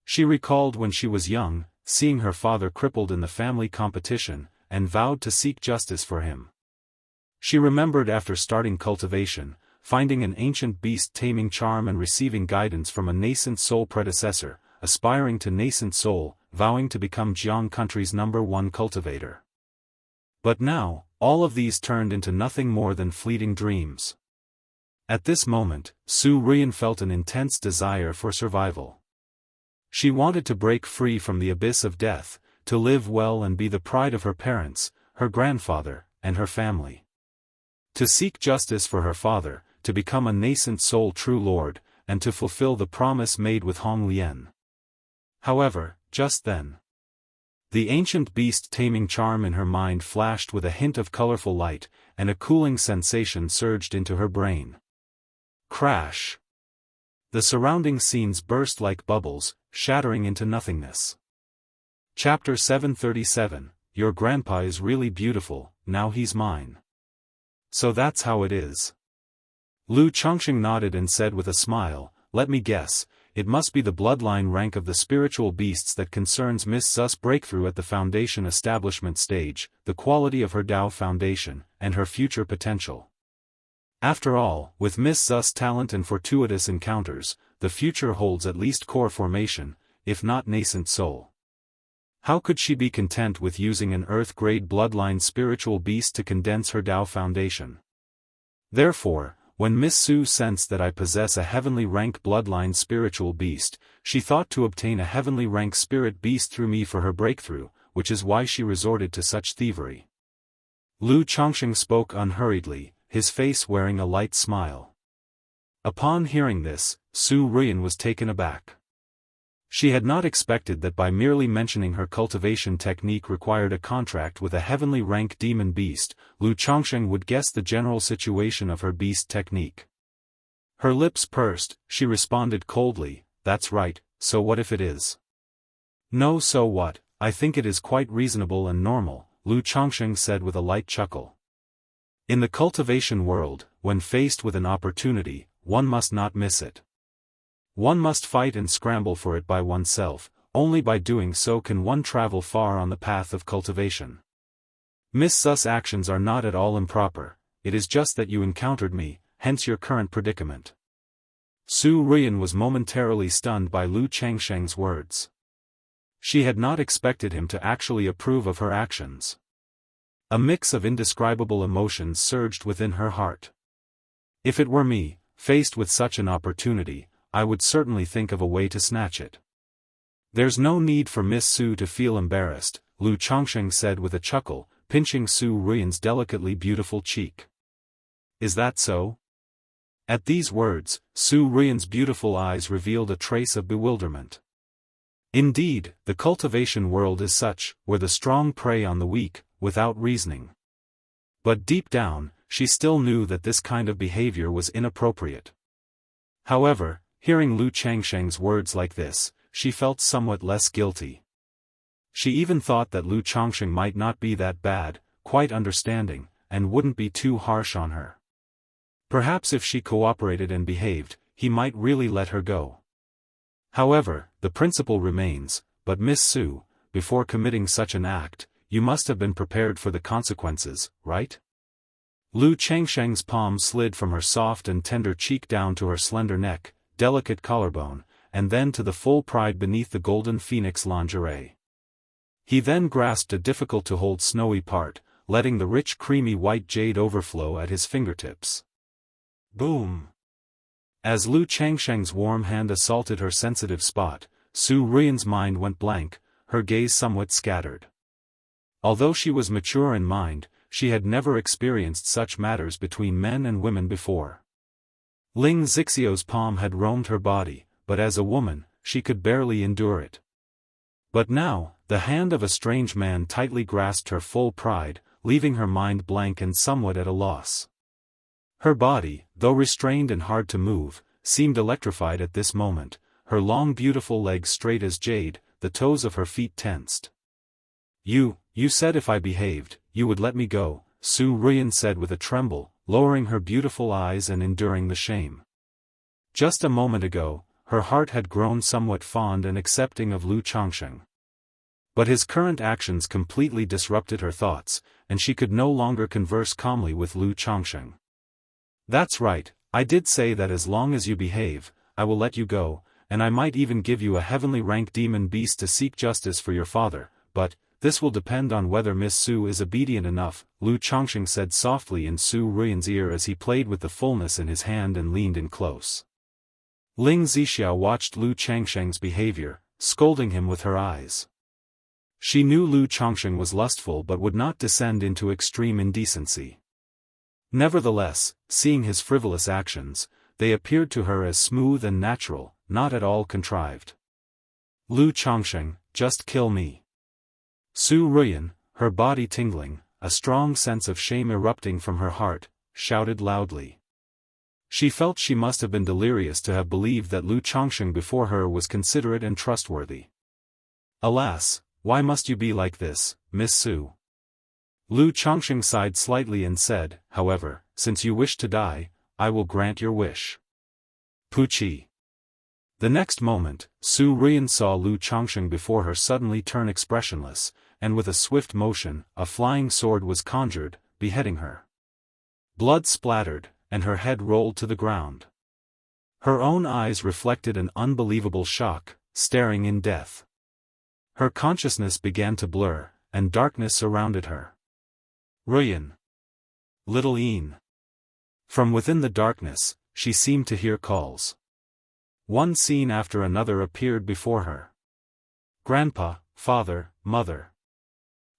[SPEAKER 1] She recalled when she was young, seeing her father crippled in the family competition, and vowed to seek justice for him. She remembered after starting cultivation, finding an ancient beast taming charm and receiving guidance from a nascent soul predecessor, aspiring to nascent soul, vowing to become Jianghu country's #1 cultivator. But now, all of these turned into nothing more than fleeting dreams. At this moment, Su Ruiyan felt an intense desire for survival. She wanted to break free from the abyss of death, to live well and be the pride of her parents, her grandfather, and her family. To seek justice for her father, to become a nascent soul true lord, and to fulfill the promise made with Hong Lian. However, just then, the ancient beast taming charm in her mind flashed with a hint of colorful light, and a cooling sensation surged into her brain. Crash! The surrounding scenes burst like bubbles, shattering into nothingness. Chapter 737, Your grandpa is really beautiful, now he's mine. So that's how it is. Lu Changsheng nodded and said with a smile, "Let me guess, it must be the bloodline rank of the spiritual beasts that concerns Miss Su's breakthrough at the foundation establishment stage, the quality of her Dao foundation, and her future potential. After all, with Miss Su's talent and fortuitous encounters, the future holds at least core formation, if not nascent soul. How could she be content with using an Earth-grade bloodline spiritual beast to condense her Dao foundation? Therefore, when Miss Su sensed that I possess a heavenly rank bloodline spiritual beast, she thought to obtain a heavenly rank spirit beast through me for her breakthrough, which is why she resorted to such thievery. Lu Chongqing spoke unhurriedly, his face wearing a light smile. Upon hearing this, Su Ruiyan was taken aback. She had not expected that by merely mentioning her cultivation technique required a contract with a heavenly rank demon beast, Lu Chongqing would guess the general situation of her beast technique. Her lips pursed, she responded coldly, "That's right, so what if it is?" "No, so what, I think it is quite reasonable and normal," Lu Chongqing said with a light chuckle. In the cultivation world, when faced with an opportunity, one must not miss it. One must fight and scramble for it by oneself, only by doing so can one travel far on the path of cultivation. Miss Sus actions are not at all improper, it is just that you encountered me, hence your current predicament. Su Ruiyan was momentarily stunned by Lu Changsheng's words. She had not expected him to actually approve of her actions. A mix of indescribable emotions surged within her heart. If it were me, faced with such an opportunity, I would certainly think of a way to snatch it. There's no need for Miss Su to feel embarrassed, Lu Chongqing said with a chuckle, pinching Su Ruiyan's delicately beautiful cheek. Is that so? At these words, Su Ruiyan's beautiful eyes revealed a trace of bewilderment. Indeed, the cultivation world is such, where the strong prey on the weak, without reasoning. But deep down, she still knew that this kind of behavior was inappropriate. However, hearing Lu Changsheng's words like this, she felt somewhat less guilty. She even thought that Lu Chongqing might not be that bad, quite understanding, and wouldn't be too harsh on her. Perhaps if she cooperated and behaved, he might really let her go. However, the principle remains, but Miss Su, before committing such an act, you must have been prepared for the consequences, right? Lu Changsheng's palm slid from her soft and tender cheek down to her slender neck, delicate collarbone, and then to the full pride beneath the golden phoenix lingerie. He then grasped a difficult-to-hold snowy part, letting the rich creamy white jade overflow at his fingertips. Boom! As Lu Changsheng's warm hand assaulted her sensitive spot, Su Ruiyan's mind went blank, her gaze somewhat scattered. Although she was mature in mind, she had never experienced such matters between men and women before. Ling Zixio's palm had roamed her body, but as a woman, she could barely endure it. But now, the hand of a strange man tightly grasped her full pride, leaving her mind blank and somewhat at a loss. Her body, though restrained and hard to move, seemed electrified at this moment, her long beautiful legs straight as jade, the toes of her feet tensed. You said if I behaved, you would let me go, Su Ruiyan said with a tremble, lowering her beautiful eyes and enduring the shame. Just a moment ago, her heart had grown somewhat fond and accepting of Lu Chongqing. But his current actions completely disrupted her thoughts, and she could no longer converse calmly with Lu Chongqing. That's right, I did say that as long as you behave, I will let you go, and I might even give you a heavenly rank demon beast to seek justice for your father, but this will depend on whether Miss Su is obedient enough, Lu Chongqing said softly in Su Ruiyan's ear as he played with the fullness in his hand and leaned in close. Ling Zixiao watched Lu Changsheng's behavior, scolding him with her eyes. She knew Lu Chongqing was lustful but would not descend into extreme indecency. Nevertheless, seeing his frivolous actions, they appeared to her as smooth and natural, not at all contrived. Lu Chongqing, just kill me. Su Ruiyan, her body tingling, a strong sense of shame erupting from her heart, shouted loudly. She felt she must have been delirious to have believed that Lu Chongqing before her was considerate and trustworthy. Alas, why must you be like this, Miss Su? Lu Chongqing sighed slightly and said, however, since you wish to die, I will grant your wish. Puchi. The next moment, Su Ruiyan saw Lu Chongqing before her suddenly turn expressionless, and with a swift motion, a flying sword was conjured, beheading her. Blood splattered, and her head rolled to the ground. Her own eyes reflected an unbelievable shock, staring in death. Her consciousness began to blur, and darkness surrounded her. Ruiyan. Little Een. From within the darkness, she seemed to hear calls. One scene after another appeared before her. Grandpa, father, mother.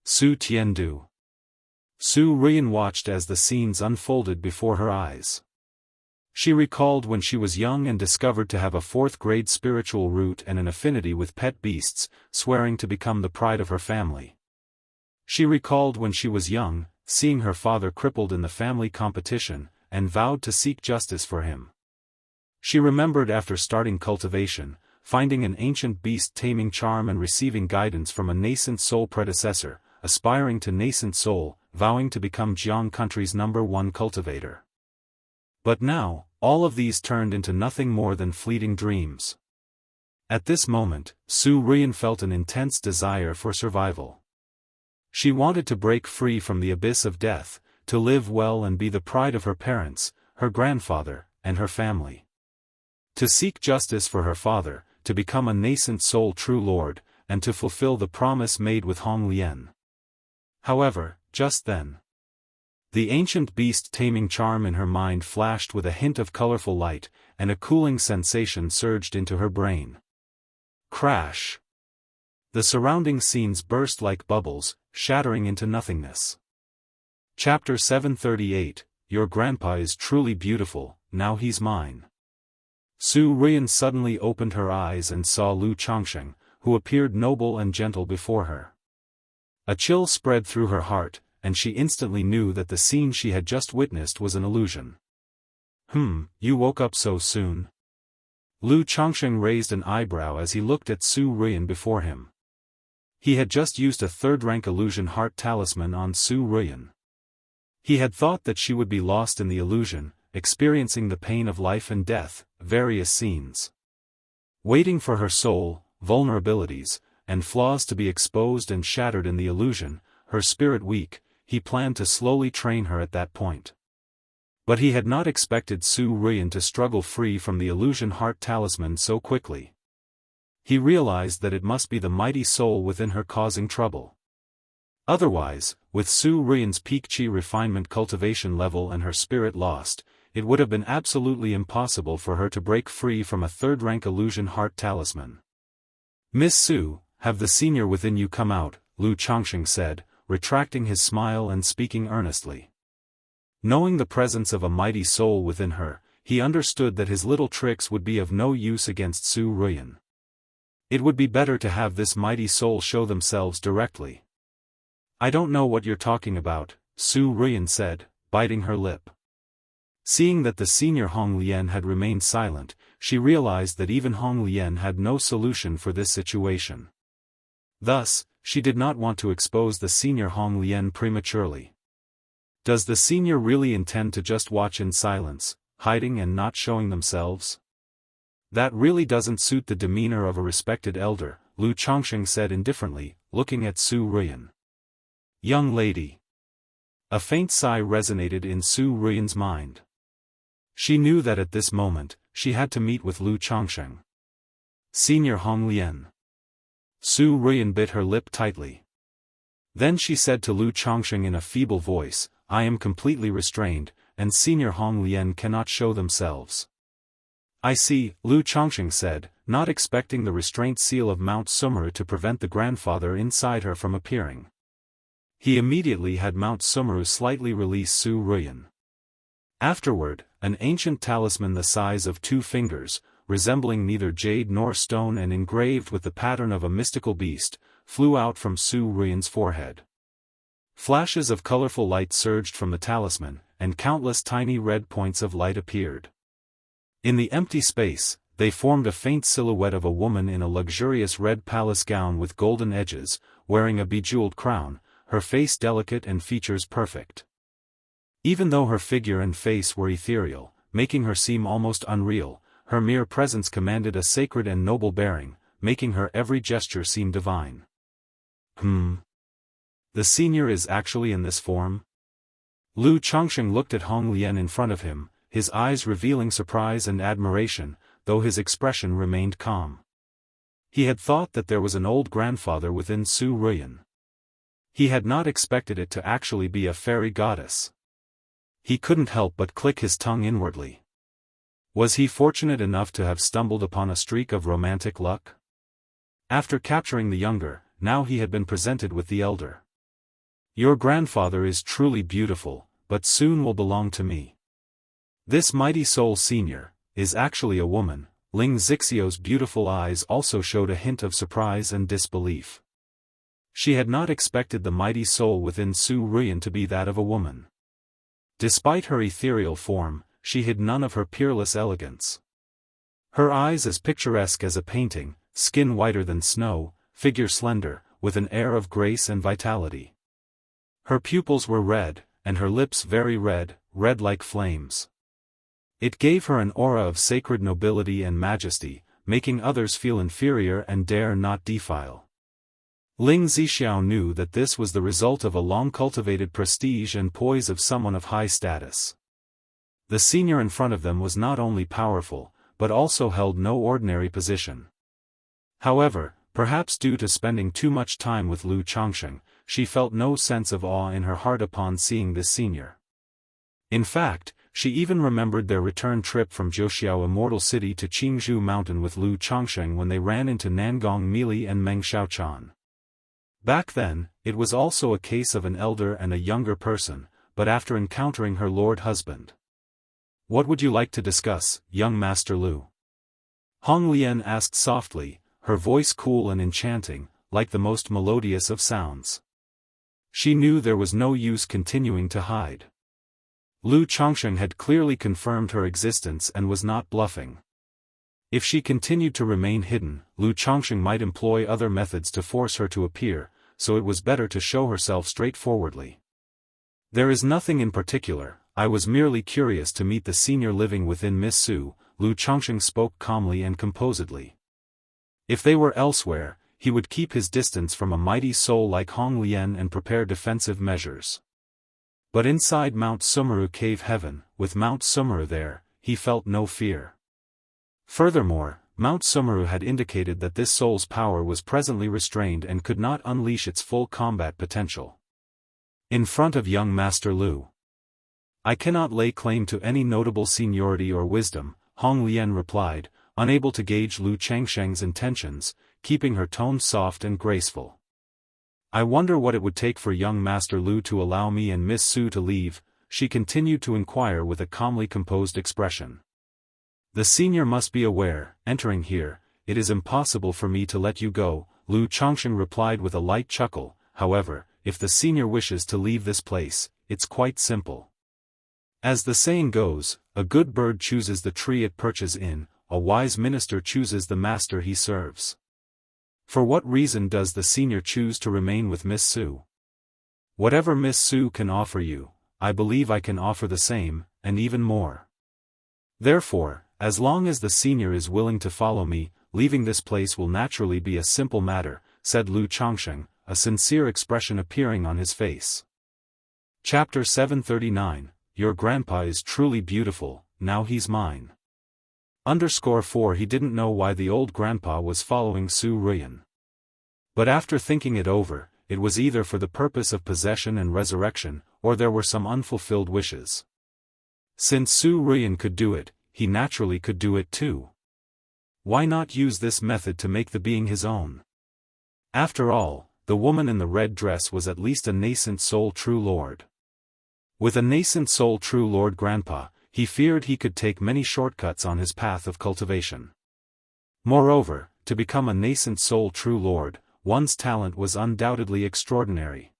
[SPEAKER 1] Su Tiandu. Su Ruyan watched as the scenes unfolded before her eyes. She recalled when she was young and discovered to have a fourth-grade spiritual root and an affinity with pet beasts, swearing to become the pride of her family. She recalled when she was young, seeing her father crippled in the family competition, and vowed to seek justice for him. She remembered after starting cultivation, finding an ancient beast-taming charm and receiving guidance from a nascent soul predecessor, aspiring to nascent soul, vowing to become Jianghu country's #1 cultivator. But now, all of these turned into nothing more than fleeting dreams. At this moment, Su Ruyan felt an intense desire for survival. She wanted to break free from the abyss of death, to live well and be the pride of her parents, her grandfather, and her family. To seek justice for her father, to become a nascent soul true lord, and to fulfill the promise made with Hong Lian. However, just then, the ancient beast-taming charm in her mind flashed with a hint of colorful light, and a cooling sensation surged into her brain. Crash! The surrounding scenes burst like bubbles, shattering into nothingness. Chapter 738, Your grandpa is truly beautiful, now he's mine. Su Ruyan suddenly opened her eyes and saw Lu Changsheng, who appeared noble and gentle before her. A chill spread through her heart, and she instantly knew that the scene she had just witnessed was an illusion. You woke up so soon? Lu Changsheng raised an eyebrow as he looked at Su Ruyan before him. He had just used a third-rank illusion heart talisman on Su Ruyan. He had thought that she would be lost in the illusion, experiencing the pain of life and death, various scenes. Waiting for her soul, vulnerabilities, and flaws to be exposed and shattered in the illusion, her spirit weak, he planned to slowly train her at that point. But he had not expected Su Ruyan to struggle free from the illusion heart talisman so quickly. He realized that it must be the mighty soul within her causing trouble. Otherwise, with Su Ruyan's peak chi refinement cultivation level and her spirit lost, it would have been absolutely impossible for her to break free from a third-rank illusion heart talisman. Miss Su, have the senior within you come out, Lu Changsheng said, retracting his smile and speaking earnestly. Knowing the presence of a mighty soul within her, he understood that his little tricks would be of no use against Su Ruyan. It would be better to have this mighty soul show themselves directly. I don't know what you're talking about, Su Ruyan said, biting her lip. Seeing that the senior Hong Lian had remained silent, she realized that even Hong Lian had no solution for this situation. Thus, she did not want to expose the senior Hong Lian prematurely. Does the senior really intend to just watch in silence, hiding and not showing themselves? That really doesn't suit the demeanor of a respected elder, Lu Changsheng said indifferently, looking at Su Ruyan. Young lady. A faint sigh resonated in Su Ruyan's mind. She knew that at this moment, she had to meet with Lu Changsheng. Senior Hong Lian. Su Ruyan bit her lip tightly. Then she said to Lu Changsheng in a feeble voice, I am completely restrained, and Senior Hong Lian cannot show themselves. I see, Lu Changsheng said, not expecting the restraint seal of Mount Sumeru to prevent the grandfather inside her from appearing. He immediately had Mount Sumeru slightly release Su Ruyan. Afterward, an ancient talisman the size of 2 fingers, resembling neither jade nor stone and engraved with the pattern of a mystical beast, flew out from Su Ruyan's forehead. Flashes of colorful light surged from the talisman, and countless tiny red points of light appeared. In the empty space, they formed a faint silhouette of a woman in a luxurious red palace gown with golden edges, wearing a bejeweled crown, her face delicate and features perfect. Even though her figure and face were ethereal, making her seem almost unreal, her mere presence commanded a sacred and noble bearing, making her every gesture seem divine. The senior is actually in this form? Lu Changsheng looked at Hong Lian in front of him, his eyes revealing surprise and admiration, though his expression remained calm. He had thought that there was an old grandfather within Su Ruyan. He had not expected it to actually be a fairy goddess. He couldn't help but click his tongue inwardly. Was he fortunate enough to have stumbled upon a streak of romantic luck? After capturing the younger, now he had been presented with the elder. Your grandfather is truly beautiful, but soon will belong to me. This mighty soul senior is actually a woman. Ling Zixio's beautiful eyes also showed a hint of surprise and disbelief. She had not expected the mighty soul within Su Ruyan to be that of a woman. Despite her ethereal form, she hid none of her peerless elegance. Her eyes as picturesque as a painting, skin whiter than snow, figure slender, with an air of grace and vitality. Her pupils were red, and her lips very red, red like flames. It gave her an aura of sacred nobility and majesty, making others feel inferior and dare not defile. Ling Zixiao knew that this was the result of a long-cultivated prestige and poise of someone of high status. The senior in front of them was not only powerful, but also held no ordinary position. However, perhaps due to spending too much time with Lu Changsheng, she felt no sense of awe in her heart upon seeing this senior. In fact, she even remembered their return trip from Jiuxiao Immortal City to Qingzhou Mountain with Lu Changsheng when they ran into Nangong Mili and Meng Xiaochan. Back then, it was also a case of an elder and a younger person, but after encountering her lord husband. What would you like to discuss, young Master Lu? Hong Lian asked softly, her voice cool and enchanting, like the most melodious of sounds. She knew there was no use continuing to hide. Lu Changsheng had clearly confirmed her existence and was not bluffing. If she continued to remain hidden, Lu Changsheng might employ other methods to force her to appear, so it was better to show herself straightforwardly. There is nothing in particular, I was merely curious to meet the senior living within Miss Su, Lu Changsheng spoke calmly and composedly. If they were elsewhere, he would keep his distance from a mighty soul like Hong Lian and prepare defensive measures. But inside Mount Sumeru Cave Heaven, with Mount Sumeru there, he felt no fear. Furthermore, Mount Sumeru had indicated that this soul's power was presently restrained and could not unleash its full combat potential. In front of young Master Lu, I cannot lay claim to any notable seniority or wisdom, Hong Lian replied, unable to gauge Lu Changsheng's intentions, keeping her tone soft and graceful. I wonder what it would take for young Master Lu to allow me and Miss Su to leave, she continued to inquire with a calmly composed expression. The senior must be aware, entering here, it is impossible for me to let you go, Lu Changsheng replied with a light chuckle. However, if the senior wishes to leave this place, it's quite simple. As the saying goes, a good bird chooses the tree it perches in, a wise minister chooses the master he serves. For what reason does the senior choose to remain with Miss Su? Whatever Miss Su can offer you, I believe I can offer the same, and even more. Therefore, as long as the senior is willing to follow me, leaving this place will naturally be a simple matter, said Lu Changsheng, a sincere expression appearing on his face. Chapter 739, Your grandpa is truly beautiful, now he's mine. _4 He didn't know why the old grandpa was following Su Ruyan. But after thinking it over, it was either for the purpose of possession and resurrection, or there were some unfulfilled wishes. Since Su Ruyan could do it, he naturally could do it too. Why not use this method to make the being his own? After all, the woman in the red dress was at least a nascent soul true lord. With a nascent soul true lord grandpa, he feared he could take many shortcuts on his path of cultivation. Moreover, to become a nascent soul true lord, one's talent was undoubtedly extraordinary.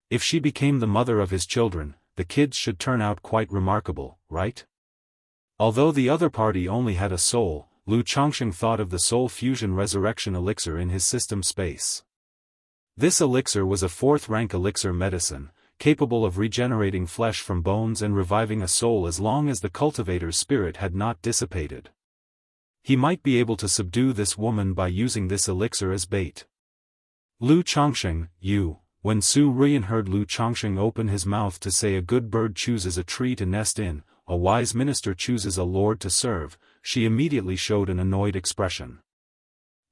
[SPEAKER 1] If she became the mother of his children, the kids should turn out quite remarkable, right? Although the other party only had a soul, Lu Changsheng thought of the soul fusion resurrection elixir in his system space. This elixir was a 4th-rank elixir medicine, capable of regenerating flesh from bones and reviving a soul as long as the cultivator's spirit had not dissipated. He might be able to subdue this woman by using this elixir as bait. Lu Changsheng, you. When Su Ruyan heard Lu Changsheng open his mouth to say a good bird chooses a tree to nest in, a wise minister chooses a lord to serve, she immediately showed an annoyed expression.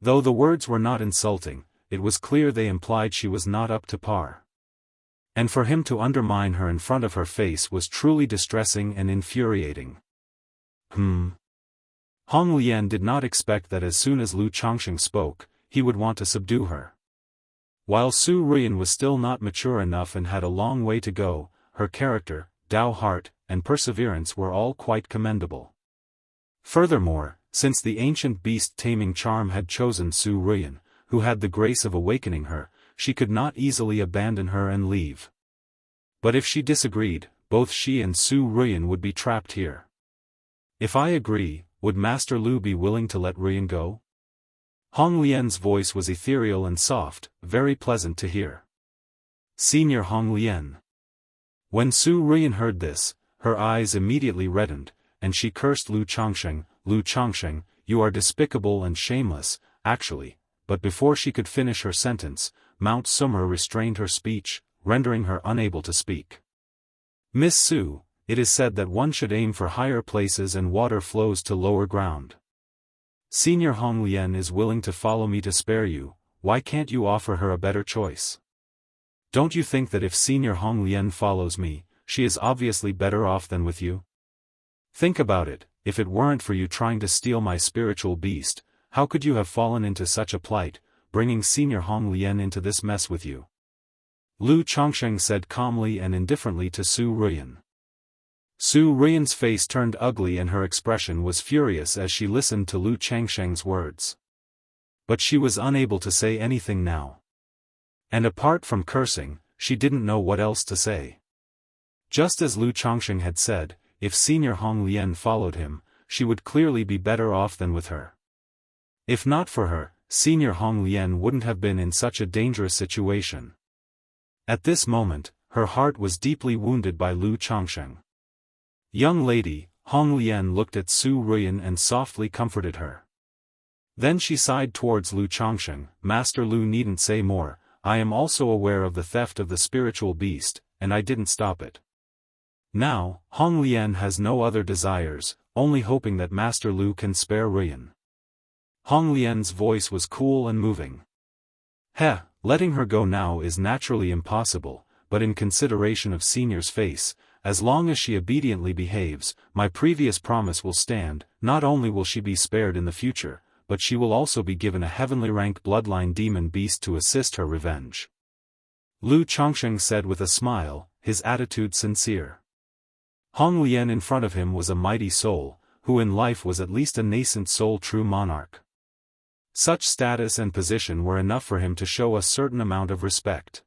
[SPEAKER 1] Though the words were not insulting, it was clear they implied she was not up to par. And for him to undermine her in front of her face was truly distressing and infuriating. Hong Lian did not expect that as soon as Lu Changsheng spoke, he would want to subdue her. While Su Ruyan was still not mature enough and had a long way to go, her character, Dao heart, and perseverance were all quite commendable. Furthermore, since the ancient beast-taming charm had chosen Su Ruyan, who had the grace of awakening her, she could not easily abandon her and leave. But if she disagreed, both she and Su Ruyan would be trapped here. If I agree, would Master Lu be willing to let Ruyan go? Hong Lian's voice was ethereal and soft, very pleasant to hear. Senior Hong Lian. When Su Ruyan heard this, her eyes immediately reddened, and she cursed Lu Changsheng, you are despicable and shameless, actually, but before she could finish her sentence, Mount Sumer restrained her speech, rendering her unable to speak. Miss Su, it is said that one should aim for higher places and water flows to lower ground. Senior Hong Lian is willing to follow me to spare you, why can't you offer her a better choice? Don't you think that if Senior Hong Lian follows me, she is obviously better off than with you? Think about it, if it weren't for you trying to steal my spiritual beast, how could you have fallen into such a plight, bringing Senior Hong Lian into this mess with you? Lu Changsheng said calmly and indifferently to Su Ruyan. Su Ruyan's face turned ugly and her expression was furious as she listened to Lu Changsheng's words. But she was unable to say anything now. And apart from cursing, she didn't know what else to say. Just as Lu Changsheng had said, if Senior Hong Lian followed him, she would clearly be better off than with her. If not for her, Senior Hong Lian wouldn't have been in such a dangerous situation. At this moment, her heart was deeply wounded by Lu Changsheng. Young lady, Hong Lian looked at Su Ruyan and softly comforted her. Then she sighed towards Lu Changsheng, Master Lu needn't say more, I am also aware of the theft of the spiritual beast, and I didn't stop it. Now, Hong Lian has no other desires, only hoping that Master Lu can spare Ruyan. Hong Lian's voice was cool and moving. Letting her go now is naturally impossible, but in consideration of Senior's face, as long as she obediently behaves, my previous promise will stand, not only will she be spared in the future, but she will also be given a heavenly rank bloodline demon beast to assist her revenge. Lu Changsheng said with a smile, his attitude sincere. Hong Lian in front of him was a mighty soul, who in life was at least a nascent soul true monarch. Such status and position were enough for him to show a certain amount of respect.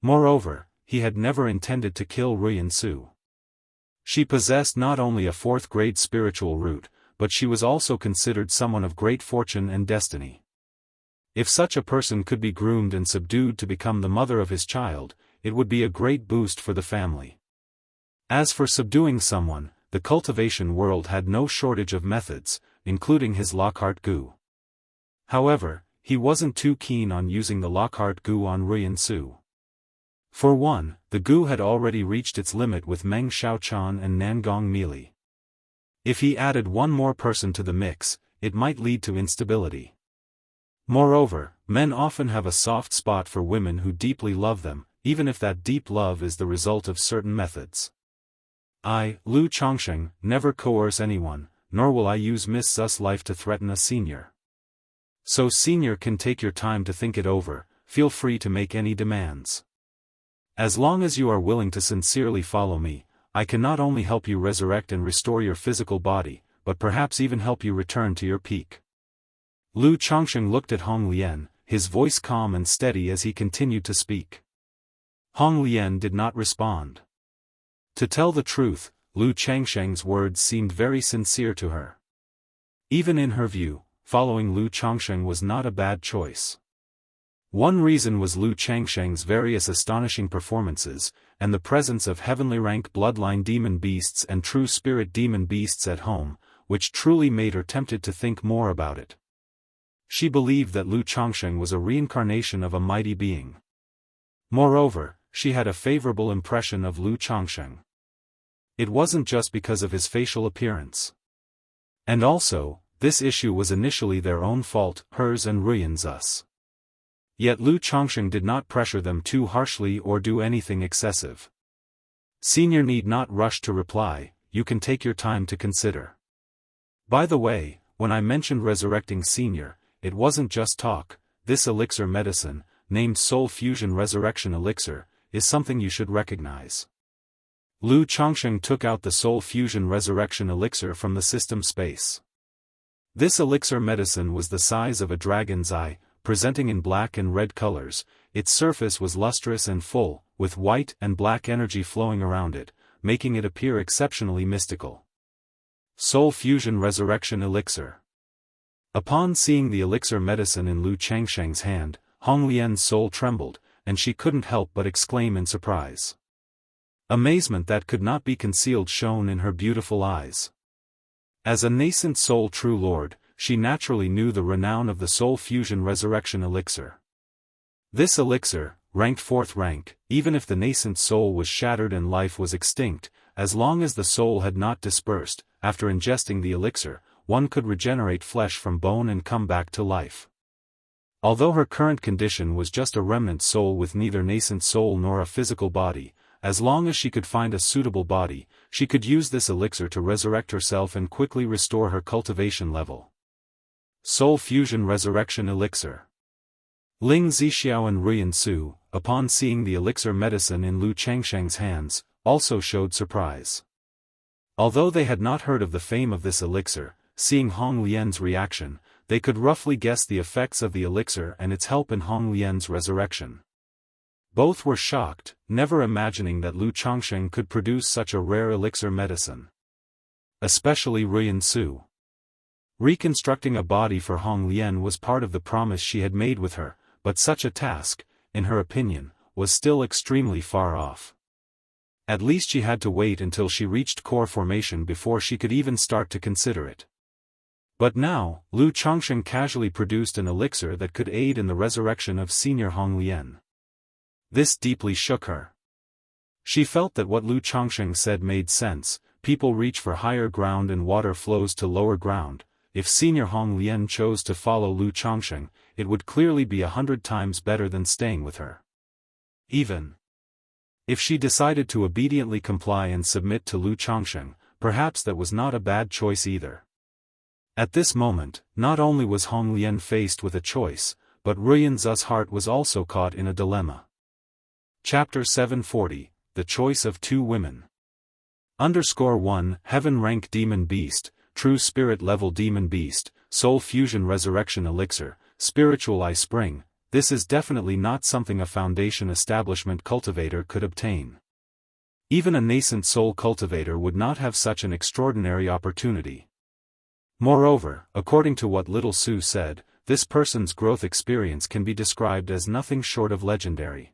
[SPEAKER 1] Moreover, he had never intended to kill Ruyan Su. She possessed not only a fourth-grade spiritual root, but she was also considered someone of great fortune and destiny. If such a person could be groomed and subdued to become the mother of his child, it would be a great boost for the family. As for subduing someone, the cultivation world had no shortage of methods, including his Lockhart Gu. However, he wasn't too keen on using the Lockhart Gu on Ruyan Su. For one, the Gu had already reached its limit with Meng Xiaochan and Nangong Meili. If he added one more person to the mix, it might lead to instability. Moreover, men often have a soft spot for women who deeply love them, even if that deep love is the result of certain methods. I, Lu Changsheng, never coerce anyone, nor will I use Miss Su's life to threaten a senior. So Senior can take your time to think it over, feel free to make any demands. As long as you are willing to sincerely follow me, I can not only help you resurrect and restore your physical body, but perhaps even help you return to your peak. Lu Changsheng looked at Hong Lian, his voice calm and steady as he continued to speak. Hong Lian did not respond. To tell the truth, Lu Changsheng's words seemed very sincere to her. Even in her view, following Lu Changsheng was not a bad choice. One reason was Lu Changsheng's various astonishing performances, and the presence of heavenly rank bloodline demon beasts and true spirit demon beasts at home, which truly made her tempted to think more about it. She believed that Lu Changsheng was a reincarnation of a mighty being. Moreover, she had a favorable impression of Lu Changsheng. It wasn't just because of his facial appearance. And also, this issue was initially their own fault, hers and Ruyan's. Yet Lu Changsheng did not pressure them too harshly or do anything excessive. Senior need not rush to reply, you can take your time to consider. By the way, when I mentioned resurrecting Senior, it wasn't just talk, this elixir medicine, named Soul Fusion Resurrection Elixir, is something you should recognize. Lu Changsheng took out the Soul Fusion Resurrection Elixir from the system space. This elixir medicine was the size of a dragon's eye, presenting in black and red colors. Its surface was lustrous and full, with white and black energy flowing around it, making it appear exceptionally mystical. Soul Fusion Resurrection Elixir. Upon seeing the elixir medicine in Lu Changsheng's hand, Honglian's soul trembled, and she couldn't help but exclaim in surprise. Amazement that could not be concealed shone in her beautiful eyes. As a nascent soul true lord, she naturally knew the renown of the Soul Fusion Resurrection Elixir. This elixir, ranked 4th rank, even if the nascent soul was shattered and life was extinct, as long as the soul had not dispersed, after ingesting the elixir, one could regenerate flesh from bone and come back to life. Although her current condition was just a remnant soul with neither nascent soul nor a physical body, as long as she could find a suitable body, she could use this elixir to resurrect herself and quickly restore her cultivation level. Soul Fusion Resurrection Elixir. Ling Zixiao and Ruyan Su, upon seeing the elixir medicine in Lu Changsheng's hands, also showed surprise. Although they had not heard of the fame of this elixir, seeing Hong Lian's reaction, they could roughly guess the effects of the elixir and its help in Hong Lian's resurrection. Both were shocked, never imagining that Lu Changsheng could produce such a rare elixir medicine. Especially Ruyan Su. Reconstructing a body for Hong Lian was part of the promise she had made with her, but such a task, in her opinion, was still extremely far off. At least she had to wait until she reached core formation before she could even start to consider it. But now, Lu Changsheng casually produced an elixir that could aid in the resurrection of senior Hong Lian. This deeply shook her. She felt that what Lu Changsheng said made sense: people reach for higher ground and water flows to lower ground. If senior Hong Lian chose to follow Lu Changsheng, it would clearly be 100 times better than staying with her. Even if she decided to obediently comply and submit to Lu Changsheng, perhaps that was not a bad choice either. At this moment, not only was Hong Lian faced with a choice, but Ruyan Zu's heart was also caught in a dilemma. Chapter 740, The Choice of Two Women. _1 Heaven Rank Demon Beast, True Spirit Level Demon Beast, Soul Fusion Resurrection Elixir, Spiritual Eye Spring. This is definitely not something a Foundation Establishment cultivator could obtain. Even a nascent soul cultivator would not have such an extraordinary opportunity. Moreover, according to what Little Su said, this person's growth experience can be described as nothing short of legendary.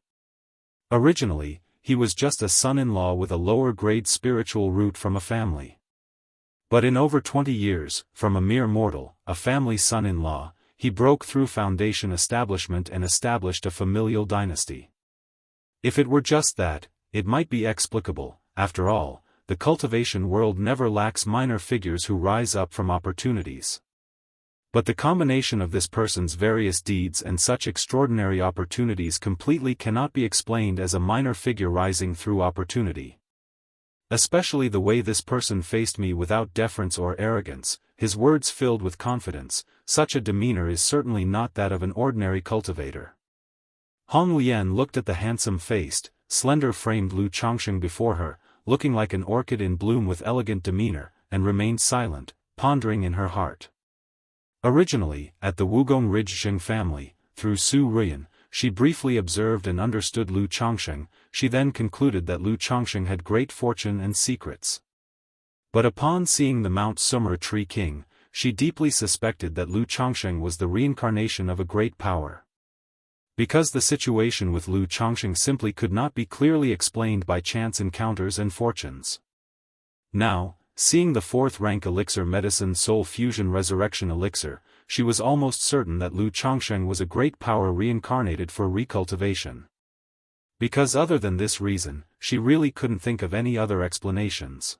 [SPEAKER 1] Originally, he was just a son-in-law with a lower-grade spiritual root from a family. But in over 20 years, from a mere mortal, a family son-in-law, he broke through Foundation Establishment and established a familial dynasty. If it were just that, it might be explicable. After all, the cultivation world never lacks minor figures who rise up from opportunities. But the combination of this person's various deeds and such extraordinary opportunities completely cannot be explained as a minor figure rising through opportunity. Especially the way this person faced me without deference or arrogance, his words filled with confidence. Such a demeanor is certainly not that of an ordinary cultivator. Hong Lian looked at the handsome-faced, slender-framed Lu Changsheng before her, looking like an orchid in bloom with elegant demeanor, and remained silent, pondering in her heart. Originally, at the Wugong Ridge Zheng family, through Su Ruyan, she briefly observed and understood Lu Changsheng. She then concluded that Lu Changsheng had great fortune and secrets. But upon seeing the Mount Sumra Tree King, she deeply suspected that Lu Changsheng was the reincarnation of a great power. Because the situation with Lu Changsheng simply could not be clearly explained by chance encounters and fortunes. Now, seeing the 4th rank elixir medicine Soul Fusion Resurrection Elixir, she was almost certain that Lu Changsheng was a great power reincarnated for recultivation. Because other than this reason, she really couldn't think of any other explanations.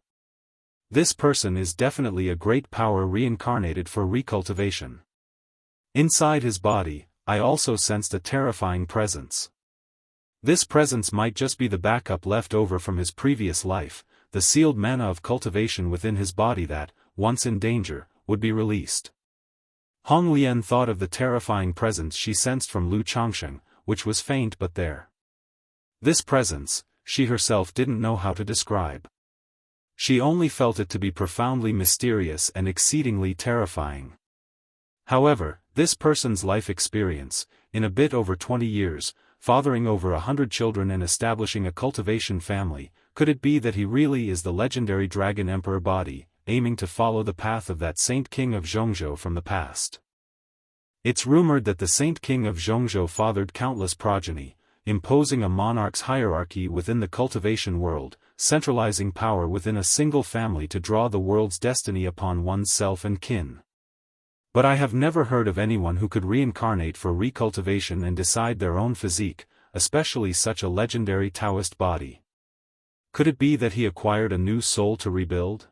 [SPEAKER 1] This person is definitely a great power reincarnated for recultivation. Inside his body, I also sensed a terrifying presence. This presence might just be the backup left over from his previous life, the sealed mana of cultivation within his body that, once in danger, would be released. Hong Lian thought of the terrifying presence she sensed from Lu Changsheng, which was faint but there. This presence, she herself didn't know how to describe. She only felt it to be profoundly mysterious and exceedingly terrifying. However, this person's life experience, in a bit over 20 years, fathering over 100 children and establishing a cultivation family, could it be that he really is the legendary Dragon Emperor body, aiming to follow the path of that Saint King of Jianghu from the past? It's rumored that the Saint King of Jianghu fathered countless progeny, imposing a monarch's hierarchy within the cultivation world, centralizing power within a single family to draw the world's destiny upon one's self and kin. But I have never heard of anyone who could reincarnate for recultivation and decide their own physique, especially such a legendary Daoist body. Could it be that he acquired a new soul to rebuild?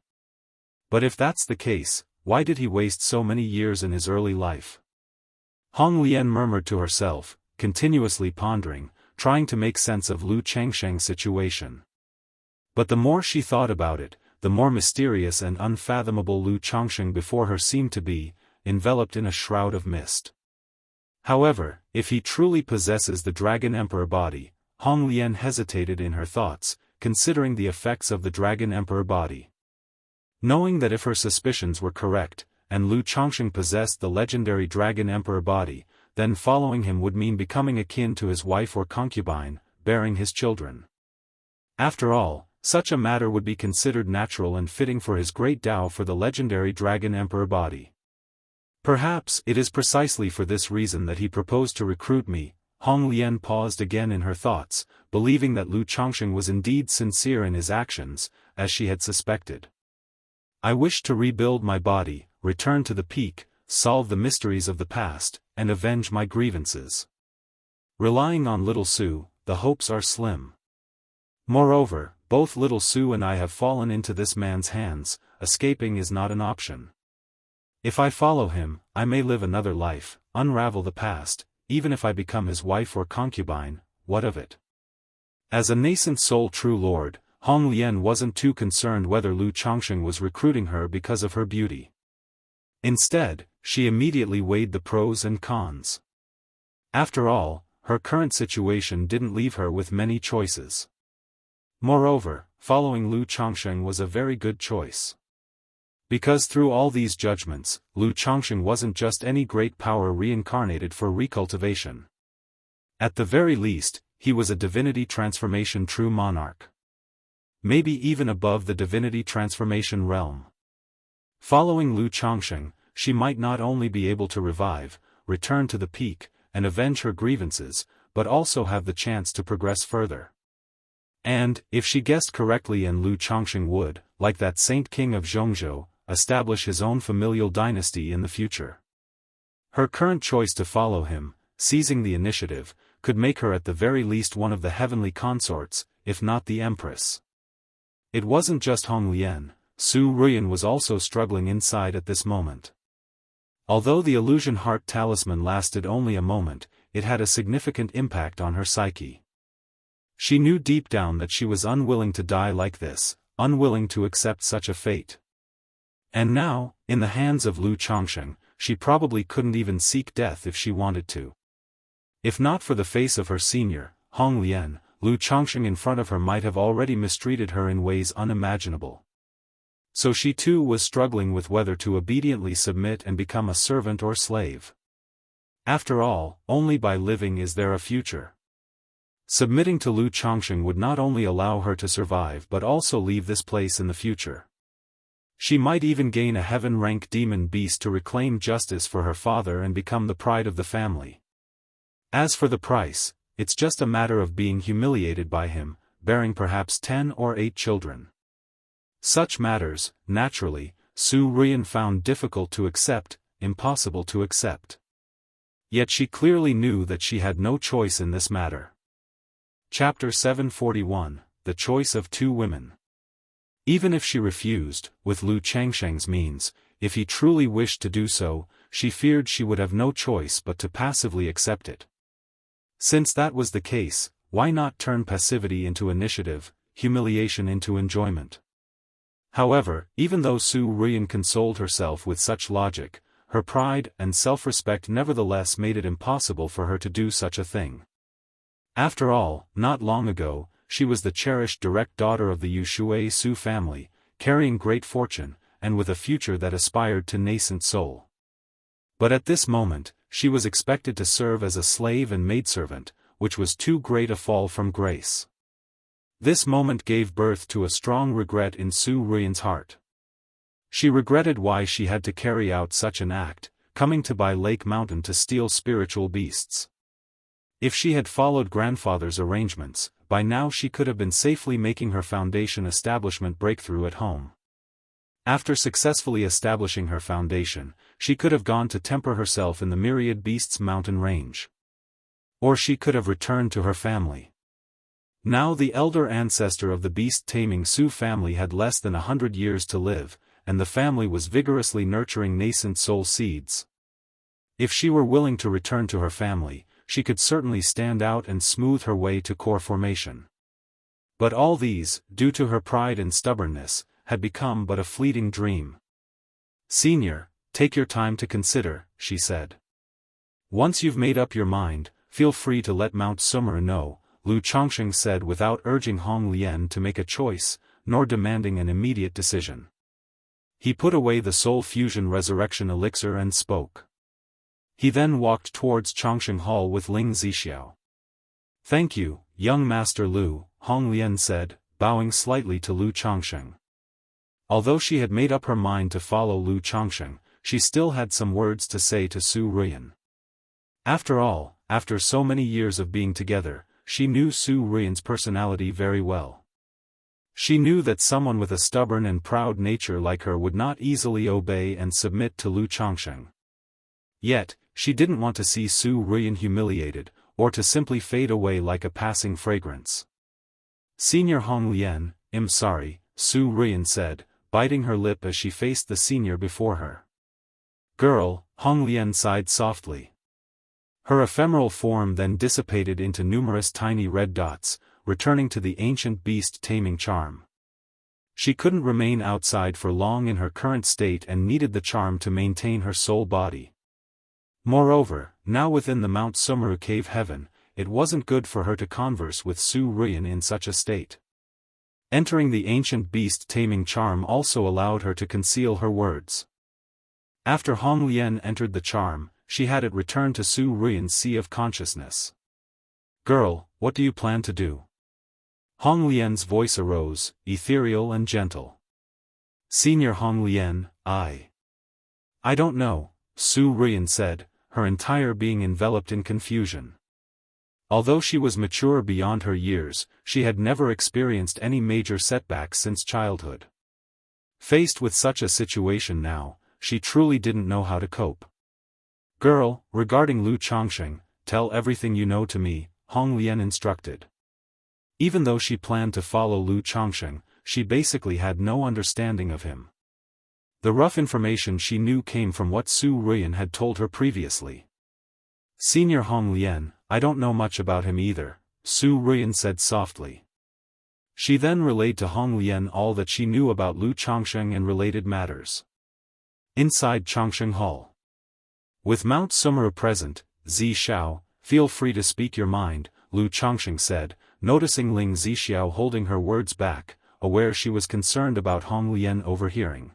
[SPEAKER 1] But if that's the case, why did he waste so many years in his early life? Hong Lian murmured to herself, continuously pondering, trying to make sense of Lu Changsheng's situation. But the more she thought about it, the more mysterious and unfathomable Lu Changsheng before her seemed to be, enveloped in a shroud of mist. However, if he truly possesses the Dragon Emperor body, Hong Lian hesitated in her thoughts, considering the effects of the Dragon Emperor body. Knowing that if her suspicions were correct, and Lu Changsheng possessed the legendary Dragon Emperor body, then following him would mean becoming akin to his wife or concubine, bearing his children. After all, such a matter would be considered natural and fitting for his great Tao for the legendary Dragon Emperor body. Perhaps it is precisely for this reason that he proposed to recruit me. Hong Lian paused again in her thoughts, believing that Lu Changsheng was indeed sincere in his actions, as she had suspected. I wish to rebuild my body, return to the peak, solve the mysteries of the past, and avenge my grievances. Relying on Little Su, the hopes are slim. Moreover, both Little Su and I have fallen into this man's hands, escaping is not an option. If I follow him, I may live another life, unravel the past, even if I become his wife or concubine, what of it? As a nascent soul true lord, Hong Lian wasn't too concerned whether Lu Changsheng was recruiting her because of her beauty. Instead, she immediately weighed the pros and cons. After all, her current situation didn't leave her with many choices. Moreover, following Lu Changsheng was a very good choice. Because through all these judgments, Lu Changsheng wasn't just any great power reincarnated for recultivation. At the very least, he was a divinity transformation true monarch. Maybe even above the divinity transformation realm. Following Lu Changsheng, she might not only be able to revive, return to the peak, and avenge her grievances, but also have the chance to progress further. And, if she guessed correctly, and Lu Changsheng would, like that Saint King of Jianghu, establish his own familial dynasty in the future. Her current choice to follow him, seizing the initiative, could make her at the very least one of the heavenly consorts, if not the empress. It wasn't just Hong Lian, Su Ruyan was also struggling inside at this moment. Although the illusion heart talisman lasted only a moment, it had a significant impact on her psyche. She knew deep down that she was unwilling to die like this, unwilling to accept such a fate. And now, in the hands of Lu Changsheng, she probably couldn't even seek death if she wanted to. If not for the face of her senior, Hong Lian, Lu Changsheng in front of her might have already mistreated her in ways unimaginable. So she too was struggling with whether to obediently submit and become a servant or slave. After all, only by living is there a future. Submitting to Lu Changsheng would not only allow her to survive but also leave this place in the future. She might even gain a heaven-rank demon beast to reclaim justice for her father and become the pride of the family. As for the price, it's just a matter of being humiliated by him, bearing perhaps 10 or 8 children. Such matters, naturally, Su Ruyan found difficult to accept, impossible to accept. Yet she clearly knew that she had no choice in this matter. Chapter 741, The Choice of Two Women. Even if she refused, with Lu Changsheng's means, if he truly wished to do so, she feared she would have no choice but to passively accept it. Since that was the case, why not turn passivity into initiative, humiliation into enjoyment? However, even though Su Ruyan consoled herself with such logic, her pride and self-respect nevertheless made it impossible for her to do such a thing. After all, not long ago, she was the cherished direct daughter of the Yushui Su family, carrying great fortune, and with a future that aspired to nascent soul. But at this moment, she was expected to serve as a slave and maidservant, which was too great a fall from grace. This moment gave birth to a strong regret in Su Ruian's heart. She regretted why she had to carry out such an act, coming to Bai Lake Mountain to steal spiritual beasts. If she had followed grandfather's arrangements, by now she could have been safely making her foundation establishment breakthrough at home. After successfully establishing her foundation, she could have gone to temper herself in the Myriad Beasts mountain range. Or she could have returned to her family. Now the elder ancestor of the beast-taming Su family had less than 100 years to live, and the family was vigorously nurturing nascent soul seeds. If she were willing to return to her family, she could certainly stand out and smooth her way to core formation. But all these, due to her pride and stubbornness, had become but a fleeting dream. "Senior, take your time to consider," she said. "Once you've made up your mind, feel free to let Mount Sumeru know," Lu Chongsheng said without urging Hong Lian to make a choice, nor demanding an immediate decision. He put away the soul fusion resurrection elixir and spoke. He then walked towards Chongsheng Hall with Ling Zixiao. "Thank you, young Master Lu," Hong Lian said, bowing slightly to Lu Chongsheng. Although she had made up her mind to follow Lu Chongsheng, she still had some words to say to Su Ruian. After all, after so many years of being together, she knew Su Ruian's personality very well. She knew that someone with a stubborn and proud nature like her would not easily obey and submit to Lu Chongsheng. Yet, she didn't want to see Su Ruian humiliated, or to simply fade away like a passing fragrance. "Senior Hong Lian, I'm sorry," Su Ruian said, biting her lip as she faced the senior before her. "Girl," Hong Lian sighed softly. Her ephemeral form then dissipated into numerous tiny red dots, returning to the ancient beast-taming charm. She couldn't remain outside for long in her current state and needed the charm to maintain her soul body. Moreover, now within the Mount Sumeru cave heaven, it wasn't good for her to converse with Su Ruian in such a state. Entering the ancient beast-taming charm also allowed her to conceal her words. After Hong Lian entered the charm, she had it return to Su Ruian's sea of consciousness. "Girl, what do you plan to do?" Hong Lian's voice arose, ethereal and gentle. "Senior Hong Lian, I don't know," Su Ruian said, her entire being enveloped in confusion. Although she was mature beyond her years, she had never experienced any major setbacks since childhood. Faced with such a situation now, she truly didn't know how to cope. "Girl, regarding Lu Chongsheng, tell everything you know to me," Hong Lian instructed. Even though she planned to follow Lu Chongsheng, she basically had no understanding of him. The rough information she knew came from what Su Ruian had told her previously. "Senior Hong Lian, I don't know much about him either," Su Ruian said softly. She then relayed to Hong Lian all that she knew about Lu Chongsheng and related matters. Inside Chongsheng Hall. "With Mount Sumeru present, Zixiao, feel free to speak your mind," Lu Chongsheng said, noticing Ling Zixiao holding her words back, aware she was concerned about Hong Lian overhearing.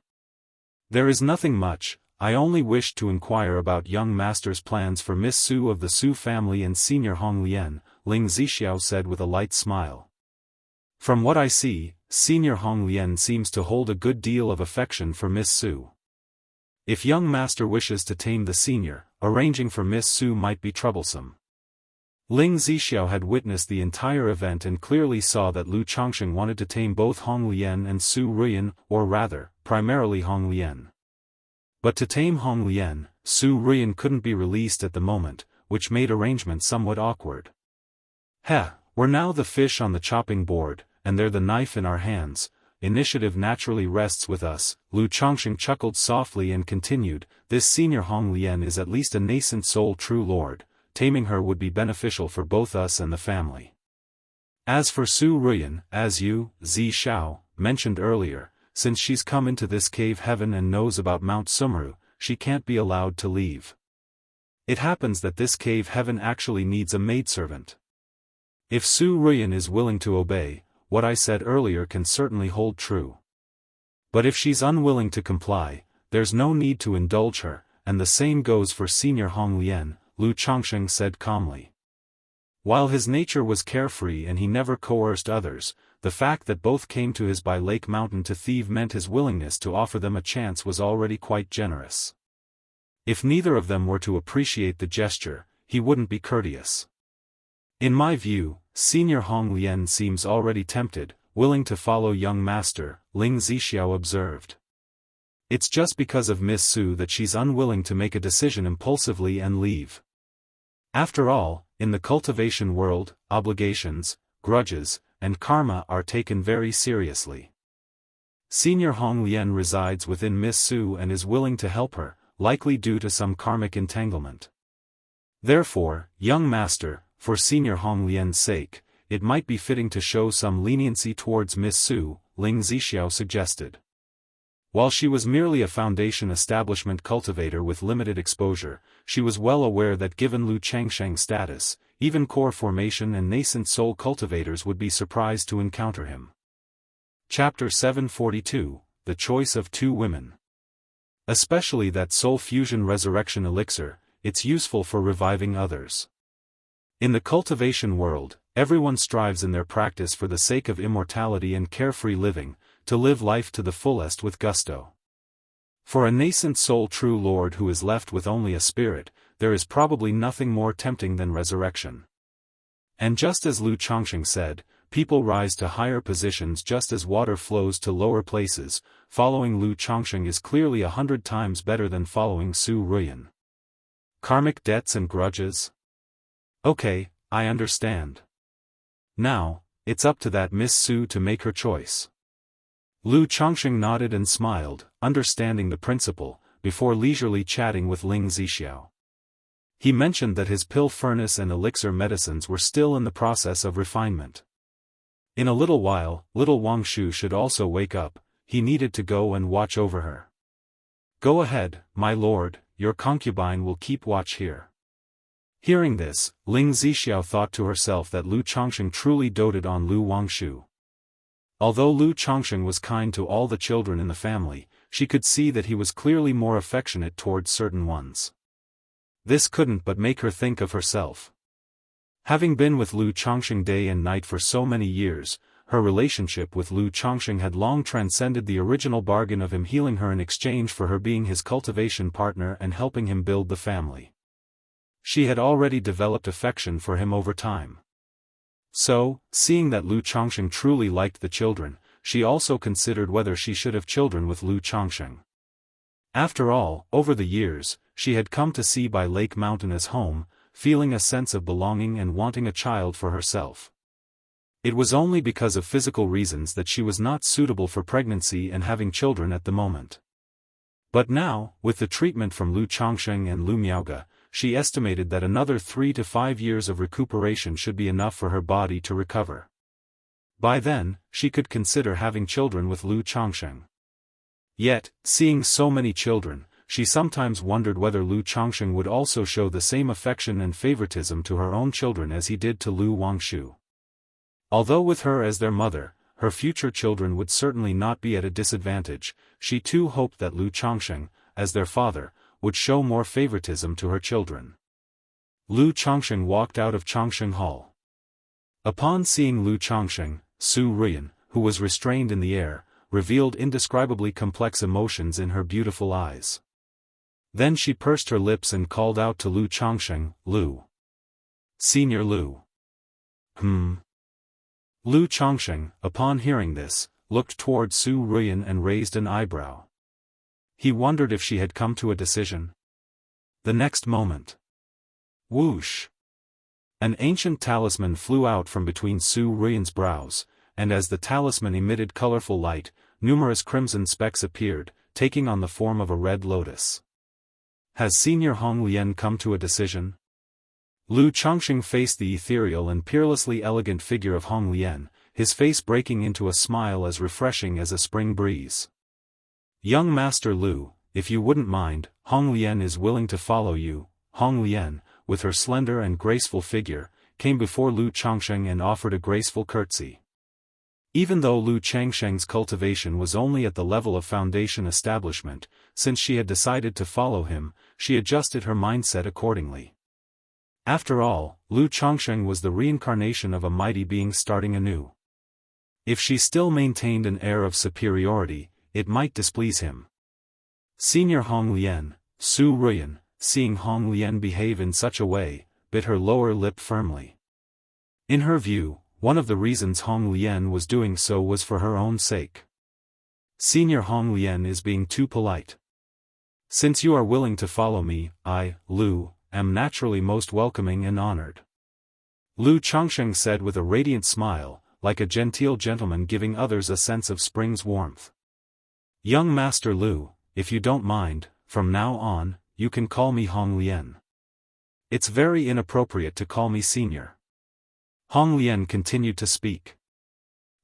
[SPEAKER 1] "There is nothing much, I only wished to inquire about young master's plans for Miss Su of the Su family and Senior Hong Lian," Ling Zixiao said with a light smile. "From what I see, Senior Hong Lian seems to hold a good deal of affection for Miss Su. If young master wishes to tame the senior, arranging for Miss Su might be troublesome." Ling Zixiao had witnessed the entire event and clearly saw that Lu Chongsheng wanted to tame both Hong Lian and Su Ruian, or rather, primarily Hong Lian. But to tame Hong Lian, Su Ruian couldn't be released at the moment, which made arrangements somewhat awkward. We're now the fish on the chopping board, and they're the knife in our hands. Initiative naturally rests with us," Lu Chongsheng chuckled softly and continued, "This Senior Hong Lian is at least a nascent soul true lord. Taming her would be beneficial for both us and the family. As for Su Ruian, as you, Zixiao, mentioned earlier, since she's come into this cave heaven and knows about Mount Sumeru, she can't be allowed to leave. It happens that this cave heaven actually needs a maidservant. If Su Ruyan is willing to obey, what I said earlier can certainly hold true. But if she's unwilling to comply, there's no need to indulge her, and the same goes for Senior Hong Lian, Lu Chongsheng said calmly. While his nature was carefree and he never coerced others, the fact that both came to his by Lake Mountain to thieve meant his willingness to offer them a chance was already quite generous. If neither of them were to appreciate the gesture, he wouldn't be courteous. In my view, Senior Hong Lian seems already tempted, willing to follow young master, Ling Zixiao observed. It's just because of Miss Su that she's unwilling to make a decision impulsively and leave. After all, in the cultivation world, obligations, grudges, and karma are taken very seriously. Senior Hong Lian resides within Miss Su and is willing to help her, likely due to some karmic entanglement. Therefore, young master, for Senior Hong Lian's sake, it might be fitting to show some leniency towards Miss Su, Ling Zixiao suggested. While she was merely a foundation establishment cultivator with limited exposure, she was well aware that given Lu Changsheng's status, even core formation and nascent soul cultivators would be surprised to encounter him. Chapter 742, The Choice of Two Women. Especially that soul fusion resurrection elixir, it's useful for reviving others. In the cultivation world, everyone strives in their practice for the sake of immortality and carefree living, to live life to the fullest with gusto. For a nascent soul true lord who is left with only a spirit, there is probably nothing more tempting than resurrection. And just as Lu Chongsheng said, people rise to higher positions just as water flows to lower places. Following Lu Chongsheng is clearly 100 times better than following Su Ruyan. Karmic debts and grudges? Okay, I understand. Now, it's up to that Miss Su to make her choice. Lu Chongsheng nodded and smiled, understanding the principle, before leisurely chatting with Ling Zixiao. He mentioned that his pill furnace and elixir medicines were still in the process of refinement. In a little while, little Wang Shu should also wake up. He needed to go and watch over her. Go ahead, my lord, your concubine will keep watch here. Hearing this, Ling Zixiao thought to herself that Lu Chongsheng truly doted on Lu Wangshu. Although Lu Chongsheng was kind to all the children in the family, she could see that he was clearly more affectionate towards certain ones. This couldn't but make her think of herself. Having been with Lu Chongsheng day and night for so many years, her relationship with Lu Chongsheng had long transcended the original bargain of him healing her in exchange for her being his cultivation partner and helping him build the family. She had already developed affection for him over time. So, seeing that Lu Chongsheng truly liked the children, she also considered whether she should have children with Lu Chongsheng. After all, over the years, she had come to see by Lake Mountain as home, feeling a sense of belonging and wanting a child for herself. It was only because of physical reasons that she was not suitable for pregnancy and having children at the moment. But now, with the treatment from Lu Chongsheng and Lu Miaoge, she estimated that another 3 to 5 years of recuperation should be enough for her body to recover. By then, she could consider having children with Lu Chongsheng. Yet, seeing so many children, she sometimes wondered whether Lu Chongsheng would also show the same affection and favoritism to her own children as he did to Lu Wangshu. Although with her as their mother, her future children would certainly not be at a disadvantage, she too hoped that Lu Chongsheng, as their father, would show more favoritism to her children. Lu Chongsheng walked out of Chongsheng Hall. Upon seeing Lu Chongsheng, Su Ruyan, who was restrained in the air, revealed indescribably complex emotions in her beautiful eyes. Then she pursed her lips and called out to Lu Chongsheng, Lu. Senior Lu. Lu Chongsheng, upon hearing this, looked toward Su Ruyan and raised an eyebrow. He wondered if she had come to a decision. The next moment. Whoosh! An ancient talisman flew out from between Su Ruyan's brows, and as the talisman emitted colorful light, numerous crimson specks appeared, taking on the form of a red lotus. Has Senior Hong Lian come to a decision? Lu Chongsheng faced the ethereal and peerlessly elegant figure of Hong Lian, his face breaking into a smile as refreshing as a spring breeze. Young Master Lu, if you wouldn't mind, Hong Lian is willing to follow you. Hong Lian, with her slender and graceful figure, came before Lu Changsheng and offered a graceful curtsy. Even though Lu Changsheng's cultivation was only at the level of foundation establishment, since she had decided to follow him, she adjusted her mindset accordingly. After all, Lu Changsheng was the reincarnation of a mighty being starting anew. If she still maintained an air of superiority, it might displease him. Senior Hong Lian, Su Ruyan, seeing Hong Lian behave in such a way, bit her lower lip firmly. In her view, one of the reasons Hong Lian was doing so was for her own sake. Senior Hong Lian is being too polite. Since you are willing to follow me, I, Lu, am naturally most welcoming and honored. Lu Changsheng said with a radiant smile, like a genteel gentleman giving others a sense of spring's warmth. Young Master Lu, if you don't mind, from now on, you can call me Hong Lian. It's very inappropriate to call me senior. Hong Lian continued to speak.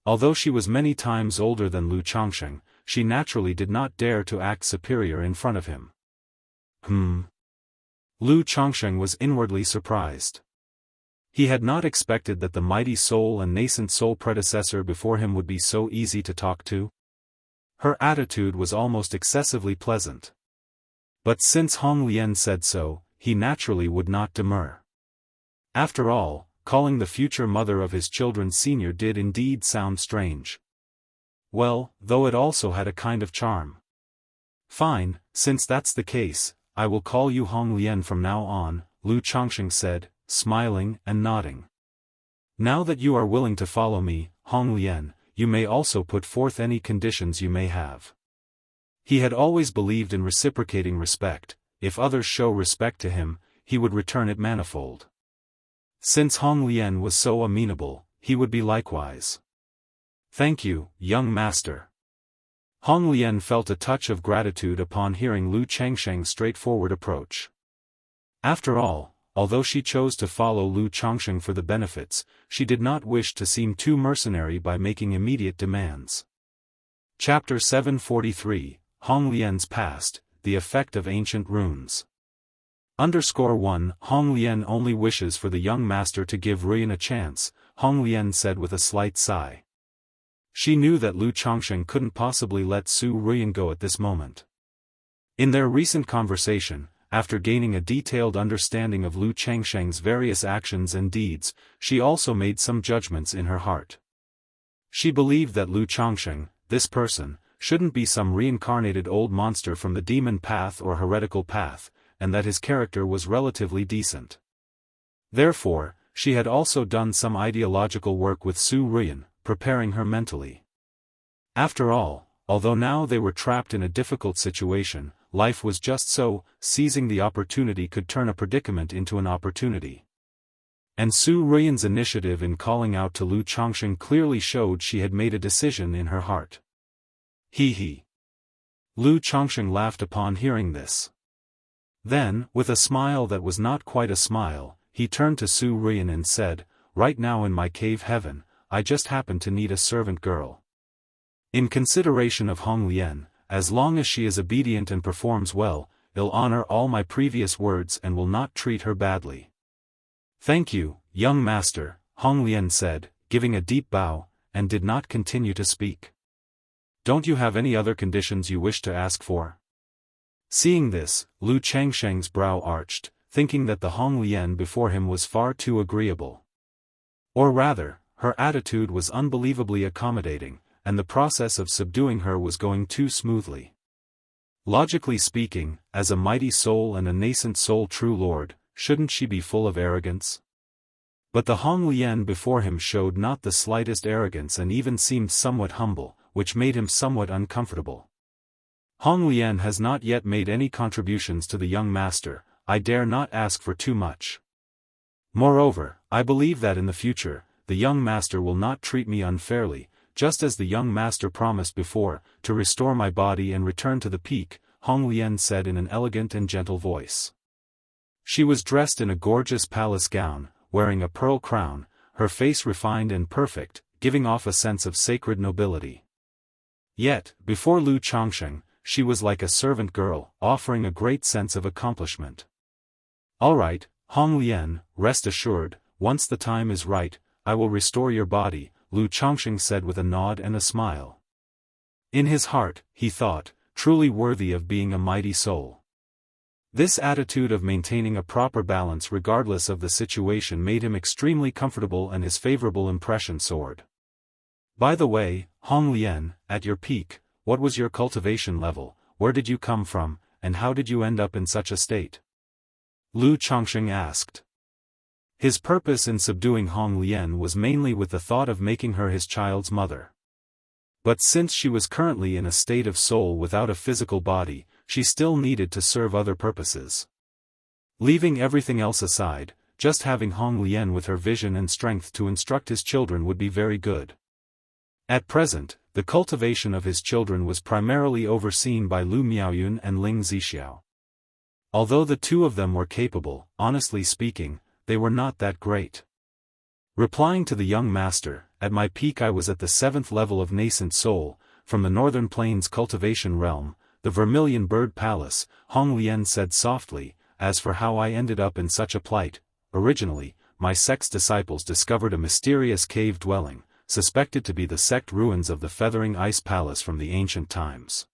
[SPEAKER 1] Although she was many times older than Lu Changsheng, she naturally did not dare to act superior in front of him. Lu Changsheng was inwardly surprised. He had not expected that the mighty soul and nascent soul predecessor before him would be so easy to talk to. Her attitude was almost excessively pleasant. But since Hong Lian said so, he naturally would not demur. After all, calling the future mother of his children senior did indeed sound strange. Well, though it also had a kind of charm. Fine, since that's the case, I will call you Hong Lian from now on, Lu Changsheng said, smiling and nodding. Now that you are willing to follow me, Hong Lian, you may also put forth any conditions you may have. He had always believed in reciprocating respect. If others show respect to him, he would return it manifold. Since Hong Lian was so amenable, he would be likewise. Thank you, young master. Hong Lian felt a touch of gratitude upon hearing Lu Changsheng's straightforward approach. After all, although she chose to follow Lu Changsheng for the benefits, she did not wish to seem too mercenary by making immediate demands. Chapter 743, Hong Lian's Past, the Effect of Ancient Runes. _1 Hong Lian only wishes for the young master to give Ruyan a chance, Hong Lian said with a slight sigh. She knew that Lu Changsheng couldn't possibly let Su Ruyan go at this moment. In their recent conversation, after gaining a detailed understanding of Lu Changsheng's various actions and deeds, she also made some judgments in her heart. She believed that Lu Changsheng, this person, shouldn't be some reincarnated old monster from the demon path or heretical path, and that his character was relatively decent. Therefore, she had also done some ideological work with Su Ruyan, preparing her mentally. After all, although now they were trapped in a difficult situation, life was just so, seizing the opportunity could turn a predicament into an opportunity. And Su Ruyan's initiative in calling out to Lu Changsheng clearly showed she had made a decision in her heart. He. Lu Changsheng laughed upon hearing this. Then, with a smile that was not quite a smile, he turned to Su Ruyan and said, "Right now in my cave heaven, I just happen to need a servant girl. In consideration of Hong Lian, as long as she is obedient and performs well, I'll honor all my previous words and will not treat her badly." "Thank you, young master," Hong Lian said, giving a deep bow, and did not continue to speak. "Don't you have any other conditions you wish to ask for?" Seeing this, Lu Changsheng's brow arched, thinking that the Hong Lian before him was far too agreeable. Or rather, her attitude was unbelievably accommodating, and the process of subduing her was going too smoothly. Logically speaking, as a mighty soul and a nascent soul true lord, shouldn't she be full of arrogance? But the Hong Lian before him showed not the slightest arrogance and even seemed somewhat humble, which made him somewhat uncomfortable. Hong Lian has not yet made any contributions to the young master, I dare not ask for too much. Moreover, I believe that in the future, the young master will not treat me unfairly, just as the young master promised before, to restore my body and return to the peak, Hong Lian said in an elegant and gentle voice. She was dressed in a gorgeous palace gown, wearing a pearl crown, her face refined and perfect, giving off a sense of sacred nobility. Yet, before Lu Changsheng, she was like a servant girl, offering a great sense of accomplishment. "All right, Hong Lian, rest assured, once the time is right, I will restore your body, Lu Changsheng said with a nod and a smile. In his heart, he thought, truly worthy of being a mighty soul. This attitude of maintaining a proper balance regardless of the situation made him extremely comfortable and his favorable impression soared. By the way, Hong Lian, at your peak, what was your cultivation level, where did you come from, and how did you end up in such a state? Lu Changsheng asked. His purpose in subduing Hong Lian was mainly with the thought of making her his child's mother. But since she was currently in a state of soul without a physical body, she still needed to serve other purposes. Leaving everything else aside, just having Hong Lian with her vision and strength to instruct his children would be very good. At present, the cultivation of his children was primarily overseen by Lu Miaoyun and Ling Zixiao. Although the two of them were capable, honestly speaking, they were not that great. Replying to the young master, at my peak I was at the 7th level of nascent soul, from the Northern Plains cultivation realm, the Vermilion Bird Palace, Hong Lian said softly. As for how I ended up in such a plight, originally, my sect's disciples discovered a mysterious cave dwelling, suspected to be the sect ruins of the Feathering Ice Palace from the ancient times.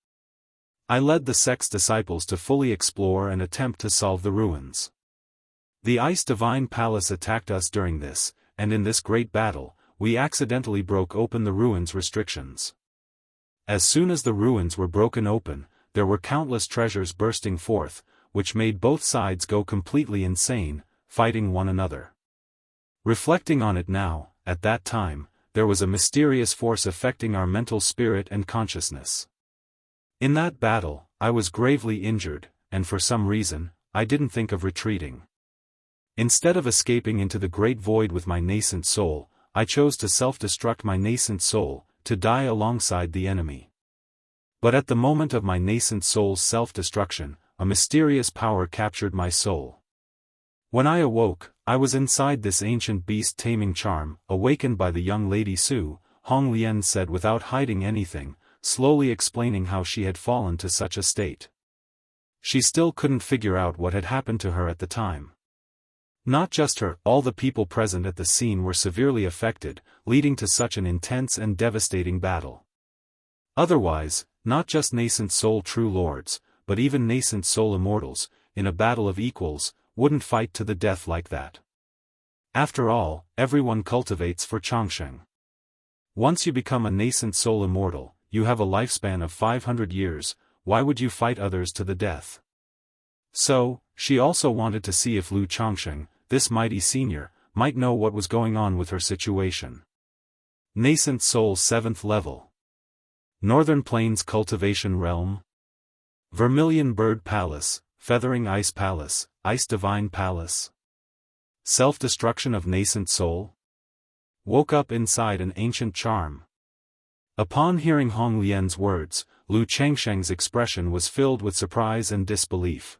[SPEAKER 1] I led the sect's disciples to fully explore and attempt to solve the ruins. The Ice Divine Palace attacked us during this, and in this great battle, we accidentally broke open the ruins' restrictions. As soon as the ruins were broken open, there were countless treasures bursting forth, which made both sides go completely insane, fighting one another. Reflecting on it now, at that time, there was a mysterious force affecting our mental spirit and consciousness. In that battle, I was gravely injured, and for some reason, I didn't think of retreating. Instead of escaping into the great void with my nascent soul, I chose to self-destruct my nascent soul, to die alongside the enemy. But at the moment of my nascent soul's self-destruction, a mysterious power captured my soul. When I awoke, I was inside this ancient beast-taming charm, awakened by the young lady Su, Hong Lian said without hiding anything, slowly explaining how she had fallen to such a state. She still couldn't figure out what had happened to her at the time. Not just her, all the people present at the scene were severely affected, leading to such an intense and devastating battle. Otherwise, not just nascent soul true lords, but even nascent soul immortals, in a battle of equals, wouldn't fight to the death like that. After all, everyone cultivates for Changsheng. Once you become a nascent soul immortal, you have a lifespan of 500 years, why would you fight others to the death? So, she also wanted to see if Lu Changsheng, this mighty senior, might know what was going on with her situation. Nascent soul 7th level. Northern Plains cultivation realm. Vermilion Bird Palace, Feathering Ice Palace, Ice Divine Palace. Self-destruction of nascent soul? Woke up inside an ancient charm. Upon hearing Hong Lian's words, Lu Changsheng's expression was filled with surprise and disbelief.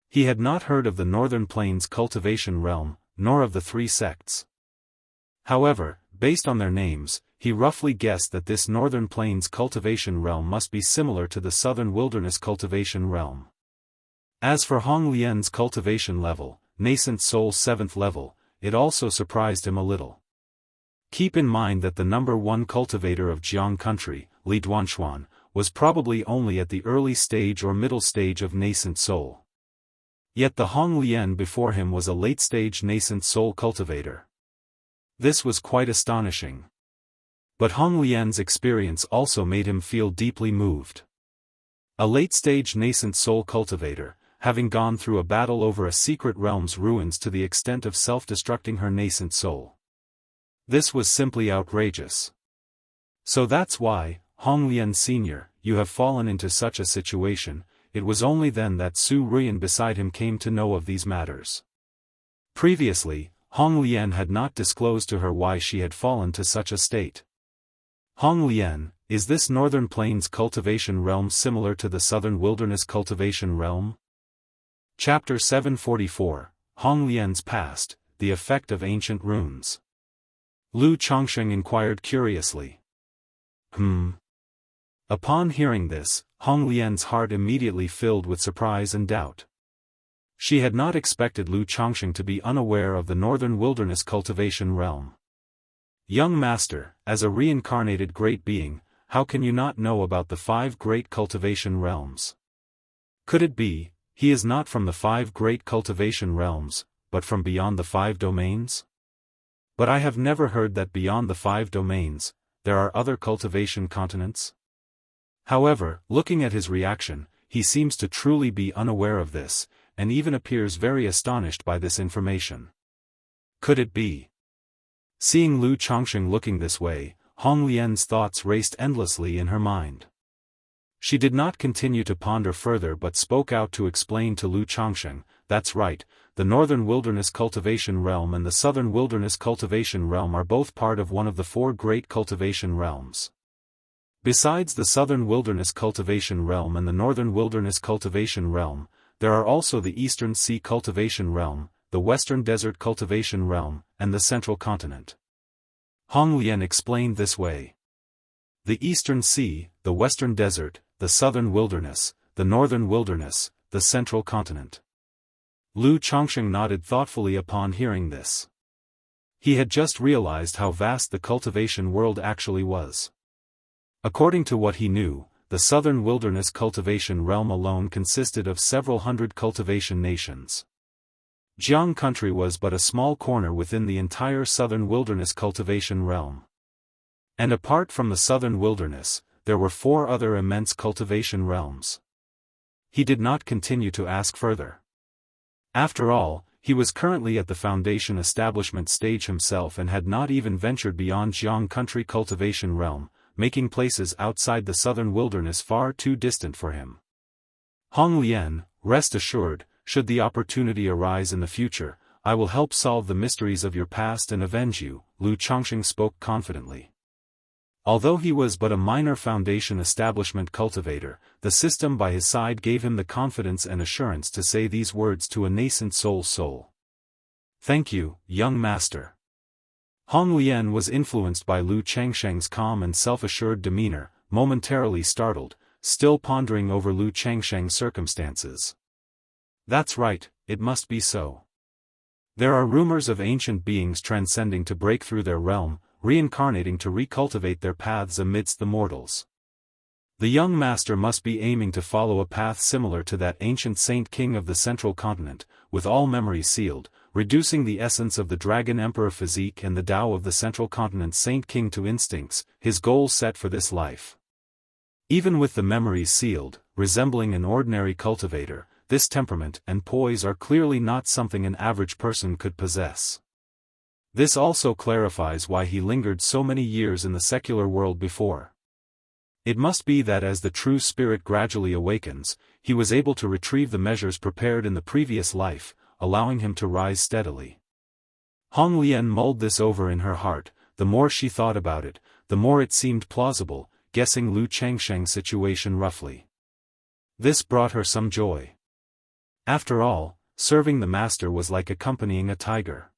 [SPEAKER 1] He had not heard of the Northern Plains cultivation realm, nor of the 3 sects. However, based on their names, he roughly guessed that this Northern Plains cultivation realm must be similar to the Southern Wilderness cultivation realm. As for Hong Lian's cultivation level, nascent soul 7th level, it also surprised him a little. Keep in mind that the number 1 cultivator of Jianghu country, Li Duanshuan, was probably only at the early stage or middle stage of nascent soul. Yet the Hong Lian before him was a late-stage nascent soul cultivator. This was quite astonishing. But Hong Lian's experience also made him feel deeply moved. A late-stage nascent soul cultivator, having gone through a battle over a secret realm's ruins to the extent of self-destructing her nascent soul. This was simply outrageous. So that's why, Hong Lian Sr., you have fallen into such a situation. It was only then that Su Ruyan beside him came to know of these matters. Previously, Hong Lian had not disclosed to her why she had fallen to such a state. Hong Lian, is this Northern Plains cultivation realm similar to the Southern Wilderness cultivation realm? Chapter 744, Hong Lian's Past, the Effect of Ancient Runes. Lu Changsheng inquired curiously. Upon hearing this, Hong Lian's heart immediately filled with surprise and doubt. She had not expected Lu Changsheng to be unaware of the northern wilderness cultivation realm. Young master, as a reincarnated great being, how can you not know about the 5 great cultivation realms? Could it be, he is not from the 5 great cultivation realms, but from beyond the 5 domains? But I have never heard that beyond the 5 domains, there are other cultivation continents. However, looking at his reaction, he seems to truly be unaware of this, and even appears very astonished by this information. Could it be? Seeing Lu Changsheng looking this way, Hong Lian's thoughts raced endlessly in her mind. She did not continue to ponder further but spoke out to explain to Lu Changsheng, "That's right, the northern wilderness cultivation realm and the southern wilderness cultivation realm are both part of one of the 4 great cultivation realms. Besides the southern wilderness cultivation realm and the northern wilderness cultivation realm, there are also the eastern sea cultivation realm, the western desert cultivation realm, and the central continent." Hong Lian explained this way. The eastern sea, the western desert, the southern wilderness, the northern wilderness, the central continent. Lu Changsheng nodded thoughtfully upon hearing this. He had just realized how vast the cultivation world actually was. According to what he knew, the southern wilderness cultivation realm alone consisted of several hundred cultivation nations. Jianghu country was but a small corner within the entire southern wilderness cultivation realm. And apart from the southern wilderness, there were 4 other immense cultivation realms. He did not continue to ask further. After all, he was currently at the foundation establishment stage himself and had not even ventured beyond Jianghu country cultivation realm, making places outside the southern wilderness far too distant for him. Hong Lian, rest assured, should the opportunity arise in the future, I will help solve the mysteries of your past and avenge you, Lu Changsheng spoke confidently. Although he was but a minor foundation establishment cultivator, the system by his side gave him the confidence and assurance to say these words to a nascent soul. Thank you, young master. Hong Lian was influenced by Lu Changsheng's calm and self-assured demeanor, momentarily startled, still pondering over Lu Changsheng's circumstances. That's right, it must be so. There are rumors of ancient beings transcending to break through their realm, reincarnating to recultivate their paths amidst the mortals. The young master must be aiming to follow a path similar to that ancient saint king of the central continent, with all memories sealed, reducing the essence of the dragon emperor physique and the Tao of the central continent saint king to instincts, his goal set for this life. Even with the memories sealed, resembling an ordinary cultivator, this temperament and poise are clearly not something an average person could possess. This also clarifies why he lingered so many years in the secular world before. It must be that as the true spirit gradually awakens, he was able to retrieve the measures prepared in the previous life, allowing him to rise steadily. Hong Lian mulled this over in her heart. The more she thought about it, the more it seemed plausible, guessing Lu Changsheng's situation roughly. This brought her some joy. After all, serving the master was like accompanying a tiger.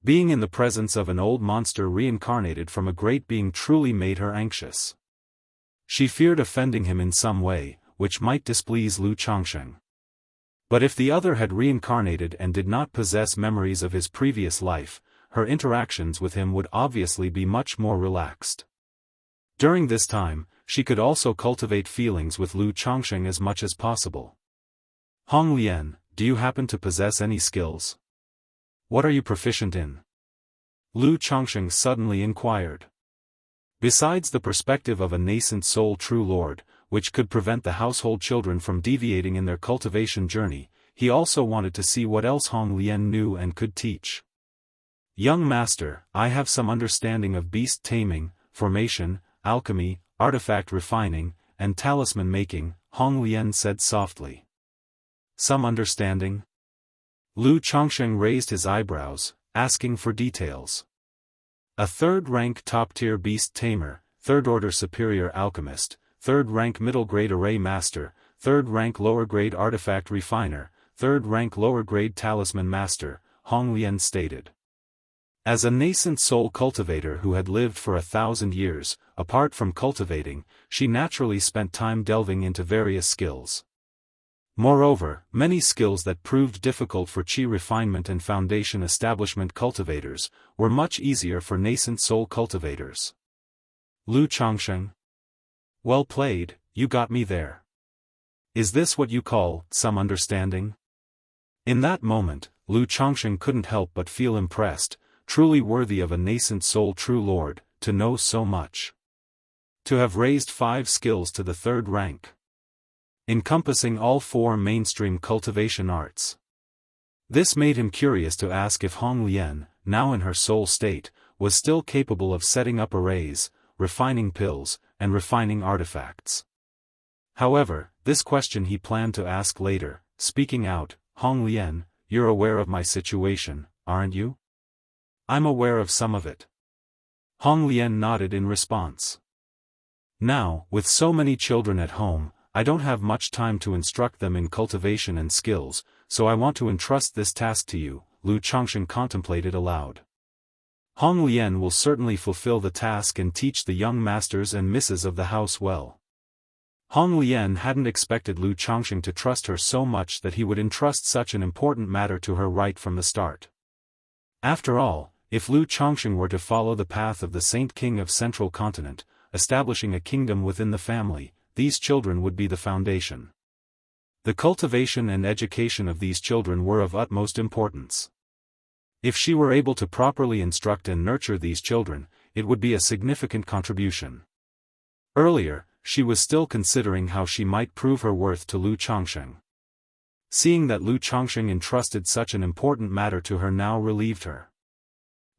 [SPEAKER 1] Being in the presence of an old monster reincarnated from a great being truly made her anxious. She feared offending him in some way, which might displease Lu Changsheng. But if the other had reincarnated and did not possess memories of his previous life, her interactions with him would obviously be much more relaxed. During this time, she could also cultivate feelings with Lu Changsheng as much as possible. Hong Lian, do you happen to possess any skills? What are you proficient in? Lu Changsheng suddenly inquired. Besides the perspective of a nascent soul true lord, which could prevent the household children from deviating in their cultivation journey, he also wanted to see what else Hong Lian knew and could teach. Young master, I have some understanding of beast taming, formation, alchemy, artifact refining, and talisman making, Hong Lian said softly. Some understanding? Lu Changsheng raised his eyebrows, asking for details. A third-rank top-tier beast tamer, third-order superior alchemist, third-rank middle-grade array master, third-rank lower-grade artifact refiner, third-rank lower-grade talisman master, Hong Lian stated. As a nascent soul cultivator who had lived for 1,000 years, apart from cultivating, she naturally spent time delving into various skills. Moreover, many skills that proved difficult for chi refinement and foundation establishment cultivators were much easier for nascent soul cultivators. Lu Changsheng. Well played, you got me there. Is this what you call some understanding? In that moment, Lu Changsheng couldn't help but feel impressed, truly worthy of a nascent soul true lord, to know so much. To have raised 5 skills to the 3rd rank, encompassing all 4 mainstream cultivation arts. This made him curious to ask if Hong Lian, now in her soul state, was still capable of setting up arrays, refining pills, and refining artifacts. However, this question he planned to ask later, speaking out, Hong Lian, you're aware of my situation, aren't you? I'm aware of some of it. Hong Lian nodded in response. Now, with so many children at home, I don't have much time to instruct them in cultivation and skills, so I want to entrust this task to you, Lu Changsheng contemplated aloud. Hong Lian will certainly fulfill the task and teach the young masters and misses of the house well. Hong Lian hadn't expected Lu Changsheng to trust her so much that he would entrust such an important matter to her right from the start. After all, if Lu Changsheng were to follow the path of the Saint King of Central Continent, establishing a kingdom within the family, these children would be the foundation. The cultivation and education of these children were of utmost importance. If she were able to properly instruct and nurture these children, it would be a significant contribution. Earlier, she was still considering how she might prove her worth to Lu Changsheng. Seeing that Lu Changsheng entrusted such an important matter to her now relieved her.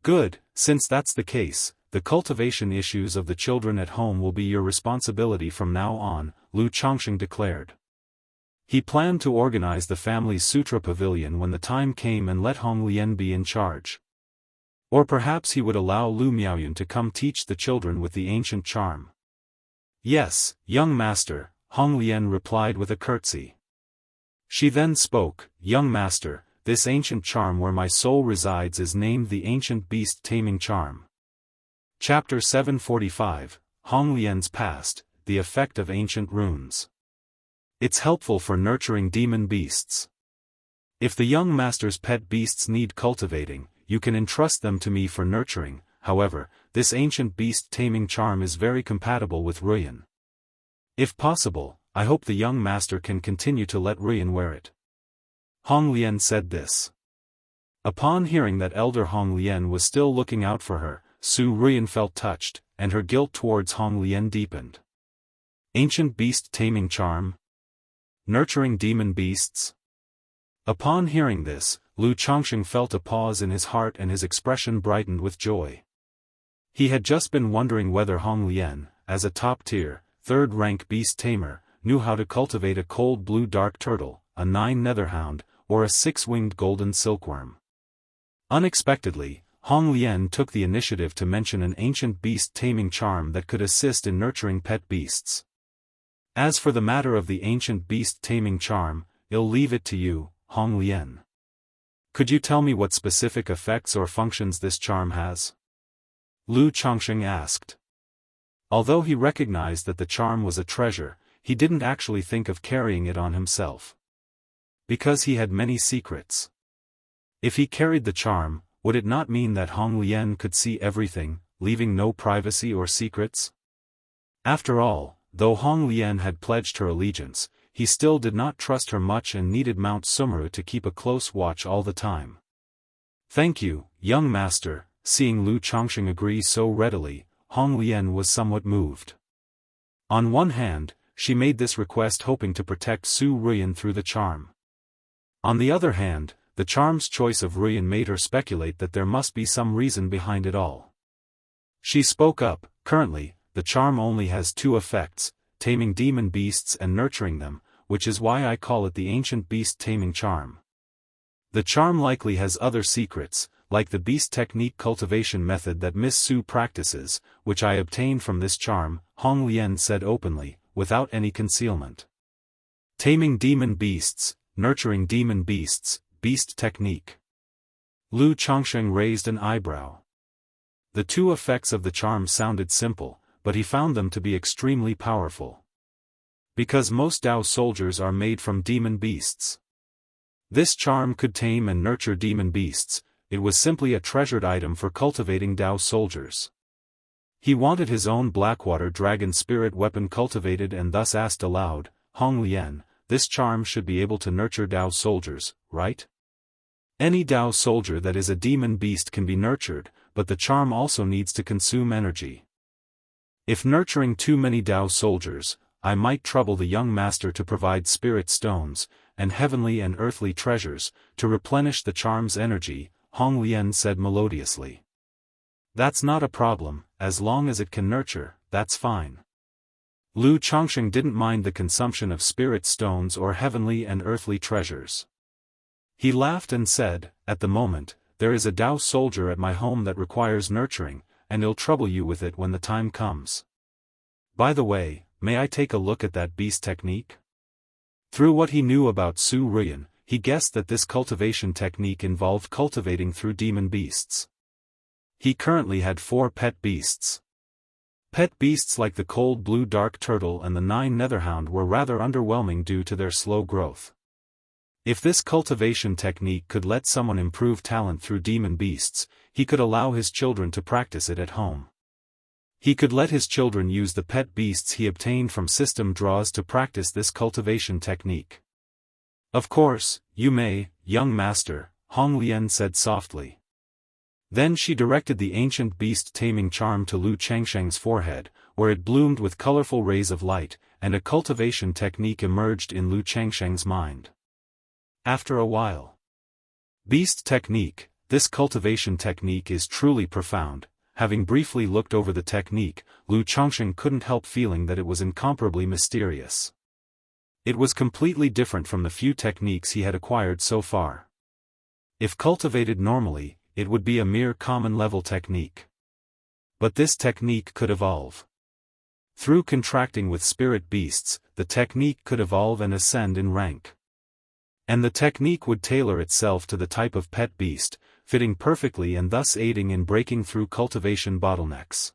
[SPEAKER 1] Good, since that's the case, the cultivation issues of the children at home will be your responsibility from now on, Lu Changsheng declared. He planned to organize the family's sutra pavilion when the time came and let Hong Lian be in charge. Or perhaps he would allow Lu Miaoyun to come teach the children with the ancient charm. Yes, young master, Hong Lian replied with a curtsy. She then spoke, young master, this ancient charm where my soul resides is named the Ancient Beast Taming Charm. Chapter 745, Hong Lian's Past, the Effect of Ancient Runes. It's helpful for nurturing demon beasts. If the young master's pet beasts need cultivating, you can entrust them to me for nurturing. However, this ancient beast taming charm is very compatible with Ruyan. If possible, I hope the young master can continue to let Ruyan wear it. Hong Lian said this. Upon hearing that elder Hong Lian was still looking out for her, Su Ruyan felt touched, and her guilt towards Hong Lian deepened. Ancient beast taming charm? Nurturing demon beasts? Upon hearing this, Lu Changsheng felt a pause in his heart and his expression brightened with joy. He had just been wondering whether Hong Lian, as a top-tier, 3rd-rank beast tamer, knew how to cultivate a cold blue dark turtle, a 9 netherhound, or a 6-winged golden silkworm. Unexpectedly, Hong Lian took the initiative to mention an ancient beast taming charm that could assist in nurturing pet beasts. As for the matter of the ancient beast taming charm, I'll leave it to you, Hong Lian. Could you tell me what specific effects or functions this charm has? Lu Changsheng asked. Although he recognized that the charm was a treasure, he didn't actually think of carrying it on himself. Because he had many secrets. If he carried the charm, would it not mean that Hong Lian could see everything, leaving no privacy or secrets? After all, though Hong Lian had pledged her allegiance, he still did not trust her much and needed Mount Sumeru to keep a close watch all the time. Thank you, young master. Seeing Lu Changsheng agree so readily, Hong Lian was somewhat moved. On one hand, she made this request hoping to protect Su Ruyan through the charm. On the other hand, the charm's choice of Ruyan made her speculate that there must be some reason behind it all. She spoke up, currently, the charm only has 2 effects, taming demon beasts and nurturing them, which is why I call it the ancient beast taming charm. The charm likely has other secrets, like the beast technique cultivation method that Miss Su practices, which I obtained from this charm, Hong Lian said openly, without any concealment. Taming demon beasts, nurturing demon beasts, beast technique. Lu Changsheng raised an eyebrow. The 2 effects of the charm sounded simple, but he found them to be extremely powerful. Because most Dao soldiers are made from demon beasts. This charm could tame and nurture demon beasts. It was simply a treasured item for cultivating Dao soldiers. He wanted his own Blackwater Dragon spirit weapon cultivated and thus asked aloud, Hong Lian, this charm should be able to nurture Dao soldiers, right? Any Dao soldier that is a demon beast can be nurtured, but the charm also needs to consume energy. If nurturing too many Dao soldiers, I might trouble the young master to provide spirit stones, and heavenly and earthly treasures, to replenish the charm's energy, Hong Lian said melodiously. That's not a problem, as long as it can nurture, that's fine. Lu Chongsheng didn't mind the consumption of spirit stones or heavenly and earthly treasures. He laughed and said, at the moment, there is a Dao soldier at my home that requires nurturing, and I'll trouble you with it when the time comes. By the way, may I take a look at that beast technique? Through what he knew about Su Ruyan, he guessed that this cultivation technique involved cultivating through demon beasts. He currently had 4 pet beasts. Pet beasts like the cold blue dark turtle and the 9 netherhound were rather underwhelming due to their slow growth. If this cultivation technique could let someone improve talent through demon beasts, he could allow his children to practice it at home. He could let his children use the pet beasts he obtained from system draws to practice this cultivation technique. Of course, you may, young master, Hong Lian said softly. Then she directed the ancient beast taming charm to Lu Changsheng's forehead, where it bloomed with colorful rays of light, and a cultivation technique emerged in Lu Changsheng's mind. After a while. Beast technique, this cultivation technique is truly profound. Having briefly looked over the technique, Lu Changsheng couldn't help feeling that it was incomparably mysterious. It was completely different from the few techniques he had acquired so far. If cultivated normally, it would be a mere common-level technique. But this technique could evolve. Through contracting with spirit beasts, the technique could evolve and ascend in rank. And the technique would tailor itself to the type of pet beast, fitting perfectly and thus aiding in breaking through cultivation bottlenecks.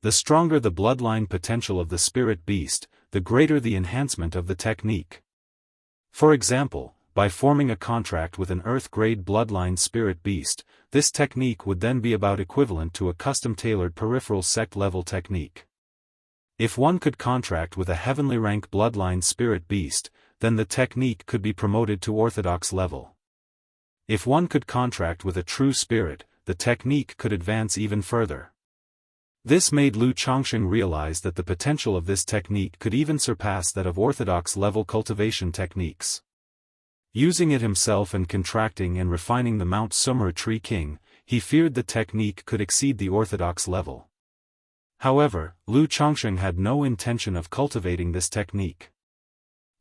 [SPEAKER 1] The stronger the bloodline potential of the spirit beast, the greater the enhancement of the technique. For example, by forming a contract with an earth-grade bloodline spirit beast, this technique would then be about equivalent to a custom-tailored peripheral sect-level technique. If one could contract with a heavenly rank bloodline spirit beast, then the technique could be promoted to orthodox level. If one could contract with a true spirit, the technique could advance even further. This made Lu Changsheng realize that the potential of this technique could even surpass that of orthodox-level cultivation techniques. Using it himself and contracting and refining the Mount Sumra Tree King, he feared the technique could exceed the orthodox level. However, Lu Changsheng had no intention of cultivating this technique.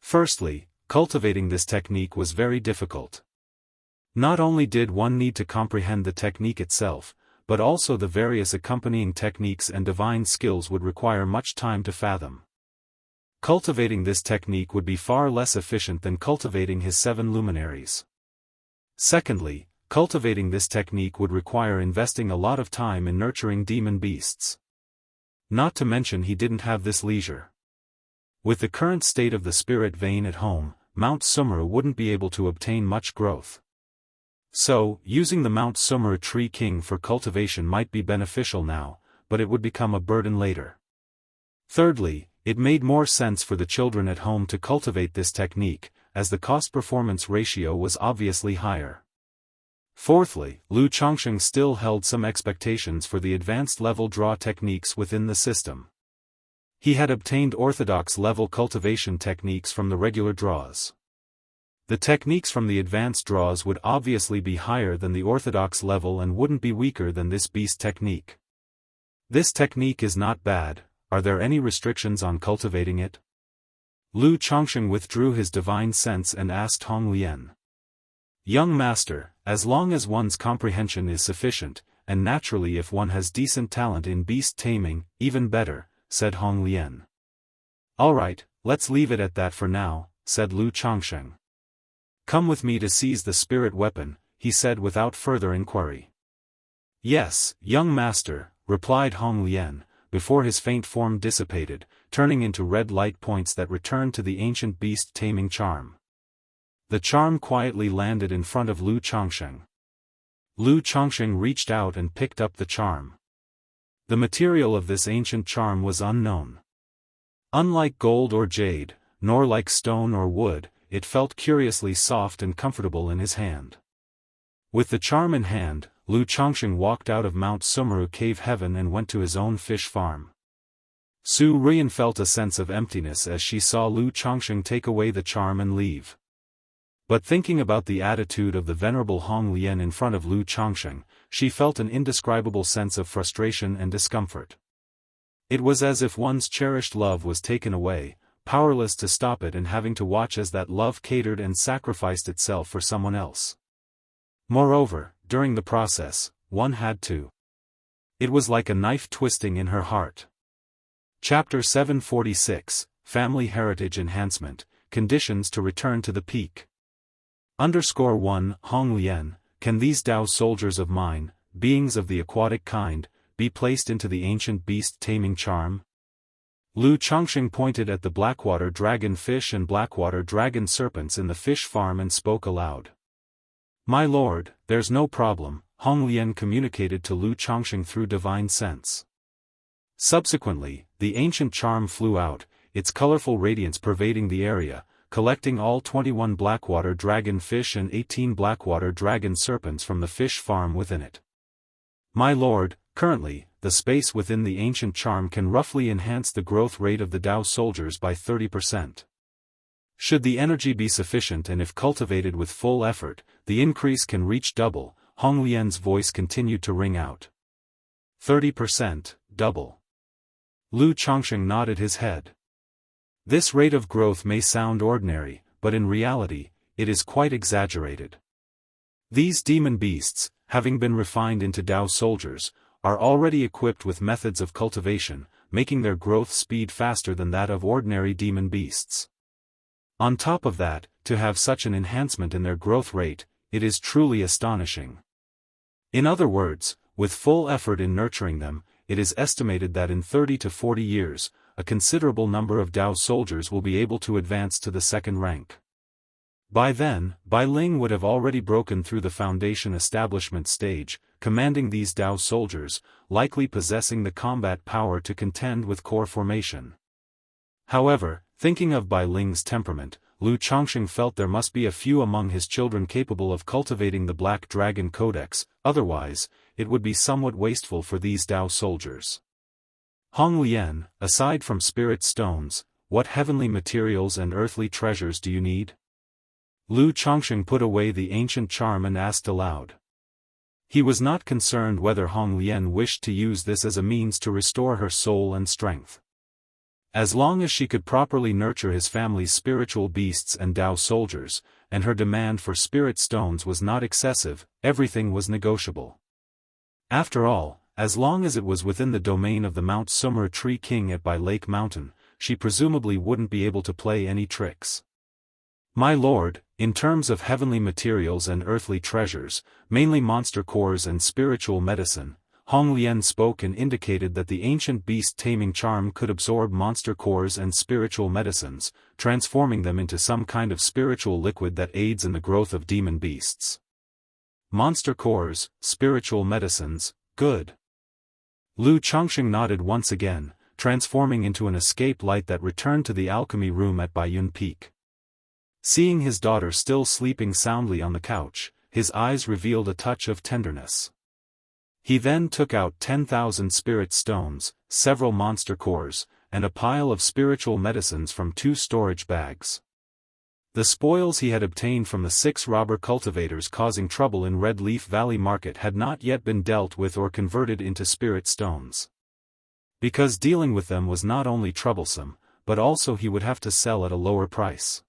[SPEAKER 1] Firstly, cultivating this technique was very difficult. Not only did one need to comprehend the technique itself, but also the various accompanying techniques and divine skills would require much time to fathom. Cultivating this technique would be far less efficient than cultivating his 7 luminaries. Secondly, cultivating this technique would require investing a lot of time in nurturing demon beasts. Not to mention he didn't have this leisure. With the current state of the spirit vein at home, Mount Sumra wouldn't be able to obtain much growth. So, using the Mount Sumra Tree King for cultivation might be beneficial now, but it would become a burden later. Thirdly, it made more sense for the children at home to cultivate this technique, as the cost-performance ratio was obviously higher. Fourthly, Lu Changsheng still held some expectations for the advanced level draw techniques within the system. He had obtained orthodox level cultivation techniques from the regular draws. The techniques from the advanced draws would obviously be higher than the orthodox level and wouldn't be weaker than this beast technique. This technique is not bad. Are there any restrictions on cultivating it? Lu Changsheng withdrew his divine sense and asked Hong Lian. Young master, as long as one's comprehension is sufficient, and naturally if one has decent talent in beast taming, even better, said Hong Lian. Alright, let's leave it at that for now, said Lu Changsheng. Come with me to seize the spirit weapon, he said without further inquiry. Yes, young master, replied Hong Lian, before his faint form dissipated, turning into red light points that returned to the ancient beast-taming charm. The charm quietly landed in front of Lu Changsheng. Lu Changsheng reached out and picked up the charm. The material of this ancient charm was unknown. Unlike gold or jade, nor like stone or wood, it felt curiously soft and comfortable in his hand. With the charm in hand, Lu Changsheng walked out of Mount Sumeru Cave Heaven and went to his own fish farm. Su Rian felt a sense of emptiness as she saw Lu Changsheng take away the charm and leave. But thinking about the attitude of the venerable Hong Lian in front of Lu Changsheng, she felt an indescribable sense of frustration and discomfort. It was as if one's cherished love was taken away, powerless to stop it and having to watch as that love catered and sacrificed itself for someone else. Moreover, during the process, one had to. It was like a knife twisting in her heart. Chapter 746, Family Heritage Enhancement, Conditions to Return to the Peak. _1 Hong Lian, can these Dao soldiers of mine, beings of the aquatic kind, be placed into the ancient beast-taming charm? Lu Changsheng pointed at the blackwater dragon fish and blackwater dragon serpents in the fish farm and spoke aloud. My lord, there's no problem, Hong Lian communicated to Lu Changsheng through divine sense. Subsequently, the ancient charm flew out, its colorful radiance pervading the area, collecting all 21 blackwater dragon fish and 18 blackwater dragon serpents from the fish farm within it. My lord, currently, the space within the ancient charm can roughly enhance the growth rate of the Dao soldiers by 30%. Should the energy be sufficient and if cultivated with full effort, the increase can reach double, Hong Lian's voice continued to ring out. 30%, double. Lu Changsheng nodded his head. This rate of growth may sound ordinary, but in reality, it is quite exaggerated. These demon beasts, having been refined into Dao soldiers, are already equipped with methods of cultivation, making their growth speed faster than that of ordinary demon beasts. On top of that, to have such an enhancement in their growth rate, it is truly astonishing. In other words, with full effort in nurturing them, it is estimated that in 30 to 40 years, a considerable number of Dao soldiers will be able to advance to the second rank. By then, Bai Ling would have already broken through the foundation establishment stage, commanding these Dao soldiers, likely possessing the combat power to contend with core formation. However, thinking of Bai Ling's temperament, Lu Changsheng felt there must be a few among his children capable of cultivating the Black Dragon Codex, otherwise, it would be somewhat wasteful for these Dao soldiers. Hong Lian, aside from spirit stones, what heavenly materials and earthly treasures do you need? Lu Changsheng put away the ancient charm and asked aloud. He was not concerned whether Hong Lian wished to use this as a means to restore her soul and strength. As long as she could properly nurture his family's spiritual beasts and Dao soldiers, and her demand for spirit stones was not excessive, everything was negotiable. After all, as long as it was within the domain of the Mount Sumeru Tree King at Bai Lake Mountain, she presumably wouldn't be able to play any tricks. My lord, in terms of heavenly materials and earthly treasures, mainly monster cores and spiritual medicine, Hong Lian spoke and indicated that the ancient beast-taming charm could absorb monster cores and spiritual medicines, transforming them into some kind of spiritual liquid that aids in the growth of demon beasts. Monster cores, spiritual medicines, good. Lu Changsheng nodded once again, transforming into an escape light that returned to the alchemy room at Baiyun Peak. Seeing his daughter still sleeping soundly on the couch, his eyes revealed a touch of tenderness. He then took out 10,000 spirit stones, several monster cores, and a pile of spiritual medicines from 2 storage bags. The spoils he had obtained from the 6 robber cultivators causing trouble in Red Leaf Valley Market had not yet been dealt with or converted into spirit stones. Because dealing with them was not only troublesome, but also he would have to sell at a lower price.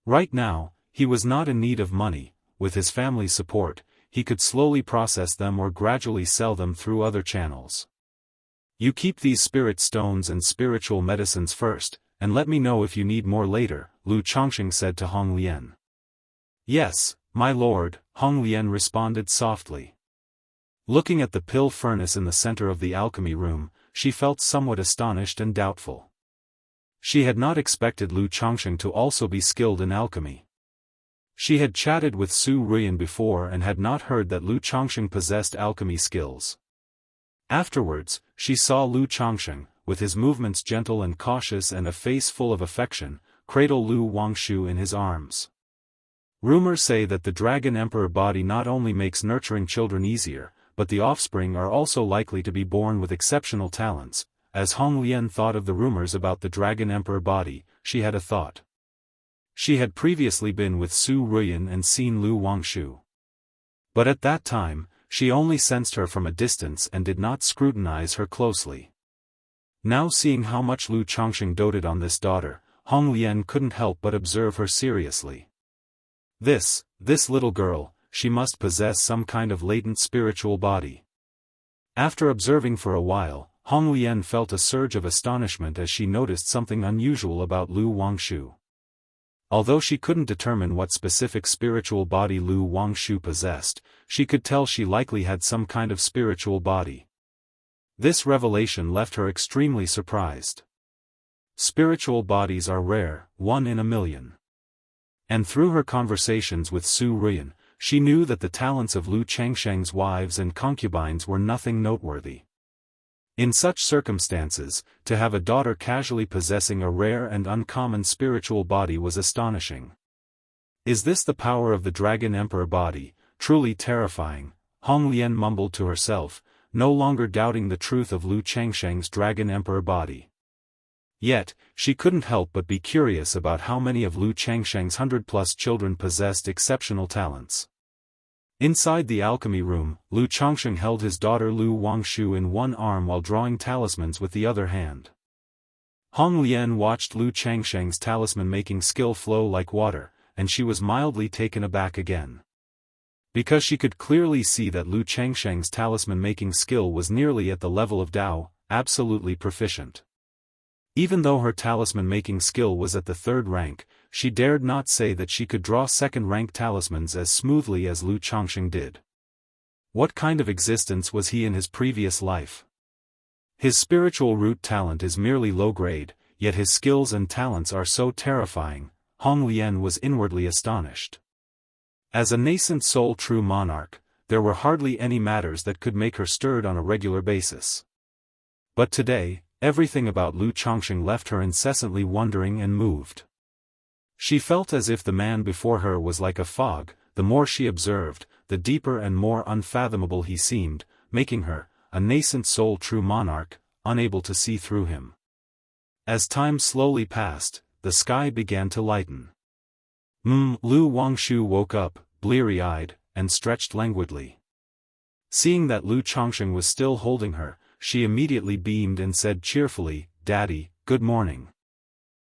[SPEAKER 1] Right now, he was not in need of money. With his family's support, he could slowly process them or gradually sell them through other channels. You keep these spirit stones and spiritual medicines first, and let me know if you need more later, Lu Changsheng said to Hong Lian. Yes, my lord, Hong Lian responded softly. Looking at the pill furnace in the center of the alchemy room, she felt somewhat astonished and doubtful. She had not expected Lu Changsheng to also be skilled in alchemy. She had chatted with Su Ruyan before and had not heard that Lu Changsheng possessed alchemy skills. Afterwards, she saw Lu Changsheng, with his movements gentle and cautious and a face full of affection, cradle Lu Wangshu in his arms. Rumors say that the Dragon Emperor body not only makes nurturing children easier, but the offspring are also likely to be born with exceptional talents. As Hong Lian thought of the rumors about the Dragon Emperor body, she had a thought. She had previously been with Su Ruyan and seen Lu Wangshu. But at that time, she only sensed her from a distance and did not scrutinize her closely. Now seeing how much Lu Changsheng doted on this daughter, Hong Lian couldn't help but observe her seriously. This little girl, she must possess some kind of latent spiritual body. After observing for a while, Hong Lian felt a surge of astonishment as she noticed something unusual about Lu Wangshu. Although she couldn't determine what specific spiritual body Lu Wangshu possessed, she could tell she likely had some kind of spiritual body. This revelation left her extremely surprised. Spiritual bodies are rare, 1 in a million. And through her conversations with Su Ruyan, she knew that the talents of Lu Changsheng's wives and concubines were nothing noteworthy. In such circumstances, to have a daughter casually possessing a rare and uncommon spiritual body was astonishing. Is this the power of the Dragon Emperor body? Truly terrifying, Hong Lian mumbled to herself, no longer doubting the truth of Lu Changsheng's Dragon Emperor body. Yet, she couldn't help but be curious about how many of Lu Changsheng's 100+ children possessed exceptional talents. Inside the alchemy room, Lu Changsheng held his daughter Lu Wangshu in one arm while drawing talismans with the other hand. Hong Lian watched Lu Changsheng's talisman-making skill flow like water, and she was mildly taken aback again. Because she could clearly see that Lu Changsheng's talisman-making skill was nearly at the level of Dao, absolutely proficient. Even though her talisman-making skill was at the 3rd rank, she dared not say that she could draw 2nd-rank talismans as smoothly as Lu Changsheng did. What kind of existence was he in his previous life? His spiritual root talent is merely low-grade, yet his skills and talents are so terrifying. Hong Lian was inwardly astonished. As a nascent soul true monarch, there were hardly any matters that could make her stirred on a regular basis. But today, everything about Lu Changsheng left her incessantly wondering and moved. She felt as if the man before her was like a fog. The more she observed, the deeper and more unfathomable he seemed, making her, a nascent soul true monarch, unable to see through him. As time slowly passed, the sky began to lighten. Lu Wangshu woke up, bleary-eyed, and stretched languidly. Seeing that Lu Changsheng was still holding her, she immediately beamed and said cheerfully, "Daddy, good morning."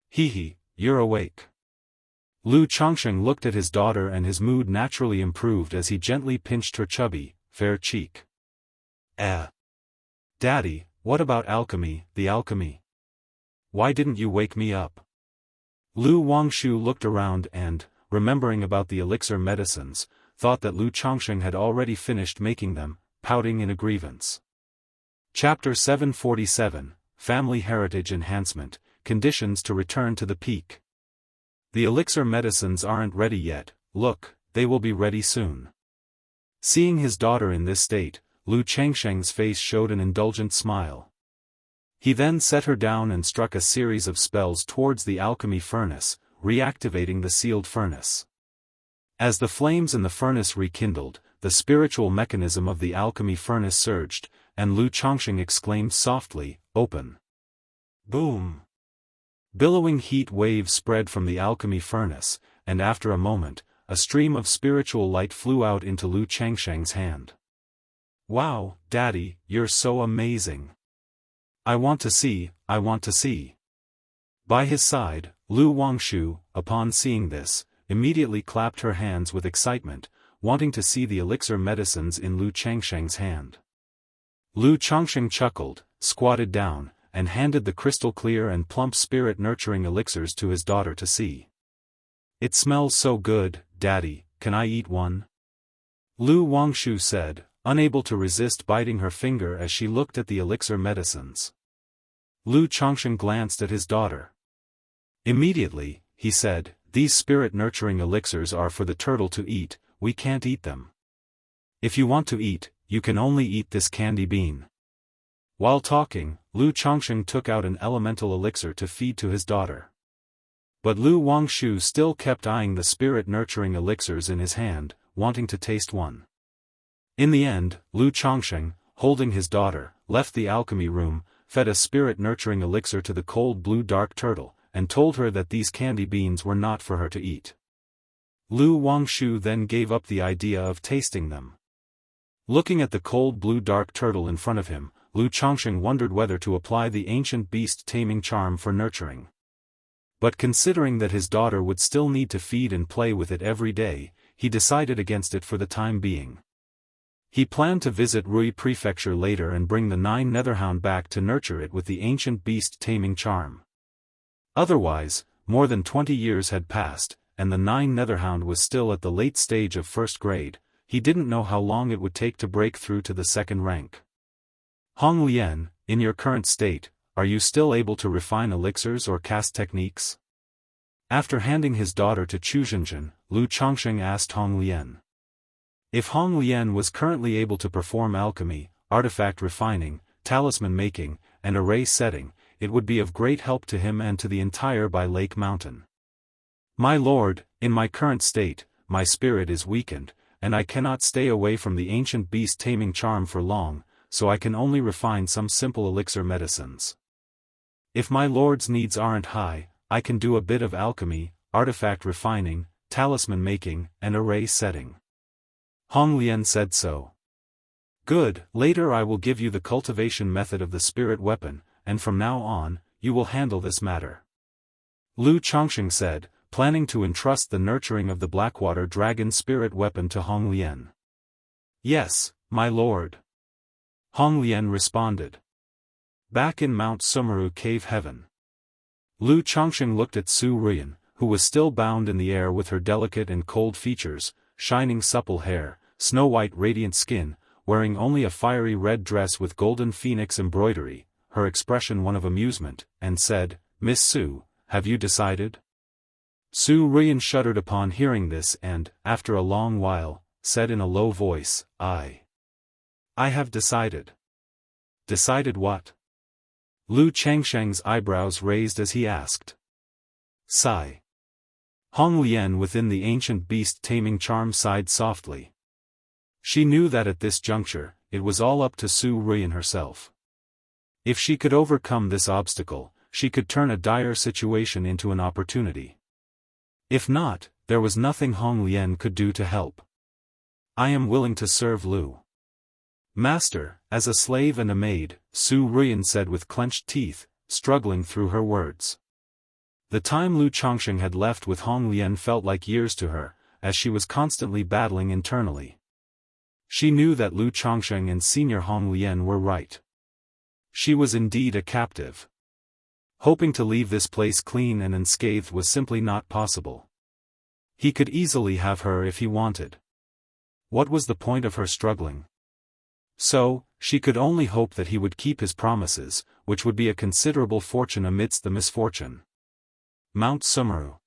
[SPEAKER 1] "Hee, you're awake." Lu Changsheng looked at his daughter and his mood naturally improved as he gently pinched her chubby, fair cheek. Daddy, what about alchemy, the alchemy? Why didn't you wake me up?" Lu Wangshu looked around and, remembering about the elixir medicines, thought that Lu Changsheng had already finished making them, pouting in a grievance. Chapter 747, Family Heritage Enhancement, Conditions to Return to the Peak. The elixir medicines aren't ready yet. Look, they will be ready soon. Seeing his daughter in this state, Lu Changsheng's face showed an indulgent smile. He then set her down and struck a series of spells towards the alchemy furnace, reactivating the sealed furnace. As the flames in the furnace rekindled, the spiritual mechanism of the alchemy furnace surged, and Lu Changsheng exclaimed softly, "Open!" Boom! Billowing heat waves spread from the alchemy furnace, and after a moment, a stream of spiritual light flew out into Lu Changsheng's hand. "Wow, Daddy, you're so amazing. I want to see, I want to see." By his side, Lu Wangshu, upon seeing this, immediately clapped her hands with excitement, wanting to see the elixir medicines in Lu Changsheng's hand. Lu Changsheng chuckled, squatted down, and handed the crystal-clear and plump spirit-nurturing elixirs to his daughter to see. "It smells so good, Daddy, can I eat one?" Lu Wangshu said, unable to resist biting her finger as she looked at the elixir medicines. Lu Chongsheng glanced at his daughter. Immediately, he said, "These spirit-nurturing elixirs are for the turtle to eat, we can't eat them. If you want to eat, you can only eat this candy bean." While talking, Lu Chongsheng took out an elemental elixir to feed to his daughter. But Lu Wangshu still kept eyeing the spirit-nurturing elixirs in his hand, wanting to taste one. In the end, Lu Chongsheng, holding his daughter, left the alchemy room, fed a spirit-nurturing elixir to the cold blue dark turtle, and told her that these candy beans were not for her to eat. Lu Wangshu then gave up the idea of tasting them. Looking at the cold blue dark turtle in front of him, Lu Chongsheng wondered whether to apply the ancient beast taming charm for nurturing. But considering that his daughter would still need to feed and play with it every day, he decided against it for the time being. He planned to visit Rui Prefecture later and bring the 9 Netherhound back to nurture it with the ancient beast taming charm. Otherwise, more than 20 years had passed, and the 9 Netherhound was still at the late stage of first grade. He didn't know how long it would take to break through to the second rank. Hong Lian, in your current state, are you still able to refine elixirs or cast techniques? After handing his daughter to Chu Zhenjin, Lu Chongsheng asked Hong Lian. If Hong Lian was currently able to perform alchemy, artifact refining, talisman making, and array setting, it would be of great help to him and to the entire Bai Lake Mountain. My lord, in my current state, my spirit is weakened, and I cannot stay away from the ancient beast taming charm for long, so I can only refine some simple elixir medicines. If my lord's needs aren't high, I can do a bit of alchemy, artifact refining, talisman making, and array setting. Hong Lian said so. Good, later I will give you the cultivation method of the spirit weapon, and from now on, you will handle this matter. Lu Chongsheng said, planning to entrust the nurturing of the Blackwater Dragon spirit weapon to Hong Lian. Yes, my lord. Hong Lian responded. Back in Mount Sumeru Cave Heaven. Lu Chongsheng looked at Su Ruyan, who was still bound in the air with her delicate and cold features, shining supple hair, snow-white radiant skin, wearing only a fiery red dress with golden phoenix embroidery, her expression one of amusement, and said, Miss Su, have you decided? Su Ruyan shuddered upon hearing this and, after a long while, said in a low voice, I have decided. Decided what? Lu Changsheng's eyebrows raised as he asked. Sigh. Hong Lian within the ancient beast taming charm sighed softly. She knew that at this juncture, it was all up to Su Ruyan herself. If she could overcome this obstacle, she could turn a dire situation into an opportunity. If not, there was nothing Hong Lian could do to help. I am willing to serve Lu. Master, as a slave and a maid, Su Ruyan said with clenched teeth, struggling through her words. The time Lu Chongsheng had left with Hong Lian felt like years to her, as she was constantly battling internally. She knew that Lu Chongsheng and Senior Hong Lian were right. She was indeed a captive. Hoping to leave this place clean and unscathed was simply not possible. He could easily have her if he wanted. What was the point of her struggling? So, she could only hope that he would keep his promises, which would be a considerable fortune amidst the misfortune. Mount Sumeru.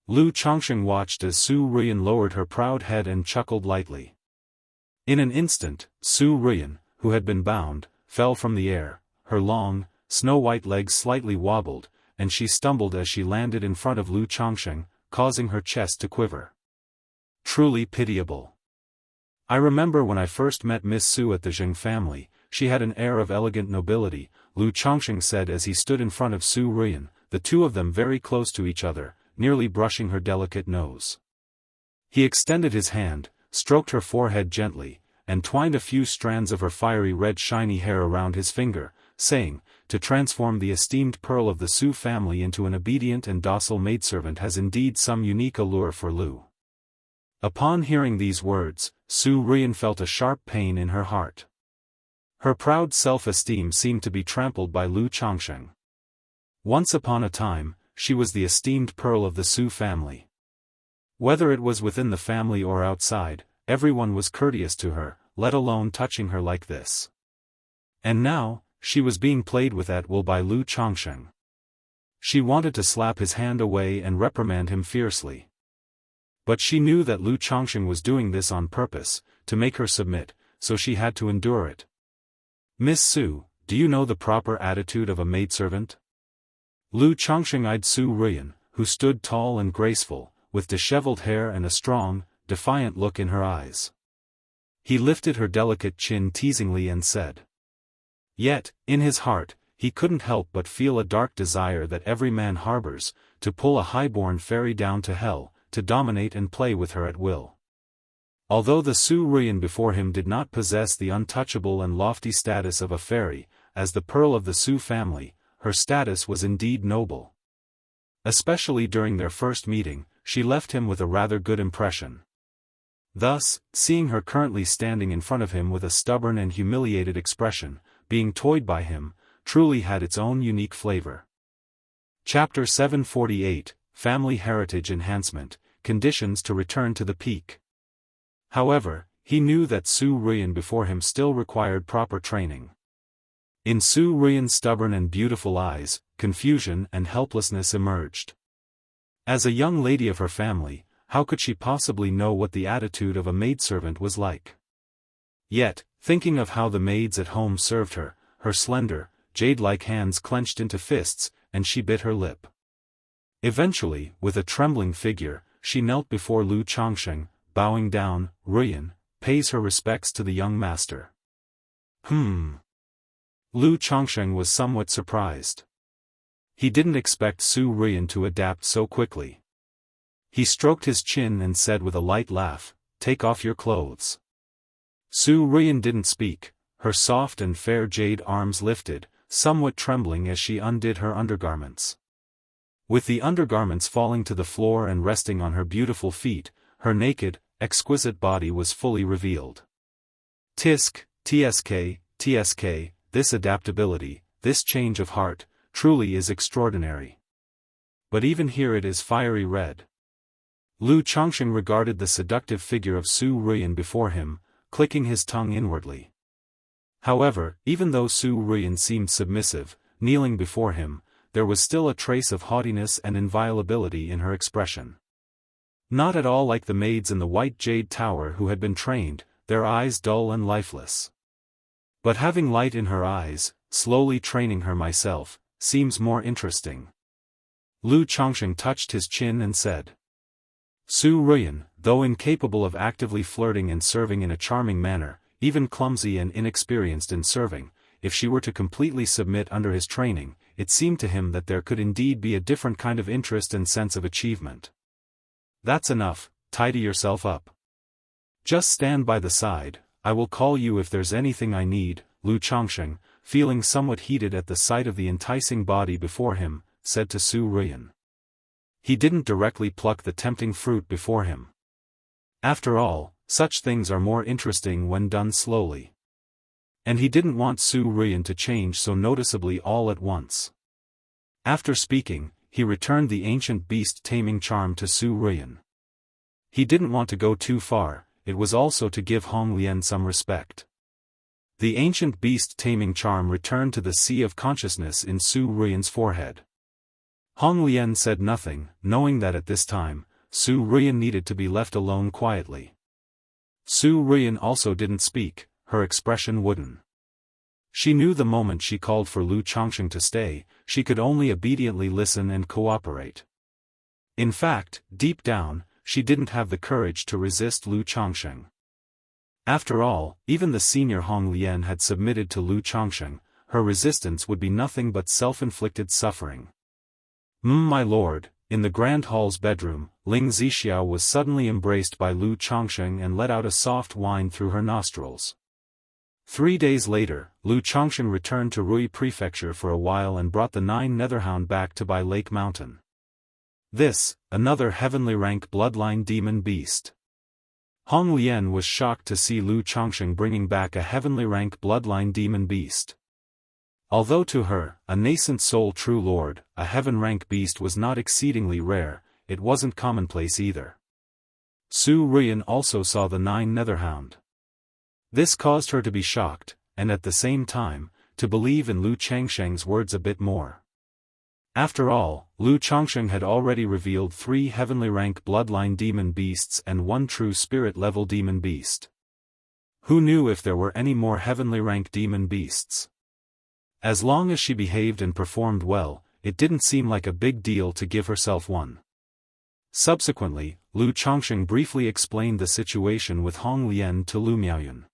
[SPEAKER 1] Lu Chongsheng watched as Su Ruyan lowered her proud head and chuckled lightly. In an instant, Su Ruyan, who had been bound, fell from the air, her long, snow-white legs slightly wobbled, and she stumbled as she landed in front of Lu Chongsheng, causing her chest to quiver. Truly pitiable. I remember when I first met Miss Su at the Zheng family, she had an air of elegant nobility, Lu Chongsheng said as he stood in front of Su Ruyan, the two of them very close to each other, nearly brushing her delicate nose. He extended his hand, stroked her forehead gently, and twined a few strands of her fiery red shiny hair around his finger, saying, to transform the esteemed pearl of the Su family into an obedient and docile maidservant has indeed some unique allure for Lu. Upon hearing these words, Su Ruyan felt a sharp pain in her heart. Her proud self-esteem seemed to be trampled by Lu Chongsheng. Once upon a time, she was the esteemed pearl of the Su family. Whether it was within the family or outside, everyone was courteous to her, let alone touching her like this. And now, she was being played with at will by Lu Changsheng. She wanted to slap his hand away and reprimand him fiercely. But she knew that Lu Changsheng was doing this on purpose, to make her submit, so she had to endure it. "Miss Su, do you know the proper attitude of a maidservant?" Lu Changsheng eyed Su Ruyan, who stood tall and graceful, with disheveled hair and a strong, defiant look in her eyes. He lifted her delicate chin teasingly and said. Yet, in his heart, he couldn't help but feel a dark desire that every man harbors, to pull a highborn fairy down to hell, to dominate and play with her at will. Although the Su Ruyan before him did not possess the untouchable and lofty status of a fairy, as the pearl of the Su family, her status was indeed noble. Especially during their first meeting, she left him with a rather good impression. Thus, seeing her currently standing in front of him with a stubborn and humiliated expression, being toyed by him, truly had its own unique flavor. Chapter 748, Family Heritage Enhancement, Conditions to Return to the Peak. However, he knew that Su Ruyan before him still required proper training. In Su Ruyan's stubborn and beautiful eyes, confusion and helplessness emerged. As a young lady of her family, how could she possibly know what the attitude of a maidservant was like? Yet, thinking of how the maids at home served her, her slender, jade-like hands clenched into fists, and she bit her lip. Eventually, with a trembling figure, she knelt before Lu Changsheng, bowing down. "Ruyan, pays her respects to the young master." Lu Changsheng was somewhat surprised. He didn't expect Su Ruyan to adapt so quickly. He stroked his chin and said with a light laugh, "Take off your clothes." Su Ruyan didn't speak, her soft and fair jade arms lifted, somewhat trembling as she undid her undergarments. With the undergarments falling to the floor and resting on her beautiful feet, her naked, exquisite body was fully revealed. TSK, this adaptability, this change of heart, truly is extraordinary. But even here it is fiery red. Lu Changsheng regarded the seductive figure of Su Ruyan before him, clicking his tongue inwardly. However, even though Su Ruyan seemed submissive, kneeling before him, there was still a trace of haughtiness and inviolability in her expression. Not at all like the maids in the White Jade Tower who had been trained, their eyes dull and lifeless. But having light in her eyes, slowly training her myself, seems more interesting. Lu Changsheng touched his chin and said. Su Ruyan, though incapable of actively flirting and serving in a charming manner, even clumsy and inexperienced in serving, if she were to completely submit under his training, it seemed to him that there could indeed be a different kind of interest and sense of achievement. That's enough, tidy yourself up. Just stand by the side, I will call you if there's anything I need. Lu Changsheng, feeling somewhat heated at the sight of the enticing body before him, said to Su Ruyan. He didn't directly pluck the tempting fruit before him. After all, such things are more interesting when done slowly. And he didn't want Su Ruyan to change so noticeably all at once. After speaking, he returned the ancient beast taming charm to Su Ruyan. He didn't want to go too far, it was also to give Hong Lian some respect. The ancient beast taming charm returned to the sea of consciousness in Su Ruyan's forehead. Hong Lian said nothing, knowing that at this time, Su Ruyan needed to be left alone quietly. Su Ruyan also didn't speak, her expression wooden. She knew the moment she called for Lu Changsheng to stay, she could only obediently listen and cooperate. In fact, deep down, she didn't have the courage to resist Lu Changsheng. After all, even the senior Hong Lian had submitted to Lu Changsheng, her resistance would be nothing but self-inflicted suffering. My lord, in the Grand Hall's bedroom, Ling Zixiao was suddenly embraced by Lu Changsheng and let out a soft whine through her nostrils. 3 days later, Lu Changsheng returned to Rui Prefecture for a while and brought the 9 Netherhound back to Bai Lake Mountain. This, another heavenly rank bloodline demon beast. Hong Lian was shocked to see Lu Changsheng bringing back a heavenly rank bloodline demon beast. Although to her, a nascent soul true lord, a heaven rank beast was not exceedingly rare, it wasn't commonplace either. Su Ruyan also saw the 9 Netherhound. This caused her to be shocked, and at the same time, to believe in Lu Changsheng's words a bit more. After all, Lu Changsheng had already revealed 3 heavenly rank bloodline demon beasts and 1 true spirit level demon beast. Who knew if there were any more heavenly rank demon beasts? As long as she behaved and performed well, it didn't seem like a big deal to give herself one. Subsequently, Lu Changsheng briefly explained the situation with Hong Lian to Lu Miaoyun.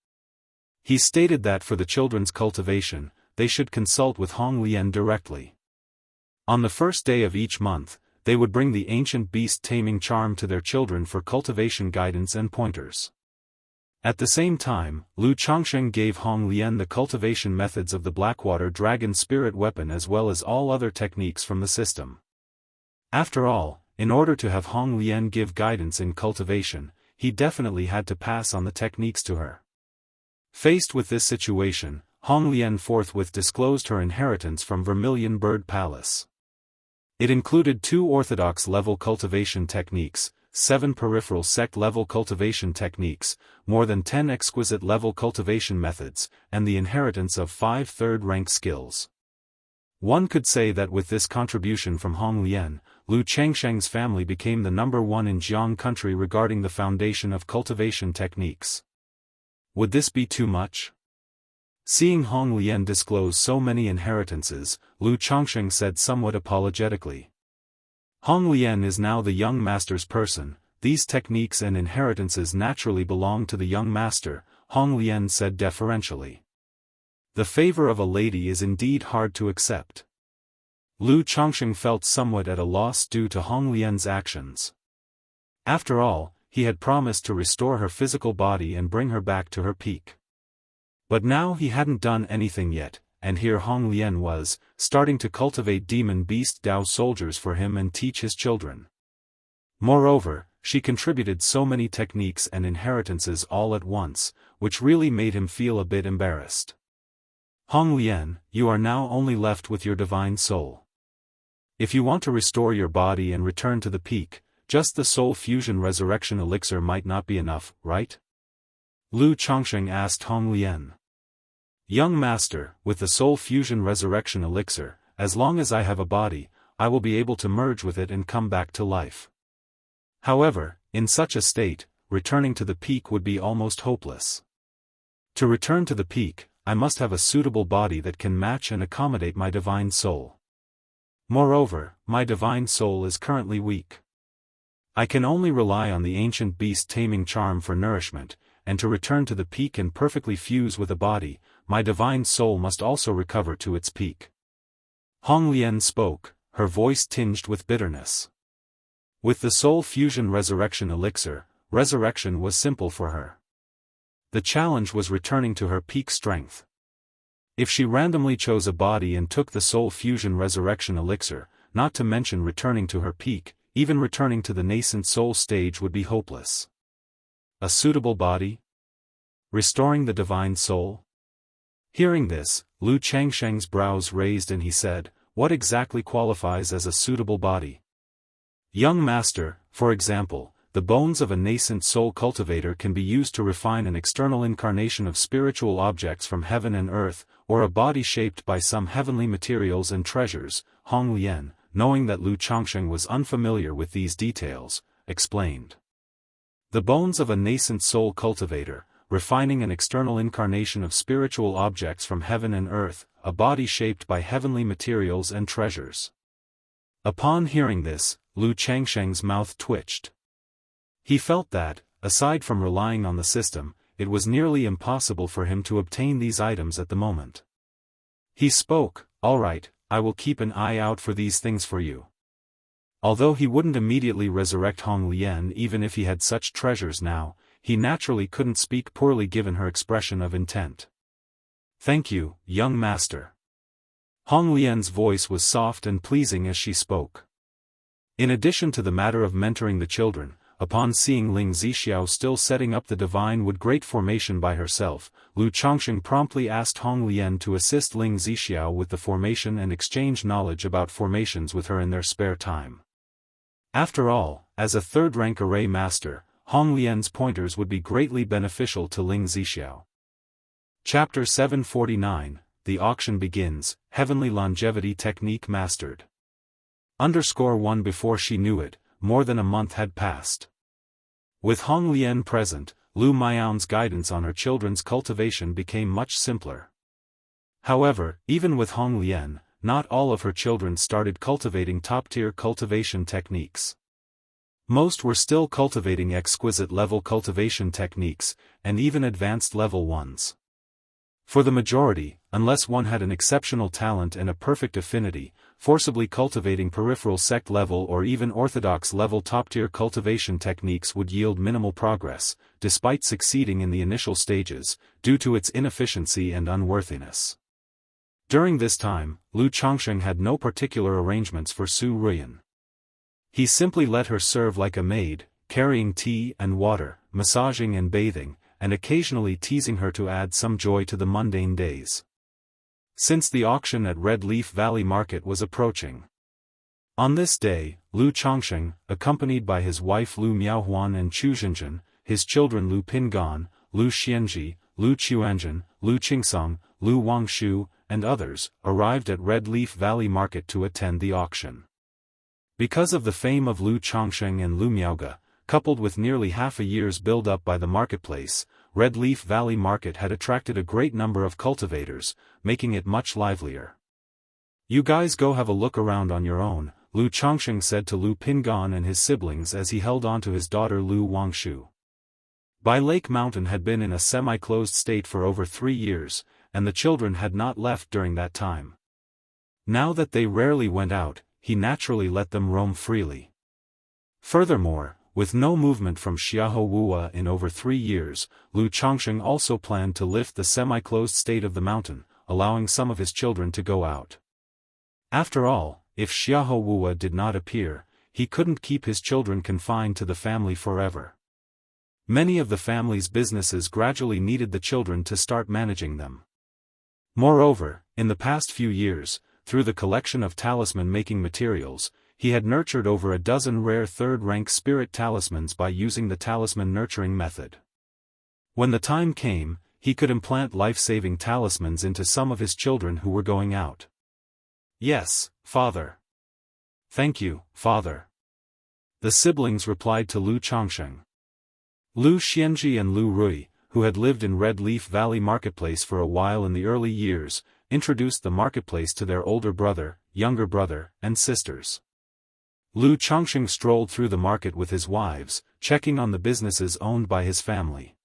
[SPEAKER 1] He stated that for the children's cultivation, they should consult with Hong Lian directly. On the first day of each month, they would bring the ancient beast taming charm to their children for cultivation guidance and pointers. At the same time, Lu Changsheng gave Hong Lian the cultivation methods of the Blackwater Dragon spirit weapon as well as all other techniques from the system. After all, in order to have Hong Lian give guidance in cultivation, he definitely had to pass on the techniques to her. Faced with this situation, Hong Lian forthwith disclosed her inheritance from Vermilion Bird Palace. It included 2 orthodox-level cultivation techniques, 7 peripheral sect-level cultivation techniques, more than 10 exquisite-level cultivation methods, and the inheritance of 5 third-rank skills. One could say that with this contribution from Hong Lian, Lu Changsheng's family became the number 1 in Jianghu country regarding the foundation of cultivation techniques. Would this be too much? Seeing Hong Lian disclose so many inheritances, Lu Changsheng said somewhat apologetically. Hong Lian is now the young master's person, these techniques and inheritances naturally belong to the young master, Hong Lian said deferentially. The favor of a lady is indeed hard to accept. Lu Changsheng felt somewhat at a loss due to Hong Lian's actions. After all, he had promised to restore her physical body and bring her back to her peak. But now he hadn't done anything yet, and here Hong Lian was, starting to cultivate demon beast Dao soldiers for him and teach his children. Moreover, she contributed so many techniques and inheritances all at once, which really made him feel a bit embarrassed. Hong Lian, you are now only left with your divine soul. If you want to restore your body and return to the peak, just the soul fusion resurrection elixir might not be enough, right? Lu Changsheng asked Hong Lian. Young master, with the soul fusion resurrection elixir, as long as I have a body, I will be able to merge with it and come back to life. However, in such a state, returning to the peak would be almost hopeless. To return to the peak, I must have a suitable body that can match and accommodate my divine soul. Moreover, my divine soul is currently weak. I can only rely on the ancient beast taming charm for nourishment, and to return to the peak and perfectly fuse with a body, my divine soul must also recover to its peak. Hong Lian spoke, her voice tinged with bitterness. With the soul fusion resurrection elixir, resurrection was simple for her. The challenge was returning to her peak strength. If she randomly chose a body and took the soul fusion resurrection elixir, not to mention returning to her peak, even returning to the nascent soul stage would be hopeless. A suitable body? Restoring the divine soul? Hearing this, Lu Changsheng's brows raised and he said, what exactly qualifies as a suitable body? Young master, for example, the bones of a nascent soul cultivator can be used to refine an external incarnation of spiritual objects from heaven and earth, or a body shaped by some heavenly materials and treasures, Hong Lian, knowing that Lu Changsheng was unfamiliar with these details, explained. The bones of a nascent soul cultivator, refining an external incarnation of spiritual objects from heaven and earth, a body shaped by heavenly materials and treasures. Upon hearing this, Lu Changsheng's mouth twitched. He felt that, aside from relying on the system, it was nearly impossible for him to obtain these items at the moment. He spoke, all right, I will keep an eye out for these things for you. Although he wouldn't immediately resurrect Hong Lian even if he had such treasures now, he naturally couldn't speak poorly given her expression of intent. Thank you, young master. Hong Lian's voice was soft and pleasing as she spoke. In addition to the matter of mentoring the children, upon seeing Ling Zixiao still setting up the divine wood great formation by herself, Lu Changsheng promptly asked Hong Lian to assist Ling Zixiao with the formation and exchange knowledge about formations with her in their spare time. After all, as a third-rank array master, Hong Lian's pointers would be greatly beneficial to Ling Zixiao. Chapter 749, the auction begins, heavenly longevity technique mastered. _1 Before she knew it, more than a month had passed. With Hong Lian present, Lu Miao's guidance on her children's cultivation became much simpler. However, even with Hong Lian, not all of her children started cultivating top-tier cultivation techniques. Most were still cultivating exquisite-level cultivation techniques, and even advanced-level ones. For the majority, unless one had an exceptional talent and a perfect affinity, forcibly cultivating peripheral sect-level or even orthodox-level top-tier cultivation techniques would yield minimal progress, despite succeeding in the initial stages, due to its inefficiency and unworthiness. During this time, Lu Chongsheng had no particular arrangements for Su Ruyan. He simply let her serve like a maid, carrying tea and water, massaging and bathing, and occasionally teasing her to add some joy to the mundane days. Since the auction at Red Leaf Valley Market was approaching. On this day, Lu Chongsheng, accompanied by his wife Lu Miaohuan and Chu Zhenzhen, his children Lu Pingan, Lu Xianji, Lu Chuanzhen, Lu Qingsong, Lu Wangshu, and others, arrived at Red Leaf Valley Market to attend the auction. Because of the fame of Lu Chongsheng and Lu Miaoge, coupled with nearly half a year's build-up by the marketplace, Red Leaf Valley Market had attracted a great number of cultivators, making it much livelier. "You guys go have a look around on your own," Lu Chongsheng said to Lu Pingan and his siblings as he held on to his daughter Lu Wangshu. Bai Lake Mountain had been in a semi-closed state for over 3 years, and the children had not left during that time. Now that they rarely went out, he naturally let them roam freely. Furthermore, with no movement from Xiahou in over 3 years, Lu Chongsheng also planned to lift the semi-closed state of the mountain, allowing some of his children to go out. After all, if Xiahou did not appear, he couldn't keep his children confined to the family forever. Many of the family's businesses gradually needed the children to start managing them. Moreover, in the past few years, through the collection of talisman-making materials, he had nurtured over a dozen rare third-rank spirit talismans by using the talisman nurturing method. When the time came, he could implant life-saving talismans into some of his children who were going out. "Yes, father." "Thank you, father." The siblings replied to Lu Chongsheng. Lu Xianji and Lu Rui, who had lived in Red Leaf Valley Marketplace for a while in the early years, introduced the marketplace to their older brother, younger brother, and sisters. Lu Chongsheng strolled through the market with his wives, checking on the businesses owned by his family.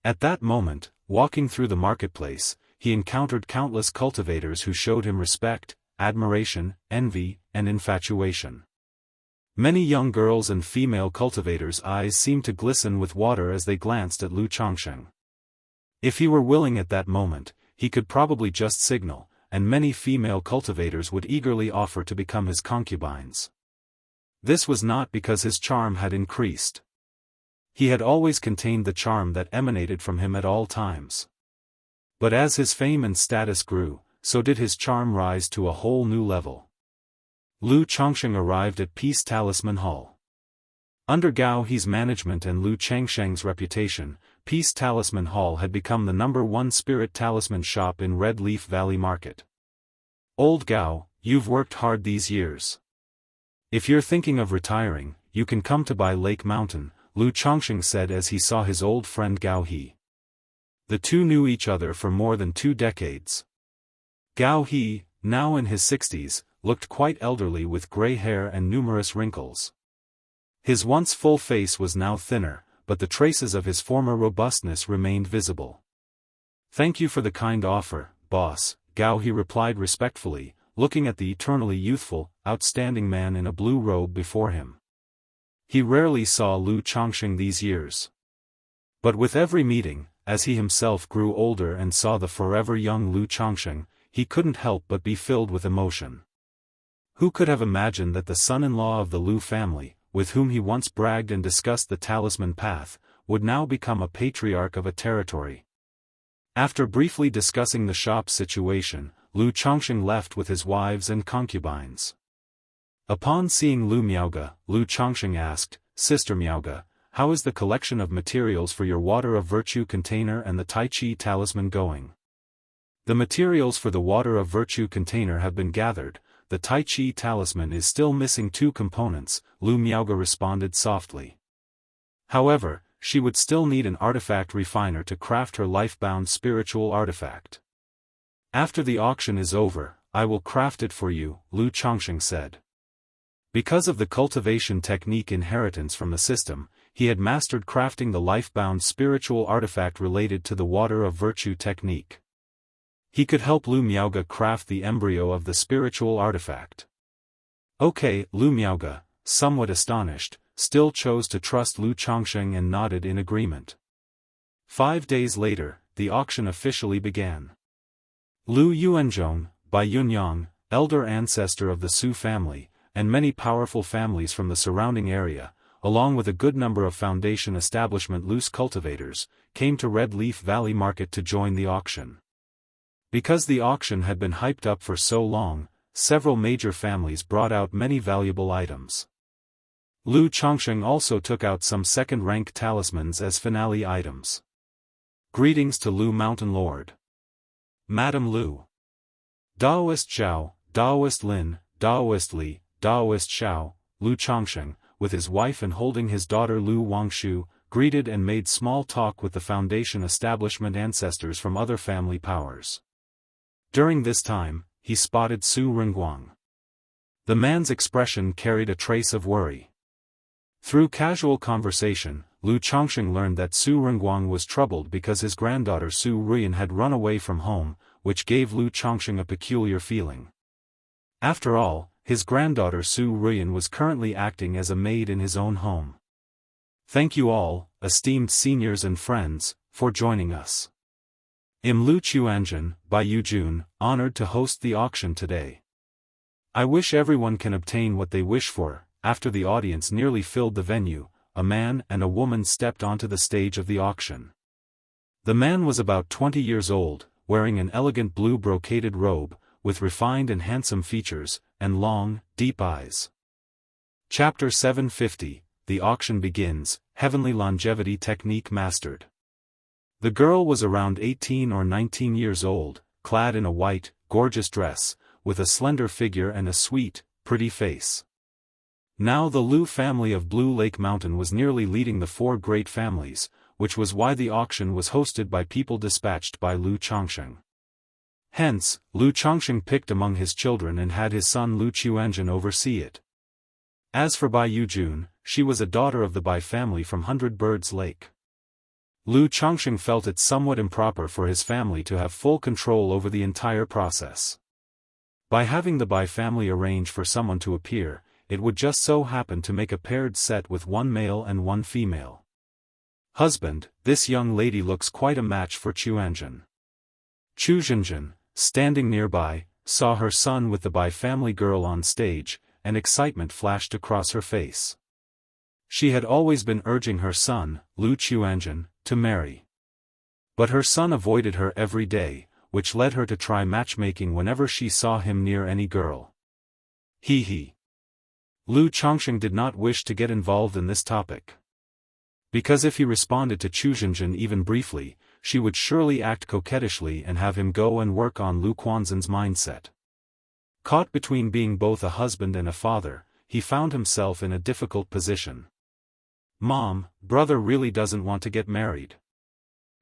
[SPEAKER 1] At that moment, walking through the marketplace, he encountered countless cultivators who showed him respect, admiration, envy, and infatuation. Many young girls and female cultivators' eyes seemed to glisten with water as they glanced at Lu Chongsheng. If he were willing at that moment, he could probably just signal, and many female cultivators would eagerly offer to become his concubines. This was not because his charm had increased. He had always contained the charm that emanated from him at all times. But as his fame and status grew, so did his charm rise to a whole new level. Lu Chongsheng arrived at Peace Talisman Hall. Under Gao He's management and Lu Changsheng's reputation, Peace Talisman Hall had become the #1 spirit talisman shop in Red Leaf Valley Market. "Old Gao, you've worked hard these years. If you're thinking of retiring, you can come to Bai Lake Mountain," Lu Chongsheng said as he saw his old friend Gao He. The two knew each other for more than 2 decades. Gao He, now in his 60s, looked quite elderly with gray hair and numerous wrinkles. His once full face was now thinner, but the traces of his former robustness remained visible. "Thank you for the kind offer, boss," Gao He replied respectfully, looking at the eternally youthful, outstanding man in a blue robe before him. He rarely saw Lu Chongsheng these years. But with every meeting, as he himself grew older and saw the forever young Lu Chongsheng, he couldn't help but be filled with emotion. Who could have imagined that the son-in-law of the Lu family, with whom he once bragged and discussed the talisman path, would now become a patriarch of a territory? After briefly discussing the shop's situation, Lu Chongsheng left with his wives and concubines. Upon seeing Lu Miaoge, Lu Chongsheng asked, "Sister Miaoge, how is the collection of materials for your Water of Virtue container and the Tai Chi talisman going?" The materials for the Water of Virtue container have been gathered. The Tai Chi talisman is still missing 2 components, Lu Miaoga responded softly. However, she would still need an artifact refiner to craft her life-bound spiritual artifact. After the auction is over, I will craft it for you, Lu Chongsheng said. Because of the cultivation technique inheritance from the system, he had mastered crafting the life-bound spiritual artifact related to the Water of Virtue technique. He could help Lu Miaoga craft the embryo of the spiritual artifact. Okay, Lu Miaoga, somewhat astonished, still chose to trust Lu Chongsheng and nodded in agreement. 5 days later, the auction officially began. Lu Yuanzhong, Bai Yunyang, elder ancestor of the Su family, and many powerful families from the surrounding area, along with a good number of Foundation establishment loose cultivators, came to Red Leaf Valley Market to join the auction. Because the auction had been hyped up for so long, several major families brought out many valuable items. Lu Chongsheng also took out some second-rank talismans as finale items. Greetings to Lu Mountain Lord. Madam Lu. Daoist Zhao, Daoist Lin, Daoist Li, Daoist Xiao, Lu Chongsheng, with his wife and holding his daughter Lu Wangshu, greeted and made small talk with the Foundation establishment ancestors from other family powers. During this time, he spotted Su Renguang. The man's expression carried a trace of worry. Through casual conversation, Lu Chongsheng learned that Su Renguang was troubled because his granddaughter Su Ruyan had run away from home, which gave Lu Chongsheng a peculiar feeling. After all, his granddaughter Su Ruyan was currently acting as a maid in his own home. Thank you all, esteemed seniors and friends, for joining us. Lu Chuanjun, Bai Yujun, honored to host the auction today. I wish everyone can obtain what they wish for. After the audience nearly filled the venue, a man and a woman stepped onto the stage of the auction. The man was about 20 years old, wearing an elegant blue brocaded robe, with refined and handsome features, and long, deep eyes. Chapter 750, The Auction Begins, Heavenly Longevity Technique Mastered. The girl was around 18 or 19 years old, clad in a white, gorgeous dress, with a slender figure and a sweet, pretty face. Now the Lu family of Blue Lake Mountain was nearly leading the 4 great families, which was why the auction was hosted by people dispatched by Lu Chongsheng. Hence, Lu Chongsheng picked among his children and had his son Lu Chuanjun oversee it. As for Bai Yujun, she was a daughter of the Bai family from Hundred Birds Lake. Lu Chongsheng felt it somewhat improper for his family to have full control over the entire process. By having the Bai family arrange for someone to appear, it would just so happen to make a paired set with 1 male and 1 female. Husband, this young lady looks quite a match for Chuanjun. Chu Zhenjun, standing nearby, saw her son with the Bai family girl on stage, and excitement flashed across her face. She had always been urging her son, Lu Chuanjun, to marry. But her son avoided her every day, which led her to try matchmaking whenever she saw him near any girl. He. Lu Chongsheng did not wish to get involved in this topic. Because if he responded to Chu Zhenjun even briefly, she would surely act coquettishly and have him go and work on Lu Quanzhen's mindset. Caught between being both a husband and a father, he found himself in a difficult position. Mom, brother really doesn't want to get married.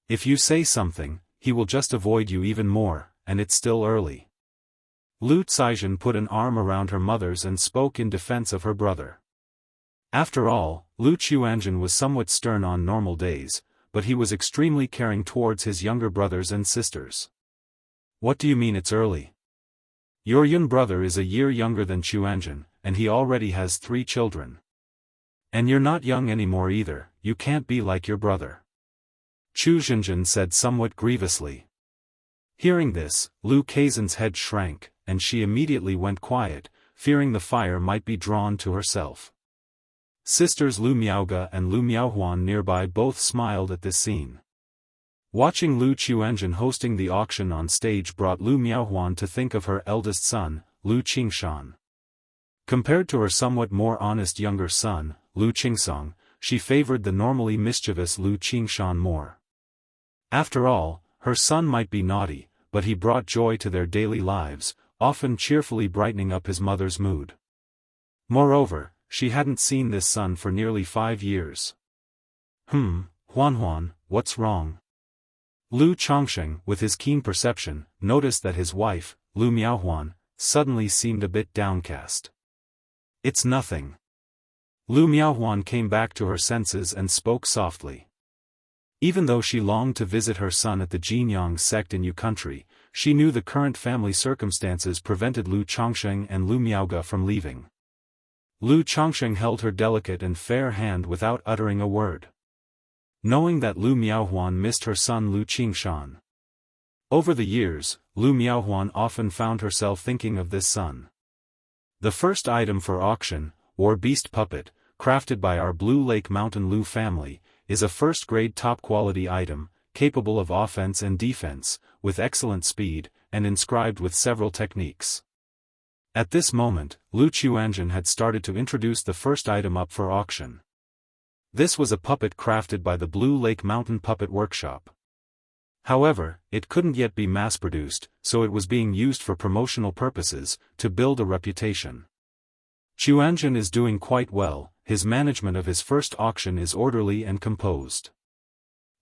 [SPEAKER 1] If you say something, he will just avoid you even more, and it's still early. Lu Caizhen put an arm around her mother's and spoke in defense of her brother. After all, Lu Chuanjun was somewhat stern on normal days, but he was extremely caring towards his younger brothers and sisters. What do you mean it's early? Your Yun brother is a year younger than Chuanjun, and he already has 3 children. And you're not young anymore either, you can't be like your brother. Chu Zhenjun said somewhat grievously. Hearing this, Lu Caizhen's head shrank, and she immediately went quiet, fearing the fire might be drawn to herself. Sisters Lu Miaoga and Lu Miaohuan nearby both smiled at this scene. Watching Lu Chuanjun hosting the auction on stage brought Lu Miaohuan to think of her eldest son, Lu Qingshan. Compared to her somewhat more honest younger son, Lu Qingsong, she favored the normally mischievous Lu Qingshan more. After all, her son might be naughty, but he brought joy to their daily lives, often cheerfully brightening up his mother's mood. Moreover, she hadn't seen this son for nearly 5 years. Huan, what's wrong? Lu Chongsheng, with his keen perception, noticed that his wife, Lu Miaohuan, suddenly seemed a bit downcast. It's nothing. Lu Miaohuan came back to her senses and spoke softly. Even though she longed to visit her son at the Jianghu sect in Yu country, she knew the current family circumstances prevented Lu Chongsheng and Lu Miaoga from leaving. Lu Chongsheng held her delicate and fair hand without uttering a word. Knowing that Lu Miaohuan missed her son Lu Qingshan. Over the years, Lu Miaohuan often found herself thinking of this son. The first item for auction, War Beast Puppet, crafted by our Blue Lake Mountain Lu family, is a first-grade top-quality item, capable of offense and defense, with excellent speed, and inscribed with several techniques. At this moment, Lu Chuanjin had started to introduce the first item up for auction. This was a puppet crafted by the Blue Lake Mountain Puppet Workshop. However, it couldn't yet be mass-produced, so it was being used for promotional purposes, to build a reputation. Chuanjin is doing quite well, his management of his first auction is orderly and composed.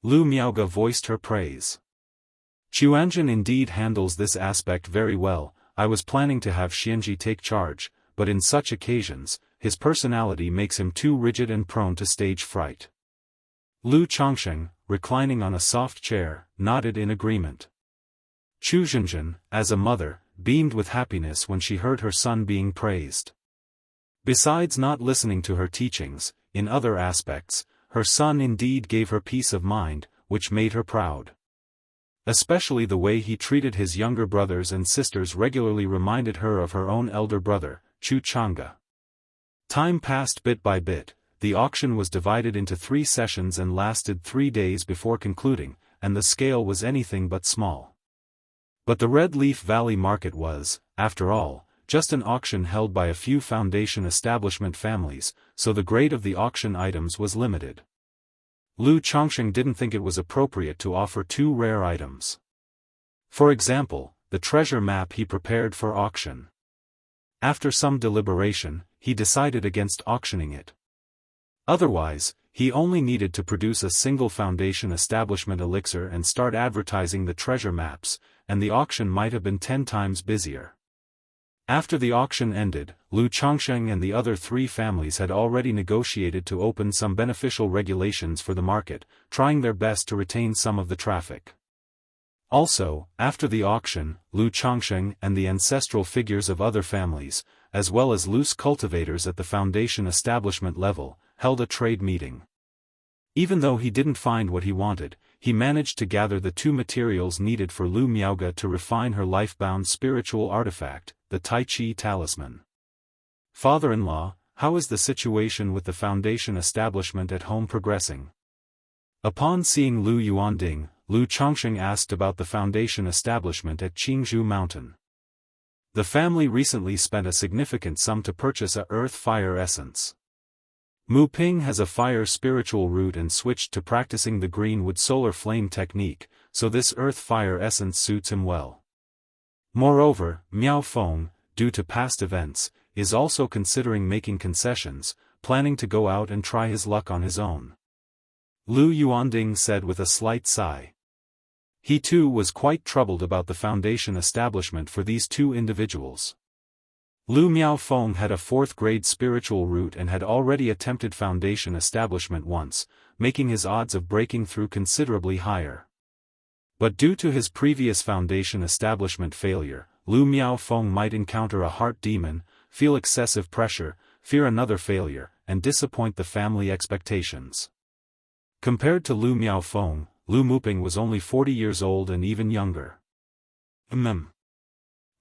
[SPEAKER 1] Lu Miaoga voiced her praise. Chuanjin indeed handles this aspect very well. I was planning to have Xianji take charge, but in such occasions, his personality makes him too rigid and prone to stage fright. Lu Chongsheng, reclining on a soft chair, nodded in agreement. Chu Zhenjin, as a mother, beamed with happiness when she heard her son being praised. Besides not listening to her teachings, in other aspects, her son indeed gave her peace of mind, which made her proud. Especially the way he treated his younger brothers and sisters regularly reminded her of her own elder brother, Chu Changge. Time passed bit by bit. The auction was divided into 3 sessions and lasted 3 days before concluding, and the scale was anything but small. But the Red Leaf Valley market was, after all, just an auction held by a few foundation establishment families, so the grade of the auction items was limited. Lu Chongsheng didn't think it was appropriate to offer 2 rare items. For example, the treasure map he prepared for auction. After some deliberation, he decided against auctioning it. Otherwise, he only needed to produce a single foundation establishment elixir and start advertising the treasure maps, and the auction might have been 10 times busier. After the auction ended, Lu Chongsheng and the other 3 families had already negotiated to open some beneficial regulations for the market, trying their best to retain some of the traffic. Also, after the auction, Lu Chongsheng and the ancestral figures of other families, as well as loose cultivators at the foundation establishment level, held a trade meeting. Even though he didn't find what he wanted, he managed to gather the 2 materials needed for Lu Miaoga to refine her life-bound spiritual artifact, the Tai Chi Talisman. Father-in-law, how is the situation with the foundation establishment at home progressing? Upon seeing Lu Yuanding, Lu Chongsheng asked about the foundation establishment at Qingzhou Mountain. The family recently spent a significant sum to purchase a earth-fire essence. Mu Ping has a fire spiritual root and switched to practicing the greenwood solar flame technique, so this earth-fire essence suits him well. Moreover, Miao Feng, due to past events, is also considering making concessions, planning to go out and try his luck on his own. Lu Yuanding said with a slight sigh. He too was quite troubled about the foundation establishment for these 2 individuals. Lu Miaofeng had a 4th-grade spiritual root and had already attempted foundation establishment once, making his odds of breaking through considerably higher. But due to his previous foundation establishment failure, Lu Miaofeng might encounter a heart demon, feel excessive pressure, fear another failure, and disappoint the family expectations. Compared to Lu Miaofeng, Lu Muping was only 40 years old and even younger.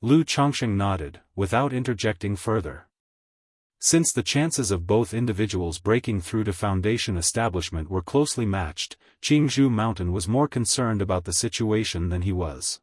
[SPEAKER 1] Lu Chongsheng nodded, without interjecting further. Since the chances of both individuals breaking through to foundation establishment were closely matched, Qingzhou Mountain was more concerned about the situation than he was.